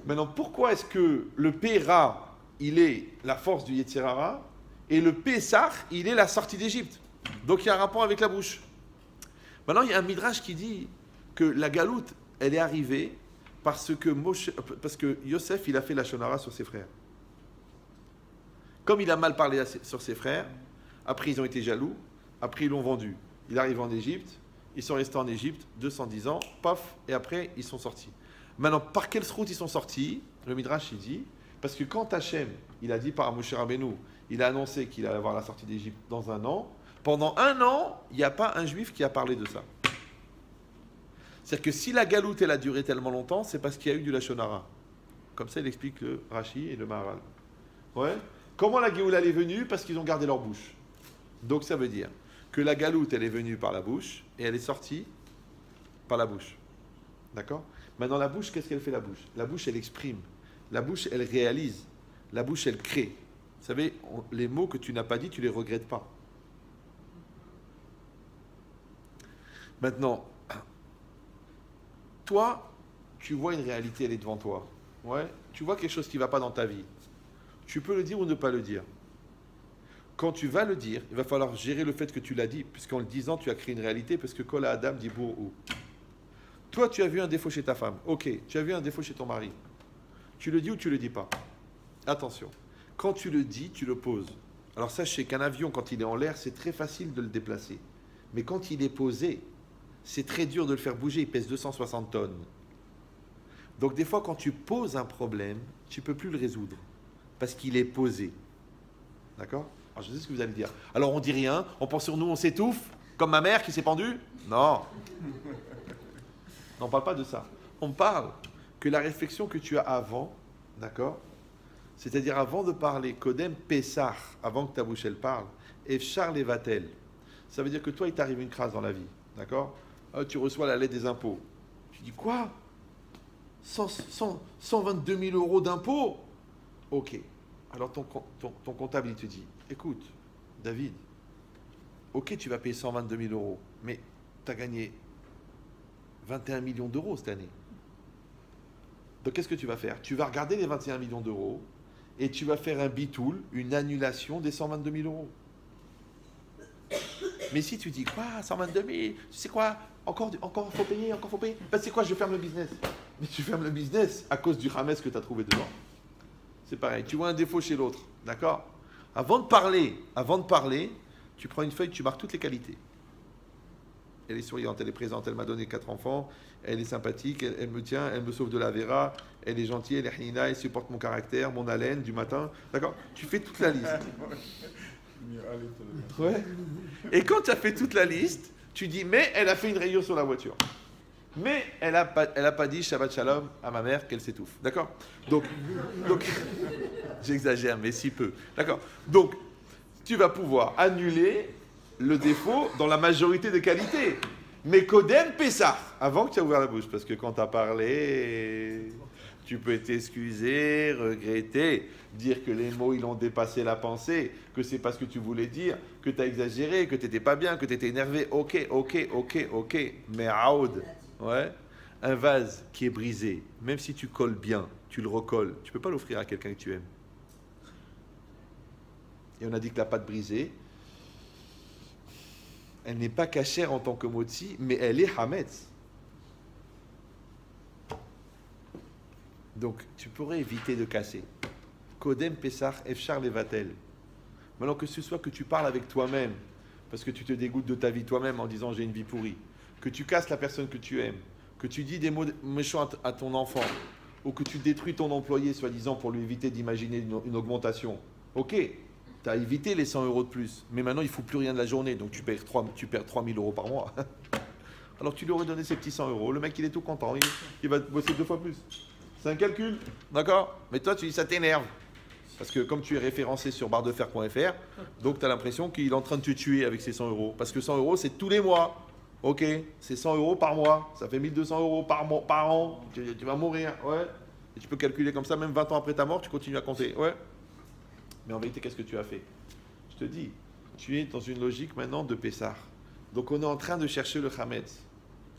Maintenant, pourquoi est-ce que le Pera, il est la force du Yetzerara, et le Pessah, il est la sortie d'Égypte? Donc il y a un rapport avec la bouche. Maintenant, il y a un midrash qui dit que la galoute, elle est arrivée parce que Yosef, il a fait la shonara sur ses frères. Comme il a mal parlé sur ses frères, après ils ont été jaloux, après ils l'ont vendu. Il arrive en Égypte, ils sont restés en Égypte 210 ans, paf, et après ils sont sortis. Maintenant, par quelle route ils sont sortis? Le midrash, il dit, parce que quand Hachem, il a dit par Moshe Rabbeinu, il a annoncé qu'il allait avoir la sortie d'Égypte dans 1 an, pendant 1 an, il n'y a pas un juif qui a parlé de ça. C'est-à-dire que si la galoute, elle a duré tellement longtemps, c'est parce qu'il y a eu du Lachonara. Comme ça, il explique le Rashi et le Maharal. Ouais. Comment la Géoula est venue? Parce qu'ils ont gardé leur bouche. Donc ça veut dire que la galoute, elle est venue par la bouche et elle est sortie par la bouche. D'accord? Maintenant, la bouche, qu'est-ce qu'elle fait la bouche? La bouche, elle exprime. La bouche, elle réalise. La bouche, elle crée. Vous savez, les mots que tu n'as pas dit, tu ne les regrettes pas. Maintenant, toi, tu vois une réalité, elle est devant toi. Ouais, tu vois quelque chose qui ne va pas dans ta vie. Tu peux le dire ou ne pas le dire. Quand tu vas le dire, il va falloir gérer le fait que tu l'as dit, puisqu'en le disant, tu as créé une réalité, parce que Kola Adam dit Bourou. Toi, tu as vu un défaut chez ta femme. Ok, tu as vu un défaut chez ton mari. Tu le dis ou tu le dis pas? Attention. Quand tu le dis, tu le poses. Alors sachez qu'un avion, quand il est en l'air, c'est très facile de le déplacer. Mais quand il est posé, c'est très dur de le faire bouger, il pèse 260 tonnes. Donc des fois, quand tu poses un problème, tu ne peux plus le résoudre, parce qu'il est posé. D'accord? Alors je sais ce que vous allez dire. Alors on dit rien, on pense sur nous, on s'étouffe, comme ma mère qui s'est pendue? Non. On ne parle pas de ça. On parle que la réflexion que tu as avant, d'accord? C'est-à-dire avant de parler, Kodem Pessah, avant que ta bouche elle parle, Efchar Levatel. Ça veut dire que toi, il t'arrive une crasse dans la vie, d'accord? Tu reçois la lettre des impôts. Tu dis quoi? 122 000 euros d'impôts? Ok. Alors ton comptable, il te dit, écoute, David, ok, tu vas payer 122 000 euros, mais tu as gagné 21 millions d'euros cette année. Donc qu'est-ce que tu vas faire? Tu vas regarder les 21 millions d'euros et tu vas faire un bitoul, une annulation des 122 000 euros. Mais si tu dis quoi, 122 000, tu sais quoi, encore faut payer, encore faut payer. Ben c'est quoi, je ferme le business. Mais tu fermes le business à cause du Hametz que tu as trouvé dedans. C'est pareil, tu vois un défaut chez l'autre, d'accord? Avant de parler, tu prends une feuille, tu marques toutes les qualités. Elle est souriante, elle est présente, elle m'a donné 4 enfants, elle est sympathique, elle me tient, elle me sauve de la vera, elle est gentille, elle est hinina, elle supporte mon caractère, mon haleine du matin, d'accord? Tu fais toute la liste. Ouais. Et quand tu as fait toute la liste, tu dis, mais elle a fait une rayure sur la voiture. Mais elle n'a pas dit Shabbat Shalom à ma mère qu'elle s'étouffe. D'accord? Donc j'exagère, mais si peu. D'accord? Donc, tu vas pouvoir annuler le défaut dans la majorité des qualités. Mais Kodem Pessah, avant que tu aies ouvert la bouche, parce que quand tu as parlé, tu peux t'excuser, regretter, dire que les mots, ils ont dépassé la pensée, que c'est pas ce que tu voulais dire, que tu as exagéré, que tu n'étais pas bien, que tu étais énervé. Ok. Mais Aoud, ouais, un vase qui est brisé, même si tu colles bien, tu le recolles, tu ne peux pas l'offrir à quelqu'un que tu aimes. Et on a dit que la pâte brisée, elle n'est pas cachère en tant que motzi, mais elle est hametz. Donc, tu pourrais éviter de casser. Kodem Pessah Efchar Levatel. Maintenant que ce soit que tu parles avec toi-même, parce que tu te dégoûtes de ta vie toi-même en disant j'ai une vie pourrie, que tu casses la personne que tu aimes, que tu dis des mots méchants à ton enfant, ou que tu détruis ton employé, soi-disant, pour lui éviter d'imaginer une augmentation, ok, tu as évité les 100 euros de plus, mais maintenant il ne faut plus rien de la journée, donc tu perds 3 000 euros par mois. Alors tu lui aurais donné ces petits 100 euros, le mec il est tout content, il va bosser 2 fois plus. C'est un calcul, d'accord? Mais toi tu dis ça t'énerve. Parce que comme tu es référencé sur barredefer.fr, donc tu as l'impression qu'il est en train de te tuer avec ces 100 euros. Parce que 100 euros, c'est tous les mois. Ok, c'est 100 euros par mois. Ça fait 1200 euros par an. Tu vas mourir, ouais. Et tu peux calculer comme ça, même 20 ans après ta mort, tu continues à compter, ouais. Mais en vérité, qu'est-ce que tu as fait? Je te dis, tu es dans une logique maintenant de Pessah. Donc on est en train de chercher le Hametz.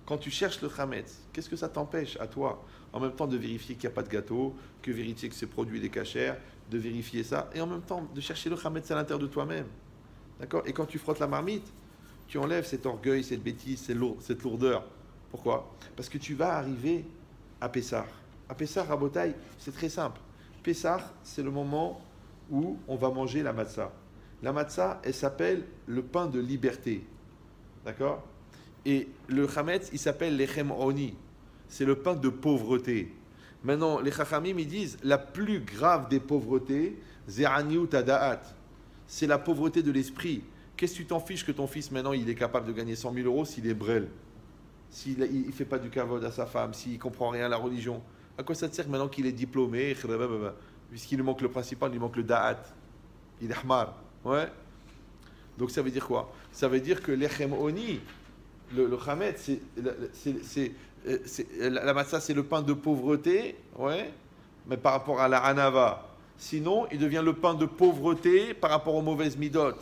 Quand tu cherches le Hametz, qu'est-ce que ça t'empêche à toi? En même temps de vérifier qu'il n'y a pas de gâteau, que vérifier que ce produit est cachère, de vérifier ça, et en même temps de chercher le Hametz à l'intérieur de toi-même. D'accord? Et quand tu frottes la marmite, tu enlèves cet orgueil, cette bêtise, cette lourdeur. Pourquoi? Parce que tu vas arriver à Pessah. À Pessah, Rabotai, c'est très simple. Pessah, c'est le moment où on va manger la matzah. La matzah, elle s'appelle le pain de liberté. D'accord? Et le Hametz, il s'appelle l'Echem Oni. C'est le pain de pauvreté. Maintenant, les Chachamim, ils disent, la plus grave des pauvretés, Zeraniut Ada'at. C'est la pauvreté de l'esprit. Qu'est-ce que tu t'en fiches que ton fils, maintenant, il est capable de gagner 100 000 euros s'il est brel, s'il ne fait pas du kavod à sa femme, s'il ne comprend rien à la religion? À quoi ça te sert maintenant qu'il est diplômé? Puisqu'il lui manque le principal, il lui manque le da'at. Il est hamar. Ouais. Donc ça veut dire quoi? Ça veut dire que l'Echem Oni, le Hametz, la matzah, c'est le pain de pauvreté, ouais, mais par rapport à la hanava. Sinon, il devient le pain de pauvreté par rapport aux mauvaises midot.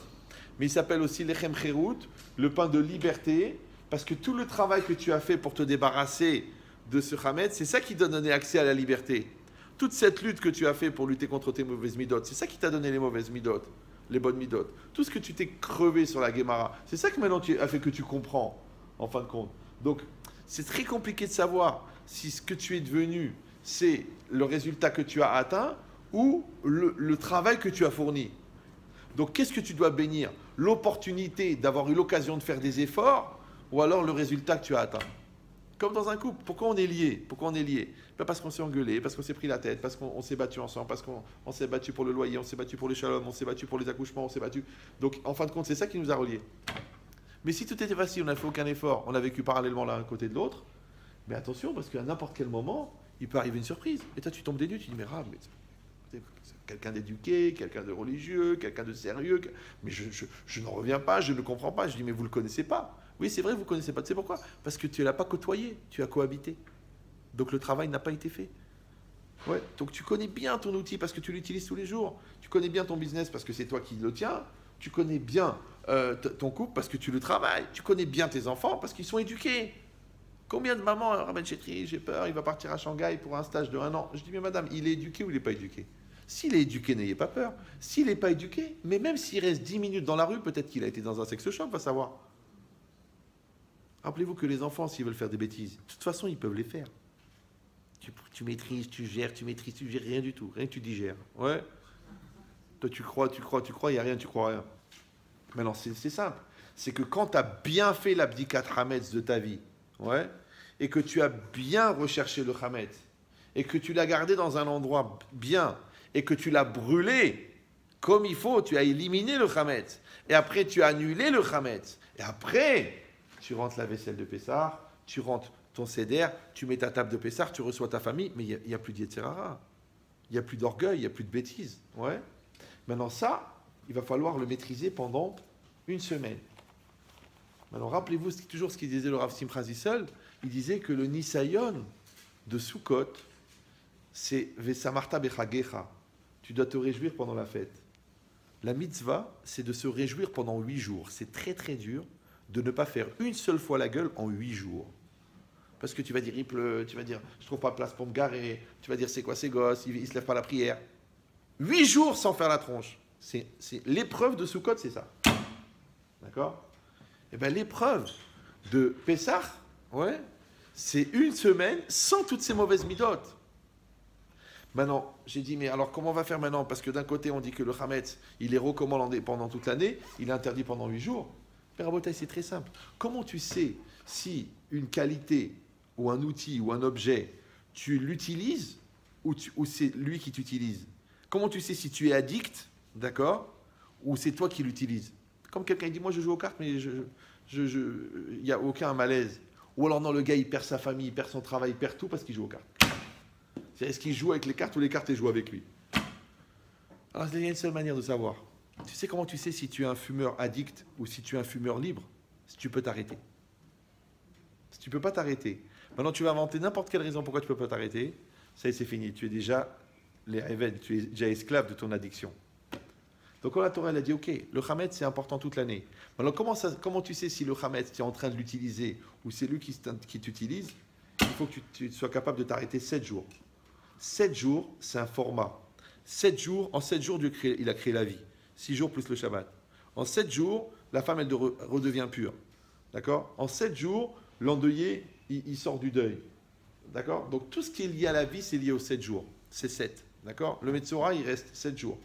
Mais il s'appelle aussi l'echem cherut, le pain de liberté, parce que tout le travail que tu as fait pour te débarrasser de ce Hametz, c'est ça qui t'a donné accès à la liberté. Toute cette lutte que tu as fait pour lutter contre tes mauvaises midot, c'est ça qui t'a donné les mauvaises midot, les bonnes midot. Tout ce que tu t'es crevé sur la Gemara, c'est ça que maintenant a fait que tu comprends, en fin de compte. Donc, c'est très compliqué de savoir si ce que tu es devenu, c'est le résultat que tu as atteint ou le travail que tu as fourni. Donc, qu'est-ce que tu dois bénir? L'opportunité d'avoir eu l'occasion de faire des efforts ou alors le résultat que tu as atteint? Comme dans un couple, pourquoi on est lié? Pourquoi on est lié? Pas parce qu'on s'est engueulé, parce qu'on s'est pris la tête, parce qu'on s'est battu ensemble, parce qu'on s'est battu pour le loyer, on s'est battu pour les shalom, on s'est battu pour les accouchements, on s'est battu. Donc, en fin de compte, c'est ça qui nous a reliés. Mais si tout était facile, on n'a fait aucun effort, on a vécu parallèlement l'un à côté de l'autre, mais attention, parce qu'à n'importe quel moment, il peut arriver une surprise. Et toi, tu tombes des nues, tu dis, mais Rav, mais c'est quelqu'un d'éduqué, quelqu'un de religieux, quelqu'un de sérieux, mais je n'en reviens pas, je ne comprends pas. Je dis, mais vous ne le connaissez pas. Oui, c'est vrai, vous ne connaissez pas. Tu sais pourquoi? Parce que tu ne l'as pas côtoyé, tu as cohabité. Donc le travail n'a pas été fait. Ouais. Donc tu connais bien ton outil parce que tu l'utilises tous les jours. Tu connais bien ton business parce que c'est toi qui le tiens. Tu connais bien ton couple parce que tu le travailles. Tu connais bien tes enfants parce qu'ils sont éduqués. Combien de mamans, Rabben Chetri, j'ai peur, il va partir à Shanghai pour un stage de 1 an. Je dis, mais madame, il est éduqué ou il n'est pas éduqué? S'il est éduqué, n'ayez pas peur. S'il n'est pas éduqué, mais même s'il reste 10 minutes dans la rue, peut-être qu'il a été dans un sex shop, va savoir. Rappelez-vous que les enfants, s'ils veulent faire des bêtises, de toute façon, ils peuvent les faire. Tu maîtrises, tu gères, rien du tout. Rien que tu digères. Ouais. Toi, tu crois, il n'y a rien, tu crois rien. Maintenant, c'est simple. C'est que quand tu as bien fait l'abdikat Hametz de ta vie, ouais, et que tu as bien recherché le Hametz, et que tu l'as gardé dans un endroit bien, et que tu l'as brûlé comme il faut, tu as éliminé le Hametz, et après tu as annulé le Hametz, et après tu rentres la vaisselle de Pessah, tu rentres ton seder, tu mets ta table de Pessah, tu reçois ta famille, mais il n'y a plus d'Yetzerara, il n'y a plus d'orgueil, il n'y a plus de bêtises. Ouais. Maintenant ça, il va falloir le maîtriser pendant une semaine. Maintenant rappelez-vous toujours ce qu'il disait le Rav Simcha Zissel, il disait que le Nisayon de Sukkot, c'est Vesamarta Bechagecha. Tu dois te réjouir pendant la fête. La mitzvah, c'est de se réjouir pendant 8 jours. C'est très très dur de ne pas faire une seule fois la gueule en 8 jours. Parce que tu vas dire, il pleut, tu vas dire, je trouve pas de place pour me garer, tu vas dire, c'est quoi ces gosses, ils se lèvent pas à la prière. 8 jours sans faire la tronche. C'est l'épreuve de Sukkot, c'est ça. D'accord? Et bien l'épreuve de Pessah, ouais, c'est une semaine sans toutes ces mauvaises midotes. Maintenant, j'ai dit, mais alors comment on va faire maintenant? Parce que d'un côté, on dit que le Hametz, il est recommandé pendant toute l'année, il est interdit pendant 8 jours. Mais Rabotai, c'est très simple. Comment tu sais si une qualité ou un outil ou un objet, tu l'utilises ou c'est lui qui t'utilise? Comment tu sais si tu es addict, d'accord, ou c'est toi qui l'utilises? Comme quelqu'un dit, moi je joue aux cartes, mais il n'y a aucun malaise. Ou alors non, le gars il perd sa famille, il perd son travail, il perd tout parce qu'il joue aux cartes. Est-ce qu'il joue avec les cartes ou les cartes jouent avec lui? Alors il y a une seule manière de savoir. Tu sais comment tu sais si tu es un fumeur addict ou si tu es un fumeur libre? Si tu peux t'arrêter. Si tu ne peux pas t'arrêter. Maintenant tu vas inventer n'importe quelle raison pourquoi tu ne peux pas t'arrêter. Ça y est, c'est fini. Tu es déjà tu es déjà esclave de ton addiction. Donc quand la Torah elle a dit, ok, le Hametz c'est important toute l'année. Alors comment tu sais si le Hametz tu es en train de l'utiliser ou c'est lui qui t'utilise? Il faut que tu sois capable de t'arrêter 7 jours. 7 jours, c'est un format. 7 jours, en 7 jours, Dieu il a créé la vie. 6 jours plus le Shabbat. En 7 jours, la femme elle redevient pure. D'accord? En 7 jours, l'endeuillé il sort du deuil. D'accord? Donc tout ce qui est lié à la vie, c'est lié aux 7 jours. C'est 7. D'accord? Le Metzora, il reste 7 jours.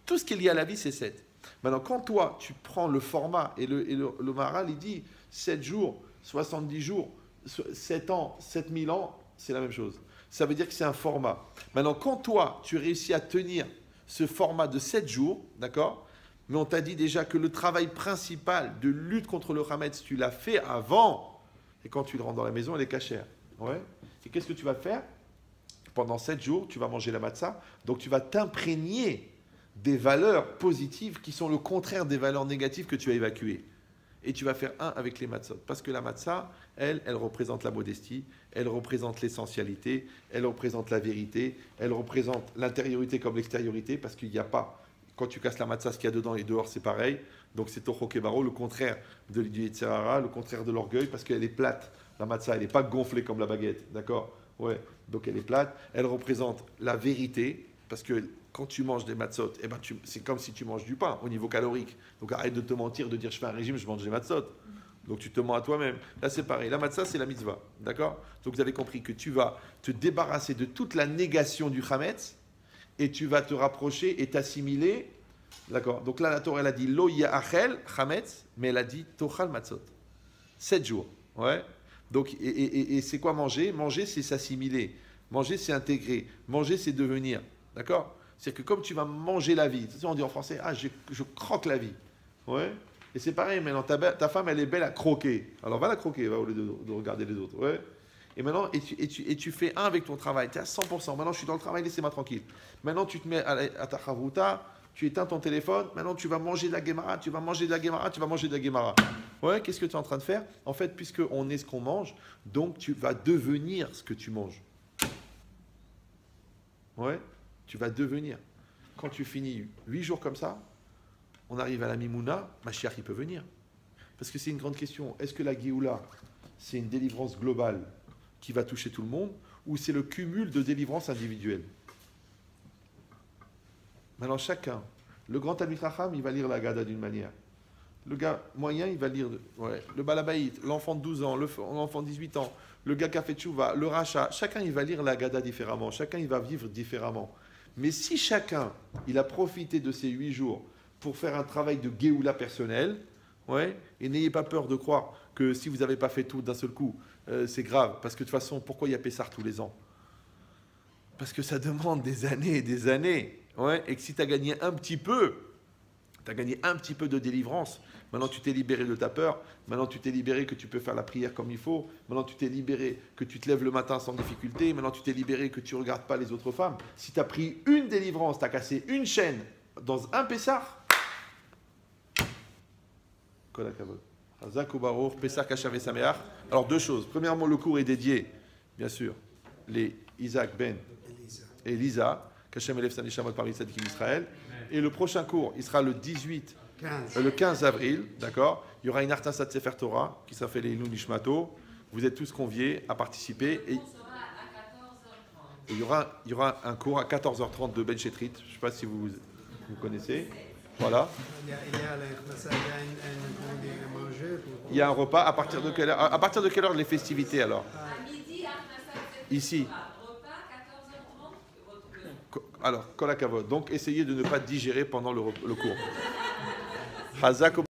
Tout ce qui est lié à la vie, c'est 7. Maintenant, quand toi, tu prends le format, et le Maharal, il dit 7 jours, 70 jours, 7 ans, 7000 ans, c'est la même chose. Ça veut dire que c'est un format. Maintenant, quand toi, tu réussis à tenir ce format de 7 jours, d'accord? Mais on t'a dit déjà que le travail principal de lutte contre le Hametz, tu l'as fait avant, et quand tu le rentres dans la maison, elle est cachère. Ouais. Et qu'est-ce que tu vas faire? Pendant 7 jours, tu vas manger la matzah, donc tu vas t'imprégner des valeurs positives qui sont le contraire des valeurs négatives que tu as évacuées. Et tu vas faire un avec les matzot. Parce que la matzah, elle représente la modestie, elle représente l'essentialité, elle représente la vérité, elle représente l'intériorité comme l'extériorité, parce qu'il n'y a pas, quand tu casses la matzah, ce qu'il y a dedans et dehors, c'est pareil. Donc c'est Toho Kebaro, le contraire de Yetzer Hara, le contraire de l'orgueil, parce qu'elle est plate. La matzah, elle n'est pas gonflée comme la baguette, d'accord? Ouais, donc elle est plate. Elle représente la vérité, parce que quand tu manges des matzot, eh ben c'est comme si tu manges du pain au niveau calorique. Donc arrête de te mentir, de dire je fais un régime, je mange des matzot. Donc tu te mens à toi-même. Là c'est pareil, la matzah c'est la mitzvah. D'accord? Donc vous avez compris que tu vas te débarrasser de toute la négation du chametz et tu vas te rapprocher et t'assimiler. D'accord? Donc là la Torah elle a dit lo ya'achel chametz, mais elle a dit tochal matzot. 7 jours. Ouais? Donc, et c'est quoi manger? Manger c'est s'assimiler. Manger c'est intégrer. Manger c'est devenir. D'accord? C'est-à-dire que comme tu vas manger la vie, on dit en français, ah, je croque la vie. Ouais. Et c'est pareil, maintenant, ta femme, elle est belle à croquer. Alors va la croquer, va, au lieu de regarder les autres. Ouais. Et maintenant, tu fais un avec ton travail. Tu es à 100%. Maintenant, je suis dans le travail, laissez-moi tranquille. Maintenant, tu te mets à ta chavruta, tu éteins ton téléphone. Maintenant, tu vas manger de la Gemara, tu vas manger de la Gemara, tu vas manger de la Gemara. Ouais, qu'est-ce que tu es en train de faire? En fait, puisqu'on est ce qu'on mange, donc tu vas devenir ce que tu manges. Ouais. Tu vas devenir. Quand tu finis 8 jours comme ça, on arrive à la Mimouna, Mashiach il peut venir. Parce que c'est une grande question. Est-ce que la Géoula, c'est une délivrance globale qui va toucher tout le monde, ou c'est le cumul de délivrances individuelles? Maintenant, chacun, le grand Talmid Chacham, il va lire la Gada d'une manière. Le gars moyen, il va lire le Balabaït, l'enfant de 12 ans, l'enfant de 18 ans, le gars qui a fait Tchouva, le Racha. Chacun, il va lire la Gada différemment. Chacun, il va vivre différemment. Mais si chacun, il a profité de ces 8 jours pour faire un travail de Géoula personnel, ouais, et n'ayez pas peur de croire que si vous n'avez pas fait tout d'un seul coup, c'est grave. Parce que de toute façon, pourquoi il y a Pessar tous les ans? Parce que ça demande des années et des années. Ouais, et que si tu as gagné un petit peu, de délivrance, maintenant tu t'es libéré de ta peur, maintenant tu t'es libéré que tu peux faire la prière comme il faut, maintenant tu t'es libéré que tu te lèves le matin sans difficulté, maintenant tu t'es libéré que tu ne regardes pas les autres femmes. Si tu as pris une délivrance, tu as cassé une chaîne dans un Pessar, alors deux choses. Premièrement, le cours est dédié, bien sûr, les Isaac Ben et Lisa, qu'Hachem élève sa Neshamot parmi les tzadikim d'Israël. Et le prochain cours, il sera le 15 avril, d'accord? Il y aura une Artasat Sefer Torah qui s'appelle les Ilou Nishmato. Vous êtes tous conviés à participer. Et il y aura un cours à 14h30 de Ben Chetrit. Je ne sais pas si vous connaissez. Voilà. Il y a un repas. À partir de quelle heure les festivités alors? Ici. Alors, kol hakavod. Donc, essayez de ne pas digérer pendant le cours.